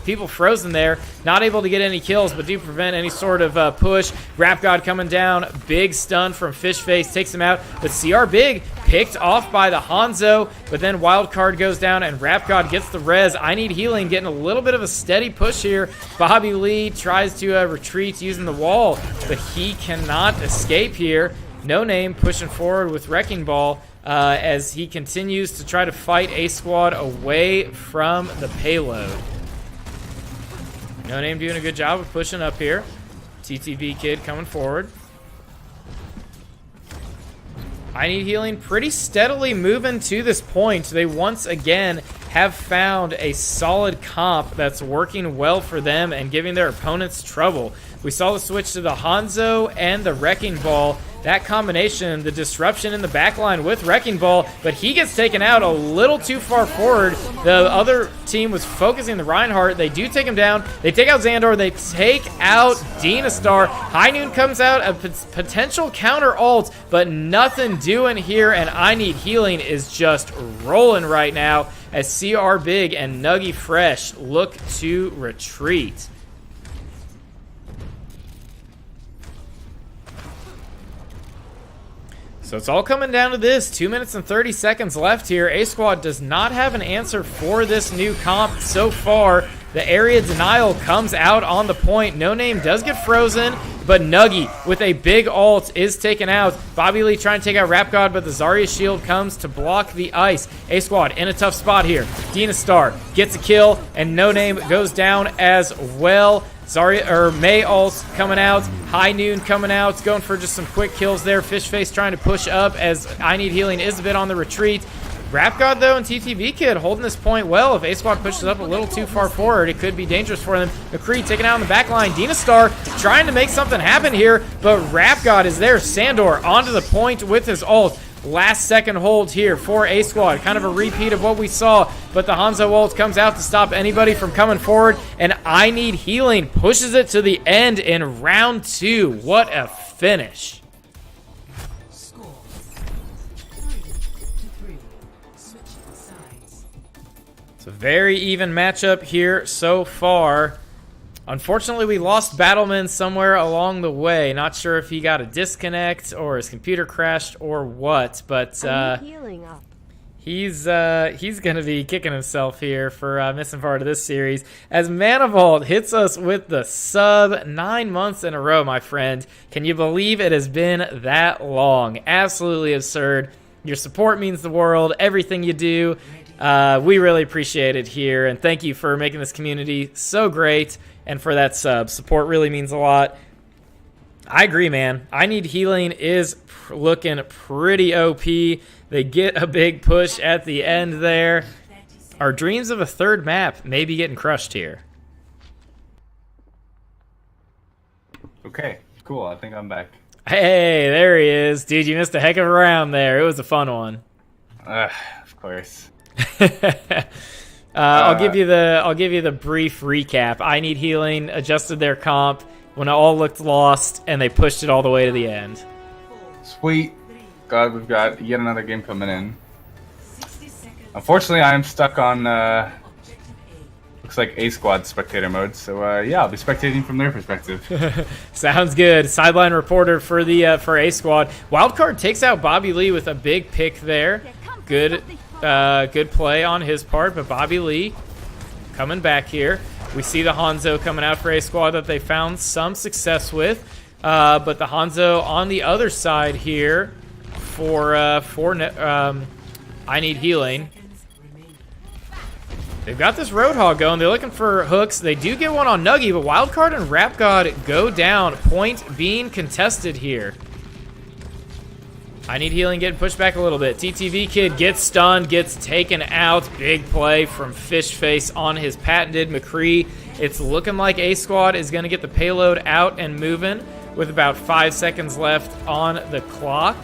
people frozen there, not able to get any kills, but do prevent any sort of push. Rap God coming down, big stun from Fishface, takes him out, but CR Big picked off by the Hanzo, but then Wildcard goes down and Rap God gets the res. I Need Healing getting a little bit of a steady push here. Bobby Lee tries to retreat using the wall, but he cannot escape here. No Name pushing forward with Wrecking Ball as he continues to try to fight A-Squad away from the payload. No Name doing a good job of pushing up here. TTV Kid coming forward. I Need Healing pretty steadily moving to this point. They once again have found a solid comp that's working well for them and giving their opponents trouble. We saw the switch to the Hanzo and the Wrecking Ball. That combination, the disruption in the backline with Wrecking Ball, but he gets taken out a little too far forward. The other team was focusing the Reinhardt. They do take him down. They take out Xandor. They take out Dinastar. High Noon comes out, a potential counter ult, but nothing doing here, and I Need Healing is just rolling right now as CR Big and Nuggy Fresh look to retreat. So it's all coming down to this. 2 minutes and 30 seconds left here. A-Squad does not have an answer for this new comp so far. The area denial comes out on the point. No Name does get frozen, but Nuggy with a big ult is taken out. Bobby Lee trying to take out Rap God, but the Zarya shield comes to block the ice. A-Squad in a tough spot here. Dina Star gets a kill, and No Name goes down as well. Zarya or May ult coming out. High Noon coming out, going for just some quick kills there. Fishface trying to push up as I Need Healing is a bit on the retreat. Rap God, though, and TTV Kid holding this point well. If A-Squad pushes up a little too far forward, it could be dangerous for them. McCree taken out in the back line. Dina Star trying to make something happen here, but Rap God is there. Sandor onto the point with his ult. Last second hold here for A-Squad. Kind of a repeat of what we saw, but the Hanzo ult comes out to stop anybody from coming forward, and I Need Healing pushes it to the end in round 2. What a finish. Score 3-3. Switching sides. It's a very even matchup here so far. Unfortunately, we lost Battleman somewhere along the way. Not sure if he got a disconnect or his computer crashed or what, but he's going to be kicking himself here for missing part of this series. As Manifold hits us with the sub 9 months in a row, my friend. Can you believe it has been that long? Absolutely absurd. Your support means the world. Everything you do, we really appreciate it here, and thank you for making this community so great. And for that sub, support really means a lot. I agree, man. I Need Healing is looking pretty OP. They get a big push at the end there. Our dreams of a third map may be getting crushed here. Okay, cool. I think I'm back. Hey, there he is. Dude, you missed a heck of a round there. It was a fun one. Of course. I'll give you the brief recap. I Need Healing adjusted their comp when it all looked lost, and they pushed it all the way to the end. Sweet. God, we've got yet another game coming in. Unfortunately, I am stuck on, looks like A-Squad spectator mode, so yeah, I'll be spectating from their perspective. Sounds good. Sideline reporter for the for A-Squad. Wildcard takes out Bobby Lee with a big pick there. Good play on his part, but Bobby Lee coming back here. We see the Hanzo coming out for A-Squad that they found some success with, but the Hanzo on the other side here for I Need Healing. They've got this Roadhog going. They're looking for hooks. They do get one on Nuggy, but Wildcard and Rap God go down. Point being contested here. I Need Healing getting pushed back a little bit. TTV Kid gets stunned, gets taken out. Big play from Fishface on his patented McCree. It's looking like A-Squad is going to get the payload out and moving with about 5 seconds left on the clock.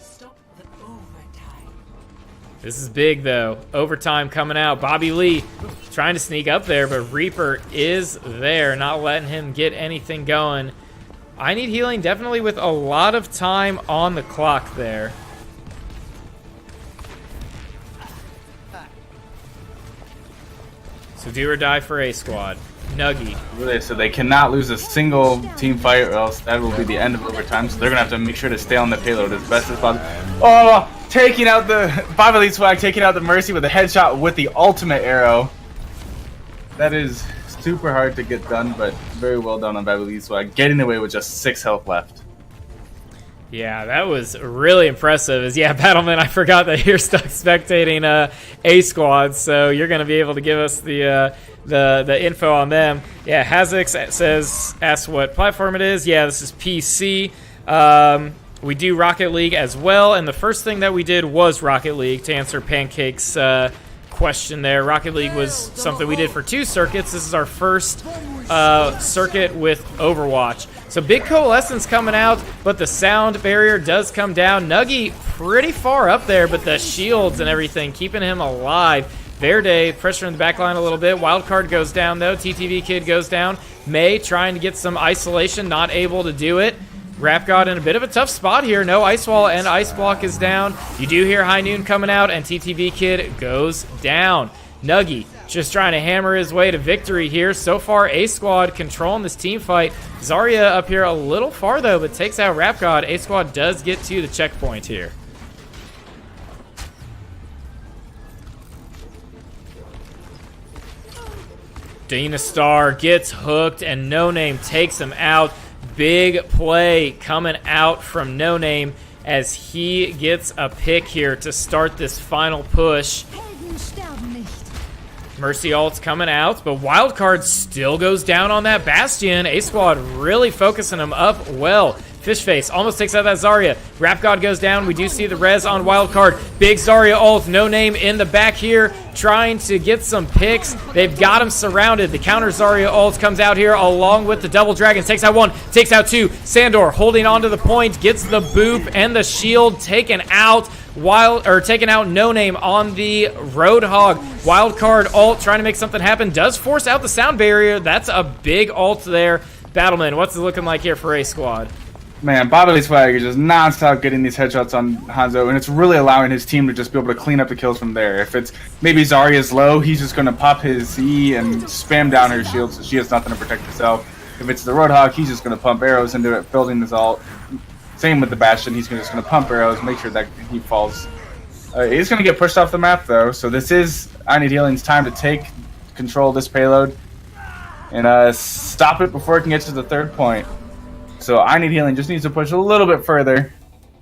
Stop the overtime. This is big, though. Overtime coming out. Bobby Lee trying to sneak up there, but Reaper is there, not letting him get anything going. I Need Healing definitely with a lot of time on the clock there. So do or die for A-Squad. Nuggy. Really, so they cannot lose a single team fight, or else that will be the end of overtime. So they're gonna have to make sure to stay on the payload as best as possible. Oh, taking out the Bobby Lee swag, taking out the Mercy with a headshot with the ultimate arrow. That is super hard to get done, but very well done on Bobby Lee swag, getting away with just 6 health left. Yeah, that was really impressive. Yeah, Battleman, I forgot that you're stuck spectating A-Squad, so you're going to be able to give us the info on them. Yeah, Hazix asks what platform it is. Yeah, this is PC. We do Rocket League as well, and the first thing that we did was Rocket League to answer Pancake's question there. Rocket League was something we did for 2 circuits. This is our first circuit with Overwatch. So big coalescence coming out, but the sound barrier does come down. Nuggy pretty far up there, but the shields and everything keeping him alive. Verde pressure in the back line a little bit. Wildcard goes down though. TTV Kid goes down. May trying to get some isolation, not able to do it. Rap God in a bit of a tough spot here. No ice wall and ice block is down. You do hear High Noon coming out, and TTV Kid goes down. Nuggy just trying to hammer his way to victory here. So far, A Squad controlling this team fight. Zarya up here a little far though, but takes out Rap God. A Squad does get to the checkpoint here. Dynastar gets hooked and No Name takes him out. Big play coming out from No Name as he gets a pick here to start this final push. Mercy ult's coming out, but Wildcard still goes down on that Bastion. A Squad really focusing him up well. Fishface almost takes out that Zarya. Rap God goes down. We do see the res on Wildcard. Big Zarya ult. No Name in the back here trying to get some picks. They've got him surrounded. The counter Zarya ult comes out here along with the Double Dragons. Takes out one, takes out two. Sandor holding on to the point, gets the boop and the shield taken out. Taking out No Name on the Roadhog. Wildcard ult trying to make something happen. Does force out the sound barrier. That's a big ult there. Battleman, what's it looking like here for A Squad? Man, Bobby Swagger just non-stop getting these headshots on Hanzo, and it's really allowing his team to just be able to clean up the kills from there. If it's maybe Zarya's low, he's just going to pop his E and spam down her shield so she has nothing to protect herself. If it's the Roadhog, he's just going to pump arrows into it, building his ult. Same with the Bastion, he's just going to pump arrows, make sure that he falls. He's going to get pushed off the map, though, so this is I Need Healing's time to take control of this payload and stop it before it can get to the third point. So I Need Healing just needs to push a little bit further,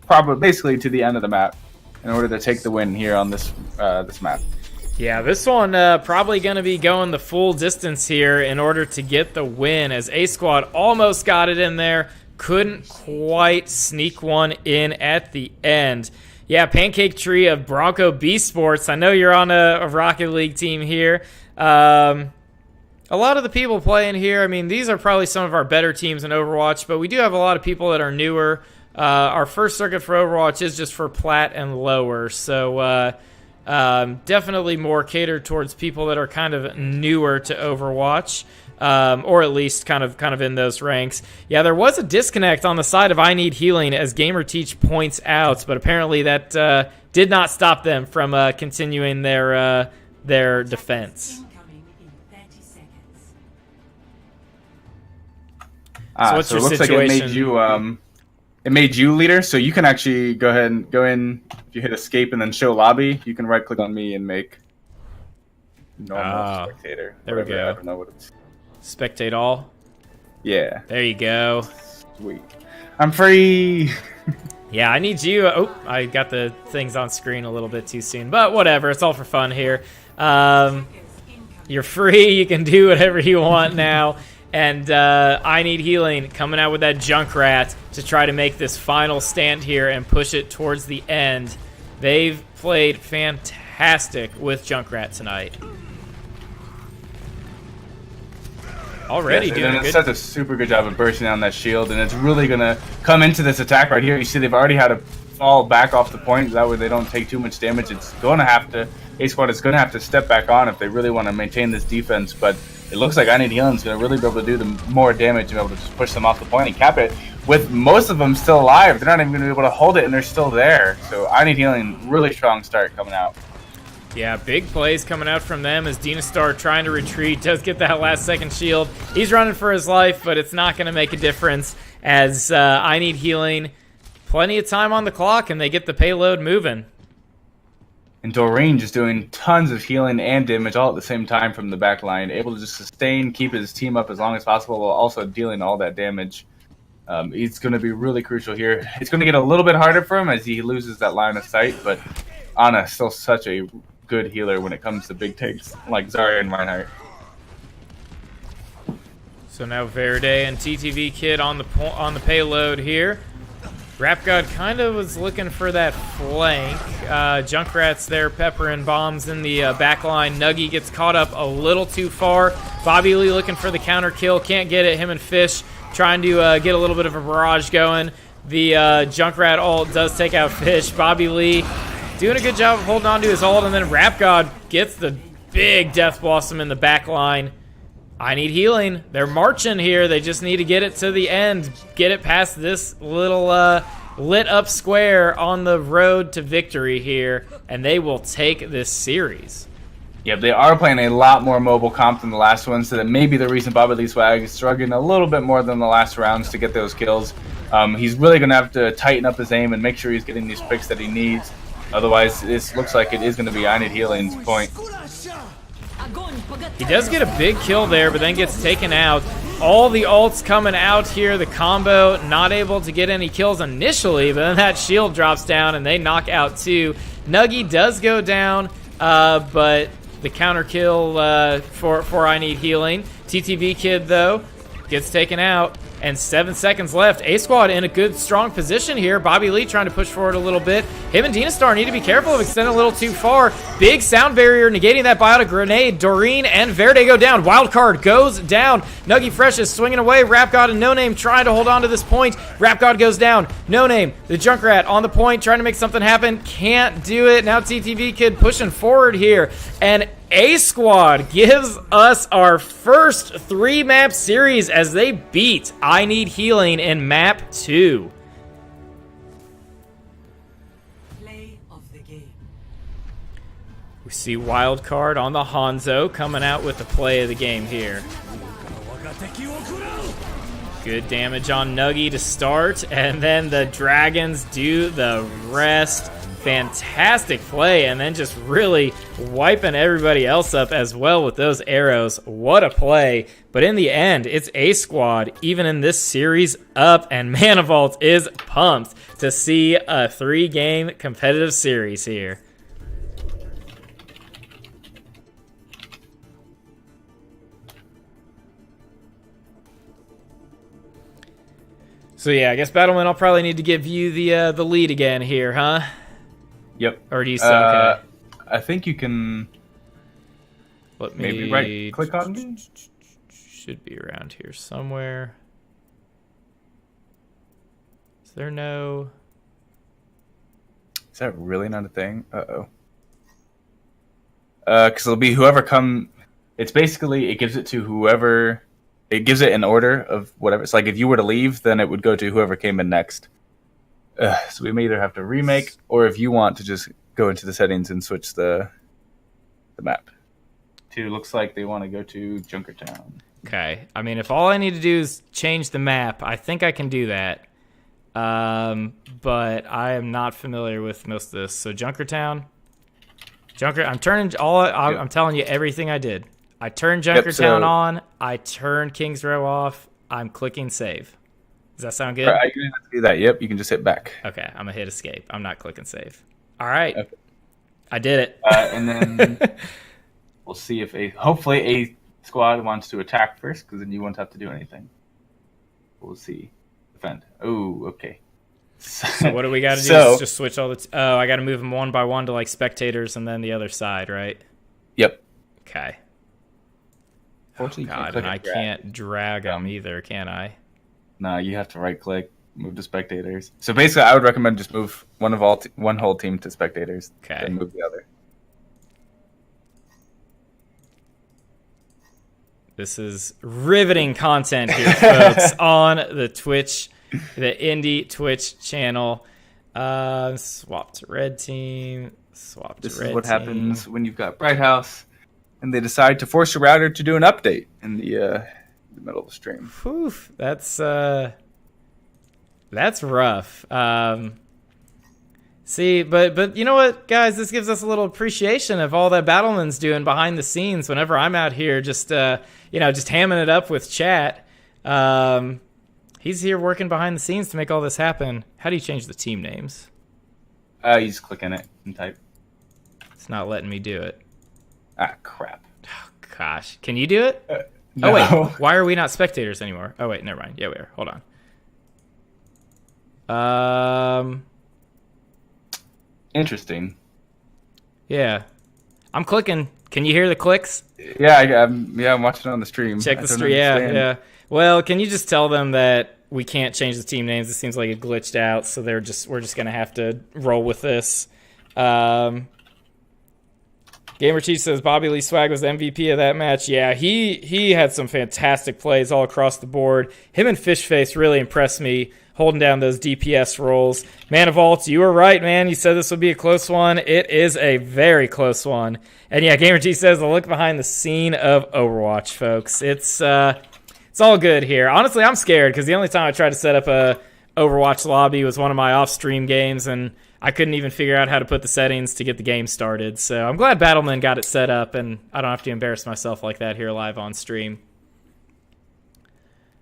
probably basically to the end of the map, in order to take the win here on this this map. Yeah, this one probably going to be going the full distance here in order to get the win, as A Squad almost got it in there, couldn't quite sneak one in at the end. Yeah, Pancake Tree of Bronco B Sports. I know you're on a Rocket League team here. A lot of the people playing here, I mean, these are probably some of our better teams in Overwatch, but we do have a lot of people that are newer. Our first circuit for Overwatch is just for plat and lower, so definitely more catered towards people that are kind of newer to Overwatch, or at least kind of in those ranks. Yeah, there was a disconnect on the side of I Need Healing, as GamerTeach points out, but apparently that did not stop them from continuing their defense. So what's so your it looks situation? Like it made you leader, so you can actually go ahead and go in. If you hit escape and then show lobby, you can right click on me and make normal spectator. There we go. I don't know what it's. Spectate all. Yeah. There you go. Sweet. I'm free. Yeah, I need you. Oh, I got the things on screen a little bit too soon, but whatever. It's all for fun here. You're free. You can do whatever you want now. And I Need Healing coming out with that Junkrat to try to make this final stand here and push it towards the end. They've played fantastic with Junkrat tonight. Already doing it good. does a super good job of bursting down that shield, and it's really going to come into this attack right here. You see they've already had to fall back off the point, that way they don't take too much damage. It's going to have to, A Squad is going to have to step back on if they really want to maintain this defense, but it looks like I Need Healing is going to really be able to do the more damage and be able to just push them off the point and cap it. With most of them still alive, they're not even going to be able to hold it, and they're still there. So I Need Healing, really strong start coming out. Yeah, big plays coming out from them as Dynastar trying to retreat, does get that last second shield. He's running for his life, but it's not going to make a difference as I Need Healing, plenty of time on the clock, and they get the payload moving. And Doreen just doing tons of healing and damage all at the same time from the back line, able to just sustain, keep his team up as long as possible while also dealing all that damage. He's going to be really crucial here. It's going to get a little bit harder for him as he loses that line of sight, but Ana still such a good healer when it comes to big takes like Zarya and Reinhardt. So now Verde and TTV Kid on the payload here. Rap God kind of was looking for that flank. Junkrat's there peppering bombs in the back line. Nuggy gets caught up a little too far. Bobby Lee looking for the counter kill. Can't get it. Him and Fish trying to get a little bit of a barrage going. The Junkrat ult does take out Fish. Bobby Lee doing a good job of holding on to his ult, and then Rap God gets the big Death Blossom in the back line. I Need Healing. They're marching here. They just need to get it to the end. Get it past this little lit up square on the road to victory here, and they will take this series. Yeah, they are playing a lot more mobile comp than the last one, so that may be the reason Bobby Lee Swag is struggling a little bit more than the last rounds to get those kills. He's really going to have to tighten up his aim and make sure he's getting these picks that he needs. Otherwise, this looks like it is going to be I Need Healing's point. He does get a big kill there, but then gets taken out. All the ults coming out here. The combo not able to get any kills initially, but then that shield drops down and they knock out two. Nuggy does go down, but the counter kill for I Need Healing. TTV Kid, though, gets taken out. And 7 seconds left. A-Squad in a good, strong position here. Bobby Lee trying to push forward a little bit. Him and Dinastar need to be careful of extending a little too far. Big sound barrier negating that biotic grenade. Doreen and Verde go down. Wildcard goes down. Nuggy Fresh is swinging away. Rap God and No Name trying to hold on to this point. Rap God goes down. No Name, the Junkrat on the point, trying to make something happen. Can't do it. Now TTV Kid pushing forward here. And A-Squad gives us our first 3-map series as they beat I Need Healing in map 2. Play of the game. We see Wildcard on the Hanzo coming out with the play of the game here. Good damage on Nuggy to start, and then the Dragons do the rest. Fantastic play, and then just really wiping everybody else up as well with those arrows. What a play. But in the end, it's A-Squad, even in this series, up, and Manivault is pumped to see a 3-game competitive series here. So yeah, I guess Battleman, I'll probably need to give you the lead again here, huh? Yep. Or do you still okay? I think you can Let me maybe right-click on me? Should be around here somewhere. Is there no... Is that really not a thing? Uh-oh. Because it'll be whoever come... It's basically, it gives it to whoever... It gives it an order of whatever. It's like if you were to leave, then it would go to whoever came in next. So we may either have to remake, or if you want to just go into the settings and switch the map. It looks like they want to go to Junkertown. Okay. I mean, if all I need to do is change the map, I think I can do that. But I am not familiar with most of this. So Junkertown. I'm turning I'm telling you everything I did. I turned Junkertown on. I turned King's Row off. I'm clicking save. Does that sound good? Right, you don't have to do that. Yep, you can just hit back. Okay, I'm going to hit escape. I'm not clicking save. All right. Okay. I did it. And then we'll see if hopefully a squad wants to attack first, because then you won't have to do anything. We'll see. Defend. Oh, okay. So what do we got to do? Just switch all the... I got to move them one by one to like spectators and then the other side, right? Yep. Okay. Oh, God, and I can't drag them either, can I? No, you have to right-click, move to spectators. So basically, I would recommend just move one whole team to spectators, okay, and move the other. This is riveting content here, folks, on the Twitch, the Indie Twitch channel. Swap to red team. Swap to red team. This is what happens when you've got Bright House, and they decide to force your router to do an update in the middle of the stream. Whew, that's rough. See, but you know what, guys? This gives us a little appreciation of all that Battleman's doing behind the scenes. Whenever I'm out here, just hamming it up with chat. He's here working behind the scenes to make all this happen. How do you change the team names? You just click in it and type. It's not letting me do it. Ah, crap. Oh, gosh. Can you do it? No. Oh, wait. Why are we not spectators anymore? Oh, wait. Never mind. Yeah, we are. Hold on. Interesting. Yeah. I'm clicking. Can you hear the clicks? Yeah, I'm watching it on the stream. Check the stream. Yeah. Well, can you just tell them that we can't change the team names? It seems like it glitched out, so we're just going to have to roll with this. Gamer Chief says Bobby Lee Swag was the MVP of that match. Yeah, he had some fantastic plays all across the board. Him and Fishface really impressed me holding down those DPS roles. Man of Vault, you were right, man. You said this would be a close one. It is a very close one. And yeah, GamerG says the look behind the scene of Overwatch, folks. It's all good here. Honestly, I'm scared because the only time I tried to set up a Overwatch lobby was one of my off-stream games, and I couldn't even figure out how to put the settings to get the game started. So I'm glad Battleman got it set up, and I don't have to embarrass myself like that here live on stream.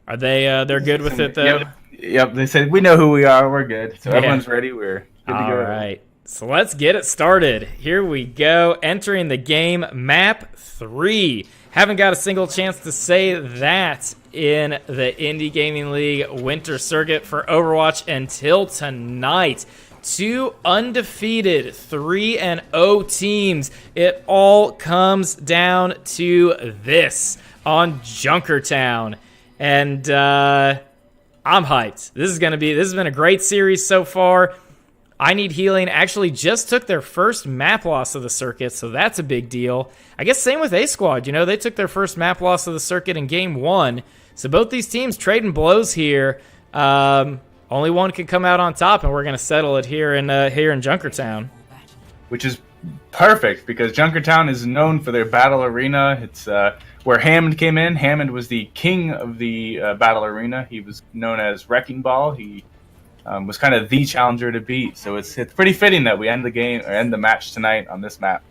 Are they're good with it, though? Yep, they said, we know who we are, we're good. So everyone's ready, we're good to go. All right, so let's get it started. Here we go, entering the game, map 3. Haven't got a single chance to say that in the Indy Gaming League Winter Circuit for Overwatch until tonight. 2 undefeated 3-0 teams. It all comes down to this on Junkertown. And I'm hyped. This has been a great series so far. I Need Healing actually just took their first map loss of the circuit, so that's a big deal. I guess same with A Squad. They took their first map loss of the circuit in game 1. So both these teams trading blows here. Only one can come out on top, and we're going to settle it here in Junkertown. Which is perfect, because Junkertown is known for their battle arena. It's where Hammond came in. Hammond was the king of the battle arena. He was known as Wrecking Ball. He was kind of the challenger to beat. So it's pretty fitting that we end the match tonight on this map.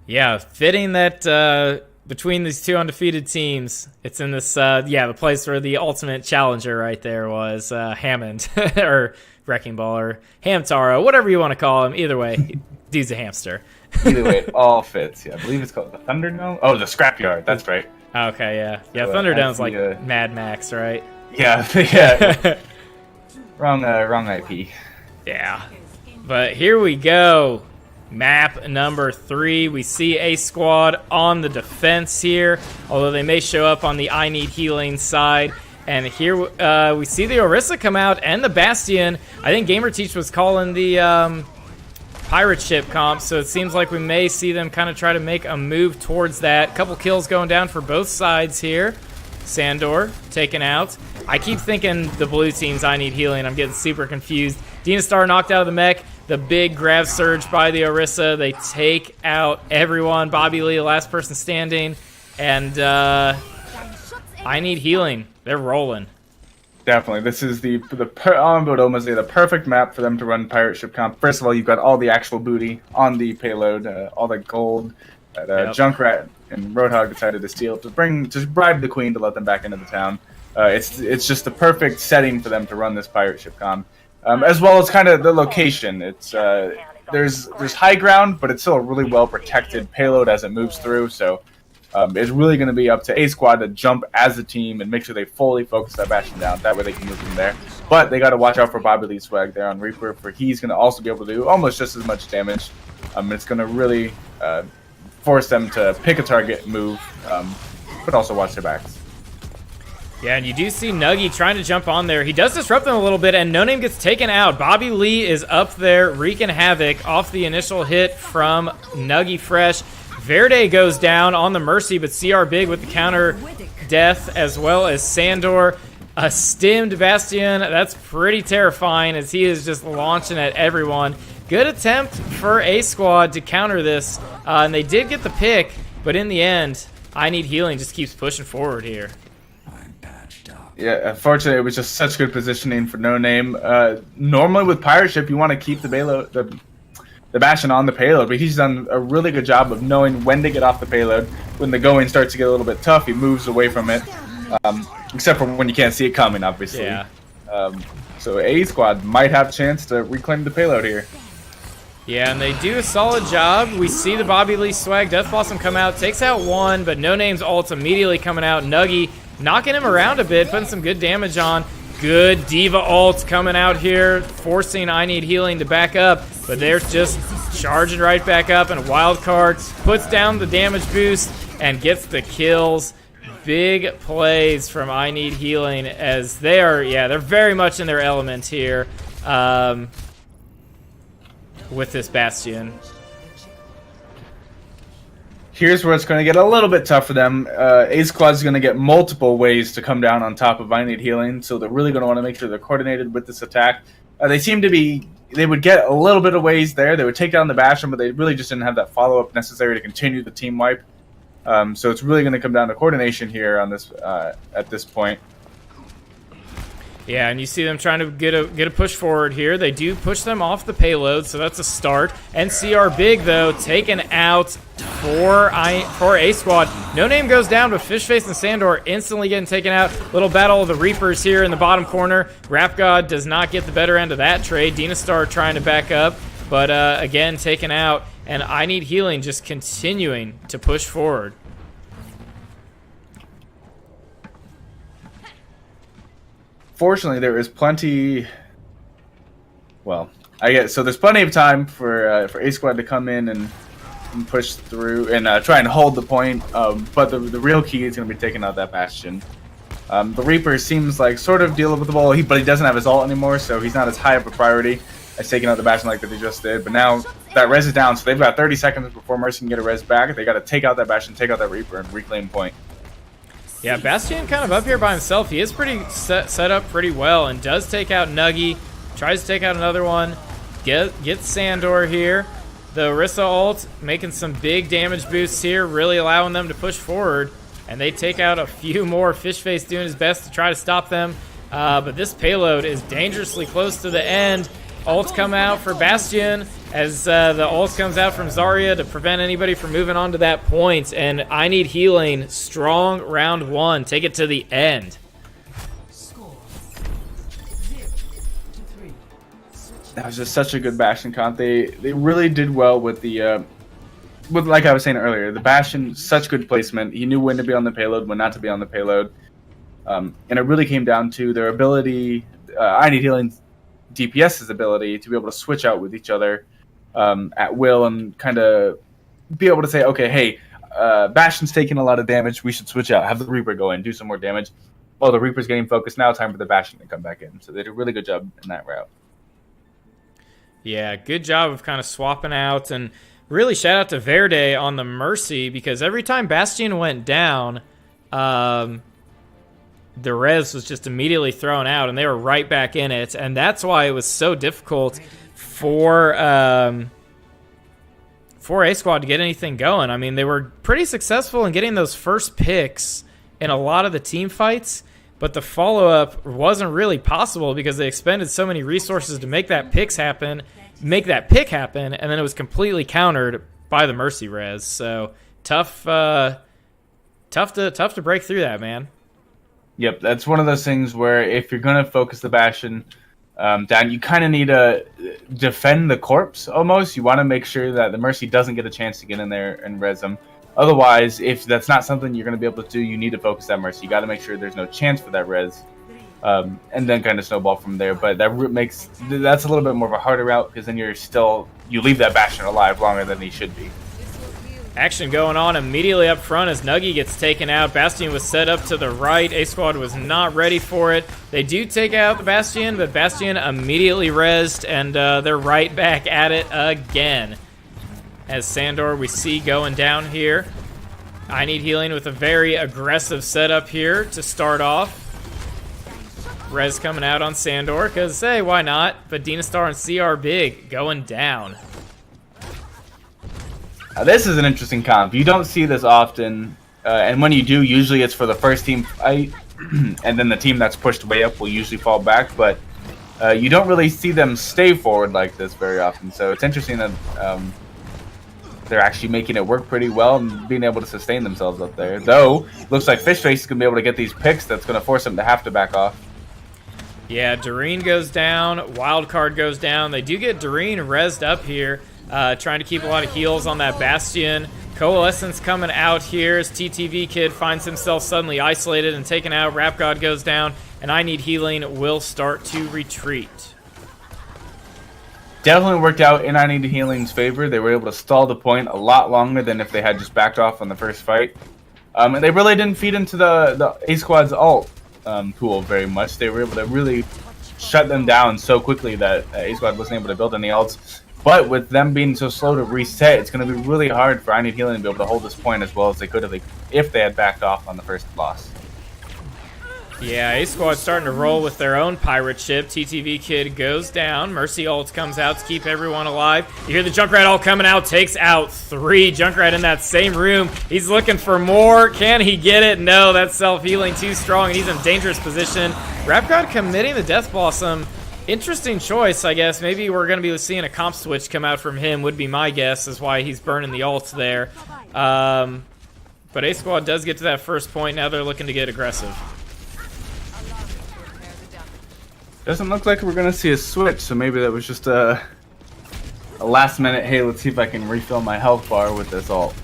Yeah, fitting that between these 2 undefeated teams, it's in this, the place where the ultimate challenger right there was Hammond, or Wrecking Ball, or Hamtaro, whatever you want to call him. Either way, dude's a hamster. Either way, it all fits. Yeah, I believe it's called the Thunderdome. Oh, the Scrapyard. That's right. Okay, yeah. Yeah, so, Thunderdome's like Mad Max, right? Yeah, yeah. Wrong IP. Yeah. But here we go. Map number 3. We see A Squad on the defense here, although they may show up on the I Need Healing side. And here we see the Orisa come out and the Bastion. I think GamerTeach was calling the pirate ship comp, so it seems like we may see them kind of try to make a move towards that. Couple kills going down for both sides here. Sandor taken out. I keep thinking the blue team's I Need Healing. I'm getting super confused. Dina Star knocked out of the mech. The big grab surge by the Orisa. They take out everyone. Bobby Lee, the last person standing. And I Need Healing. They're rolling. Definitely. This is I would almost say the perfect map for them to run pirate ship comp. First of all, you've got all the actual booty on the payload, all the gold that Junkrat and Roadhog decided to steal to bribe the queen to let them back into the town. It's just the perfect setting for them to run this pirate ship comp. As well as kind of the location. It's there's high ground, but it's still a really well protected payload as it moves through. So it's really going to be up to A Squad to jump as a team and make sure they fully focus that Bastion down. That way they can move from there. But they got to watch out for Bobby Lee's swag there on Reaper, for he's going to also be able to do almost just as much damage. It's going to really force them to pick a target and move, but also watch their backs. Yeah, and you do see Nuggy trying to jump on there. He does disrupt them a little bit, and No Name gets taken out. Bobby Lee is up there wreaking havoc off the initial hit from Nuggy Fresh. Verde goes down on the Mercy, but CR Big with the counter death, as well as Sandor. A stimmed Bastion. That's pretty terrifying as he is just launching at everyone. Good attempt for A Squad to counter this, and they did get the pick, but in the end, I Need Healing just keeps pushing forward here. Yeah, unfortunately, it was just such good positioning for No Name. Normally with Pirate Ship, you want to keep the Bastion on the payload, but he's done a really good job of knowing when to get off the payload. When the going starts to get a little bit tough, he moves away from it, except for when you can't see it coming, obviously. Yeah. So A Squad might have a chance to reclaim the payload here. Yeah, and they do a solid job. We see the Bobby Lee swag. Death Blossom come out, takes out one, but No Name's ult's immediately coming out. Nuggy knocking him around a bit, putting some good damage on. Good Diva ult coming out here, forcing I Need Healing to back up, but they're just charging right back up, and Wildcard puts down the damage boost and gets the kills. Big plays from I Need Healing as they're very much in their element here with this Bastion. Here's where it's going to get a little bit tough for them. A Squad is going to get multiple ways to come down on top of I Need Healing, so they're really going to want to make sure they're coordinated with this attack. They seem to be... They would get a little bit of ways there. They would take down the Bastion, but they really just didn't have that follow-up necessary to continue the team wipe. So it's really going to come down to coordination here on this at this point. Yeah, and you see them trying to get a push forward here. They do push them off the payload, so that's a start. NCR Big, though, taken out for A Squad. No Name goes down, but Fishface and Sandor instantly getting taken out. Little battle of the Reapers here in the bottom corner. Rap God does not get the better end of that trade. Dynastar trying to back up, but again, taken out. And I Need Healing just continuing to push forward. Fortunately, there is plenty. Well, I guess so. There's plenty of time for A Squad to come in and push through and try and hold the point. But the real key is going to be taking out that Bastion. The Reaper seems like sort of dealing with the ball, but he doesn't have his ult anymore, so he's not as high up a priority as taking out the Bastion like that they just did. But now that res is down, so they've got 30 seconds before Mercy can get a res back. They got to take out that Bastion, take out that Reaper, and reclaim point. Yeah, Bastion kind of up here by himself. He is pretty set up pretty well and does take out Nuggy. Tries to take out another one. Gets Sandor here. The Orisa ult making some big damage boosts here, really allowing them to push forward. And they take out a few more. Fishface doing his best to try to stop them. But this payload is dangerously close to the end. Ults come out for Bastion as the ult comes out from Zarya to prevent anybody from moving on to that point. And I Need Healing, strong round one. Take it to the end. That was just such a good Bastion comp. They really did well with the like I was saying earlier, the Bastion, such good placement. He knew when to be on the payload, when not to be on the payload. And it really came down to their ability, I Need Healing DPS's ability to be able to switch out with each other at will and kind of be able to say, okay, hey, Bastion's taking a lot of damage. We should switch out. Have the Reaper go in, do some more damage. Oh, the Reaper's getting focused now. Time for the Bastion to come back in. So they did a really good job in that route. Yeah, good job of kind of swapping out. And really shout out to Verde on the Mercy because every time Bastion went down, the res was just immediately thrown out and they were right back in it. And that's why it was so difficult for A Squad to get anything going. I mean, they were pretty successful in getting those first picks in a lot of the team fights, but the follow-up wasn't really possible because they expended so many resources to make that pick happen, and then it was completely countered by the Mercy res. So tough to break through that, man. Yep, that's one of those things where if you're going to focus the Bastion down, you kind of need to defend the corpse almost. You want to make sure that the Mercy doesn't get a chance to get in there and res them. Otherwise, if that's not something you're going to be able to do, you need to focus that Mercy. You got to make sure there's no chance for that res, and then kind of snowball from there. But that's a little bit more of a harder route because then you leave that Bastion alive longer than he should be. Action going on immediately up front as Nuggy gets taken out. Bastion was set up to the right. A-Squad was not ready for it. They do take out the Bastion, but Bastion immediately rezzed, and they're right back at it again. As Sandor we see going down here. I Need Healing with a very aggressive setup here to start off. Rez coming out on Sandor because, hey, why not? But Dynastar and CR Big going down. This is an interesting comp. You don't see this often, and when you do, usually it's for the first team fight, and then the team that's pushed way up will usually fall back, but you don't really see them stay forward like this very often, so it's interesting that they're actually making it work pretty well and being able to sustain themselves up there. Though, looks like Fishface is going to be able to get these picks that's going to force them to have to back off. Yeah, Doreen goes down, Wildcard goes down. They do get Doreen rezzed up here. Trying to keep a lot of heals on that Bastion. Coalescence coming out here as TTV Kid finds himself suddenly isolated and taken out. Rap God goes down, and I Need Healing will start to retreat. Definitely worked out in I Need Healing's favor. They were able to stall the point a lot longer than if they had just backed off on the first fight. And they really didn't feed into the A-Squad's ult pool very much. They were able to really shut them down so quickly that A-Squad wasn't able to build any ults. But with them being so slow to reset, it's going to be really hard for I Need Healing to be able to hold this point as well as they could have if they had backed off on the first loss. Yeah, A-Squad's starting to roll with their own pirate ship. TTV Kid goes down. Mercy ult comes out to keep everyone alive. You hear the Junkrat ult coming out, takes out 3. Junkrat in that same room. He's looking for more. Can he get it? No, that's self-healing too strong, and he's in a dangerous position. Rapgod committing the Death Blossom. Interesting choice, I guess. Maybe we're going to be seeing a comp switch come out from him, would be my guess, is why he's burning the ults there. But A-Squad does get to that first point. Now they're looking to get aggressive. Doesn't look like we're going to see a switch, so maybe that was just a last minute, hey, let's see if I can refill my health bar with this ult.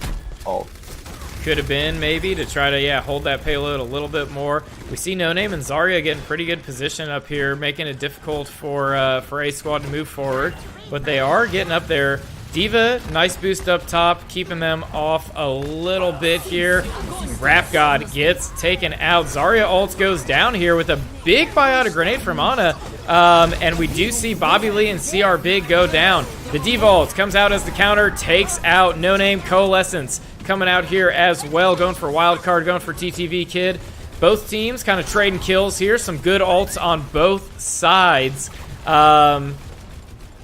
Could have been, maybe, to try to, hold that payload a little bit more. We see No Name and Zarya getting pretty good position up here, making it difficult for A-Squad to move forward. But they are getting up there. D.Va, nice boost up top, keeping them off a little bit here. Rapgod gets taken out. Zarya ult goes down here with a big biotic grenade from Ana. And we do see Bobby Lee and CR Big go down. The D.Va ult comes out as the counter, takes out No Name. Coalescence coming out here as well, going for Wildcard, going for TTV Kid. Both teams kind of trading kills here. Some good ults on both sides.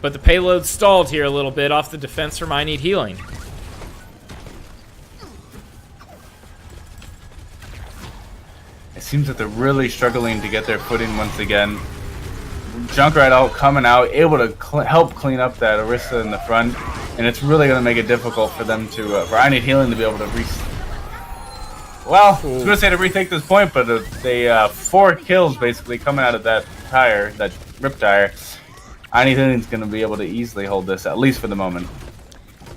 But the payload stalled here a little bit off the defense from I Need Healing. It seems that they're really struggling to get their footing once again. Junkrat out, coming out, able to help clean up that Orisa in the front, and it's really going to make it difficult for them to, for I Need Healing to be able to well, I was going to say to retake this point, but they 4 kills basically coming out of that tire, that rip tire. I Need Healing's going to be able to easily hold this, at least for the moment.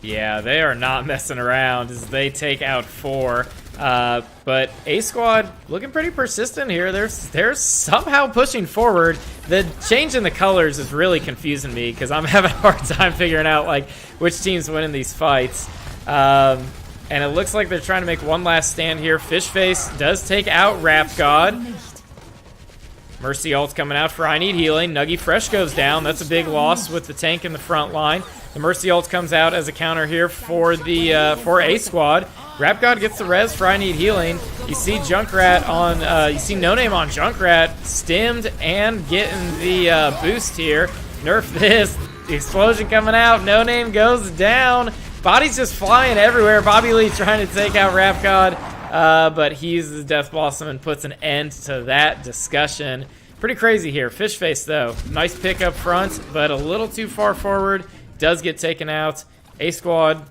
Yeah, they are not messing around as they take out 4. But A-Squad looking pretty persistent here. They're somehow pushing forward. The change in the colors is really confusing me because I'm having a hard time figuring out like which team's winning these fights. And it looks like they're trying to make one last stand here. Fishface does take out Rapgod. Mercy ult's coming out for I Need Healing. Nuggy Fresh goes down. That's a big loss with the tank in the front line. The Mercy ult comes out as a counter here for the for A-Squad. Rapgod gets the res for I Need Healing. You see Junkrat on, you see No Name on Junkrat, stemmed and getting the boost here. Nerf this. The explosion coming out. No Name goes down. Bodies just flying everywhere. Bobby Lee trying to take out Rapgod, but he uses Death Blossom and puts an end to that discussion. Pretty crazy here. Fishface, though. Nice pick up front, but a little too far forward. Does get taken out. A-Squad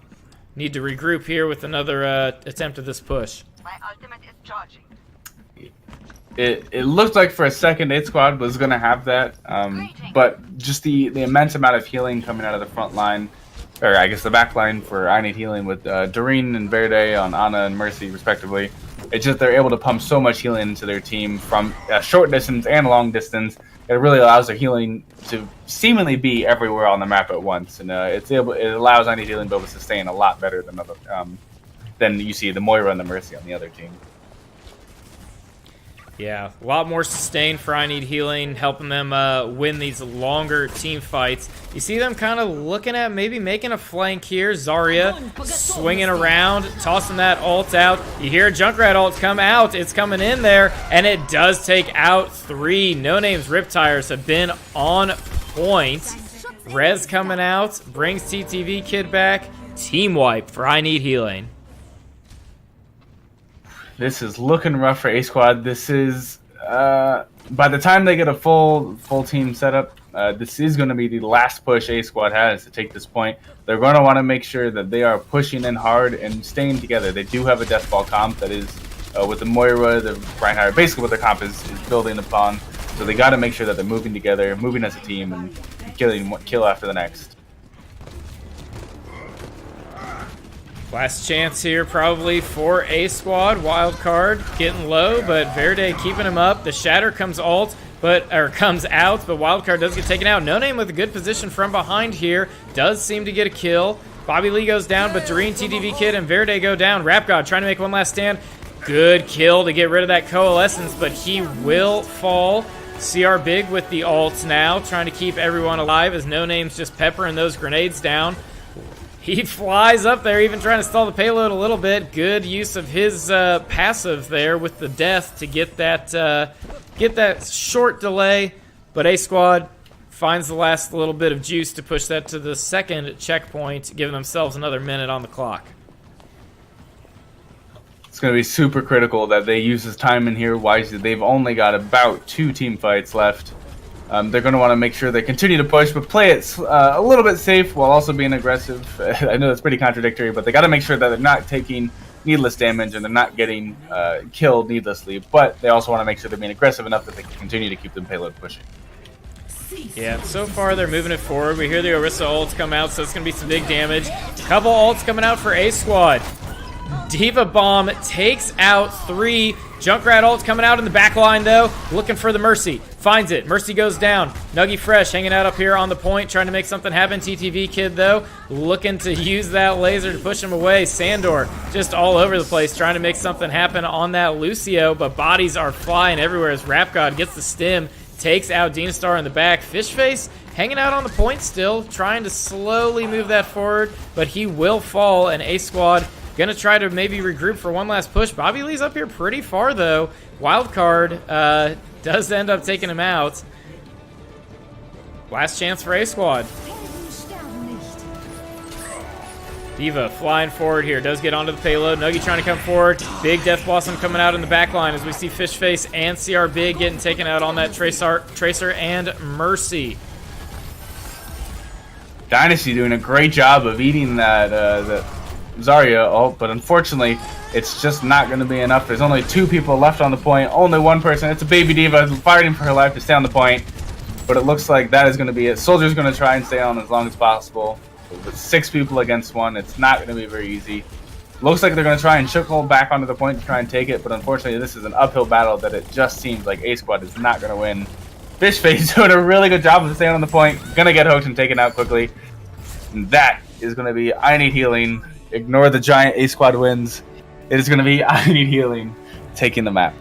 need to regroup here with another attempt at this push. My ultimate is charging. It looked like for a second A-Squad was going to have that, but just the immense amount of healing coming out of the front line, or I guess the back line for I Need Healing with Doreen and Verde on Ana and Mercy respectively. It's just they're able to pump so much healing into their team from short distance and long distance. It really allows their healing to seemingly be everywhere on the map at once, and it allows I Need Healing to be able to sustain a lot better than you see the Moira and the Mercy on the other team. Yeah, a lot more sustain for I Need Healing, helping them win these longer team fights. You see them kind of looking at maybe making a flank here. Zarya swinging around, tossing that ult out. You hear Junkrat ult come out. It's coming in there, and it does take out 3. No Name's Rip Tires have been on point. Rez coming out, brings TTV Kid back. Team wipe for I Need Healing. This is looking rough for A-Squad. This is, by the time they get a full team setup, this is going to be the last push A-Squad has to take this point. They're going to want to make sure that they are pushing in hard and staying together. They do have a Deathball comp that is, with the Moira, the Reinhardt, basically what their comp is building upon. So they got to make sure that they're moving together, moving as a team, and killing one kill after the next. Last chance here probably for A-Squad. Wild card getting low, but Verde keeping him up. The Shatter comes out, but Wild card does get taken out. No Name with a good position from behind here. Does seem to get a kill. Bobby Lee goes down, but Doreen, TDV Kid, and Verde go down. Rapgod trying to make one last stand. Good kill to get rid of that Coalescence, but he will fall. CR Big with the ults now, trying to keep everyone alive as No Name's just peppering those grenades down. He flies up there, even trying to stall the payload a little bit. Good use of his passive there with the death to get that short delay. But A Squad finds the last little bit of juice to push that to the second checkpoint, giving themselves another minute on the clock. It's going to be super critical that they use this time in here wisely. They've only got about 2 team fights left. They're going to want to make sure they continue to push, but play it a little bit safe while also being aggressive. I know that's pretty contradictory, but they got to make sure that they're not taking needless damage and they're not getting killed needlessly. But they also want to make sure they're being aggressive enough that they can continue to keep the payload pushing. Yeah, so far they're moving it forward. We hear the Orisa ults come out, so it's going to be some big damage. Couple ults coming out for A Squad. Diva Bomb takes out 3. Junkrat ult coming out in the back line, though. Looking for the Mercy. Finds it. Mercy goes down. Nuggy Fresh hanging out up here on the point, trying to make something happen. TTV Kid, though, looking to use that laser to push him away. Sandor just all over the place, trying to make something happen on that Lucio, but bodies are flying everywhere as Rap God gets the stim, takes out Dynastar in the back. Fishface hanging out on the point still, trying to slowly move that forward, but he will fall, and A Squad gonna try to maybe regroup for one last push. Bobby Lee's up here pretty far, though. Wildcard does end up taking him out. Last chance for A Squad. Diva flying forward here, does get onto the payload. Nuggy trying to come forward. Big Death Blossom coming out in the back line as we see Fishface and CR Big getting taken out on that Tracer and Mercy. Dynasty doing a great job of eating that Zarya ult, but unfortunately, it's just not going to be enough. There's only 2 people left on the point. Only one person. It's a baby Diva fighting for her life to stay on the point, but it looks like that is going to be it. Soldier's going to try and stay on as long as possible. With 6 people against 1, it's not going to be very easy. Looks like they're going to try and chuckle back onto the point to try and take it, but unfortunately, this is an uphill battle that it just seems like A Squad is not going to win. Fishface doing a really good job of staying on the point. Going to get hooked and taken out quickly. And that is going to be I Need Healing. Ignore the giant A Squad wins. It is going to be I Need Healing taking the map.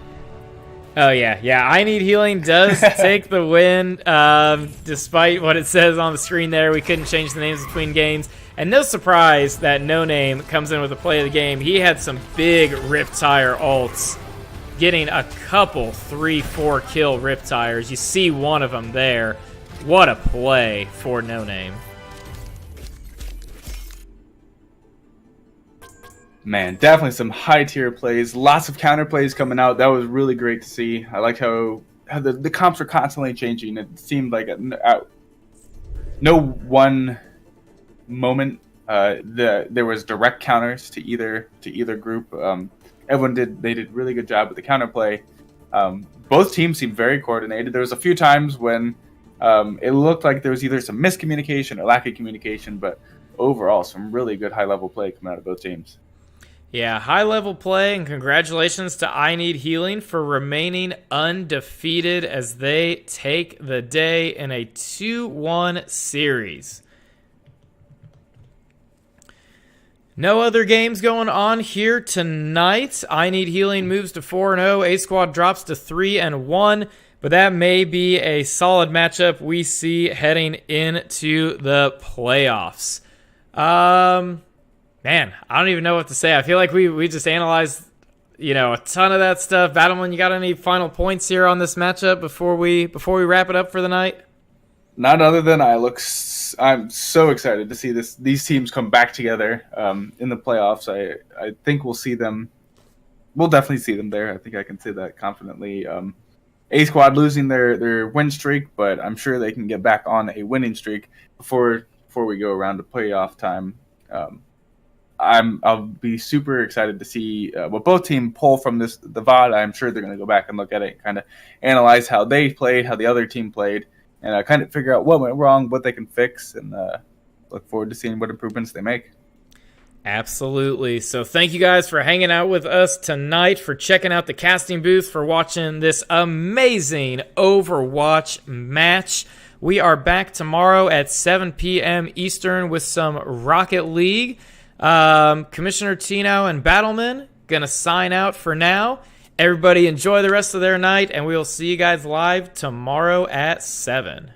Oh, yeah. I Need Healing does take the win. Despite what it says on the screen there, we couldn't change the names between games. And no surprise that No Name comes in with the play of the game. He had some big Riptire ults, getting a couple 3-4 kill Riptires. You see one of them there. What a play for No Name. Man, definitely some high tier plays. Lots of counter plays coming out. That was really great to see. I like how the comps were constantly changing. It seemed like no one moment there was direct counters to either group. They did really good job with the counterplay. Both teams seemed very coordinated. There was a few times when it looked like there was either some miscommunication or lack of communication, but overall, some really good high level play coming out of both teams. Yeah, high-level play, and congratulations to I Need Healing for remaining undefeated as they take the day in a 2-1 series. No other games going on here tonight. I Need Healing moves to 4-0. A Squad drops to 3-1, but that may be a solid matchup we see heading into the playoffs. Man, I don't even know what to say. I feel like we just analyzed, a ton of that stuff. Battleman, you got any final points here on this matchup before we wrap it up for the night? Not other than I'm so excited to see these teams come back together in the playoffs. I think we'll see them. We'll definitely see them there. I think I can say that confidently. A Squad losing their win streak, but I'm sure they can get back on a winning streak before we go around to playoff time. I'll be super excited to see what both teams pull from the VOD. I'm sure they're going to go back and look at it, kind of analyze how they played, how the other team played, and kind of figure out what went wrong, what they can fix, and look forward to seeing what improvements they make. Absolutely. So thank you guys for hanging out with us tonight, for checking out the casting booth, for watching this amazing Overwatch match. We are back tomorrow at 7 p.m. Eastern with some Rocket League. Commissioner Tnow and Battleman gonna sign out for now, Everybody enjoy the rest of their night, and we will see you guys live tomorrow at 7.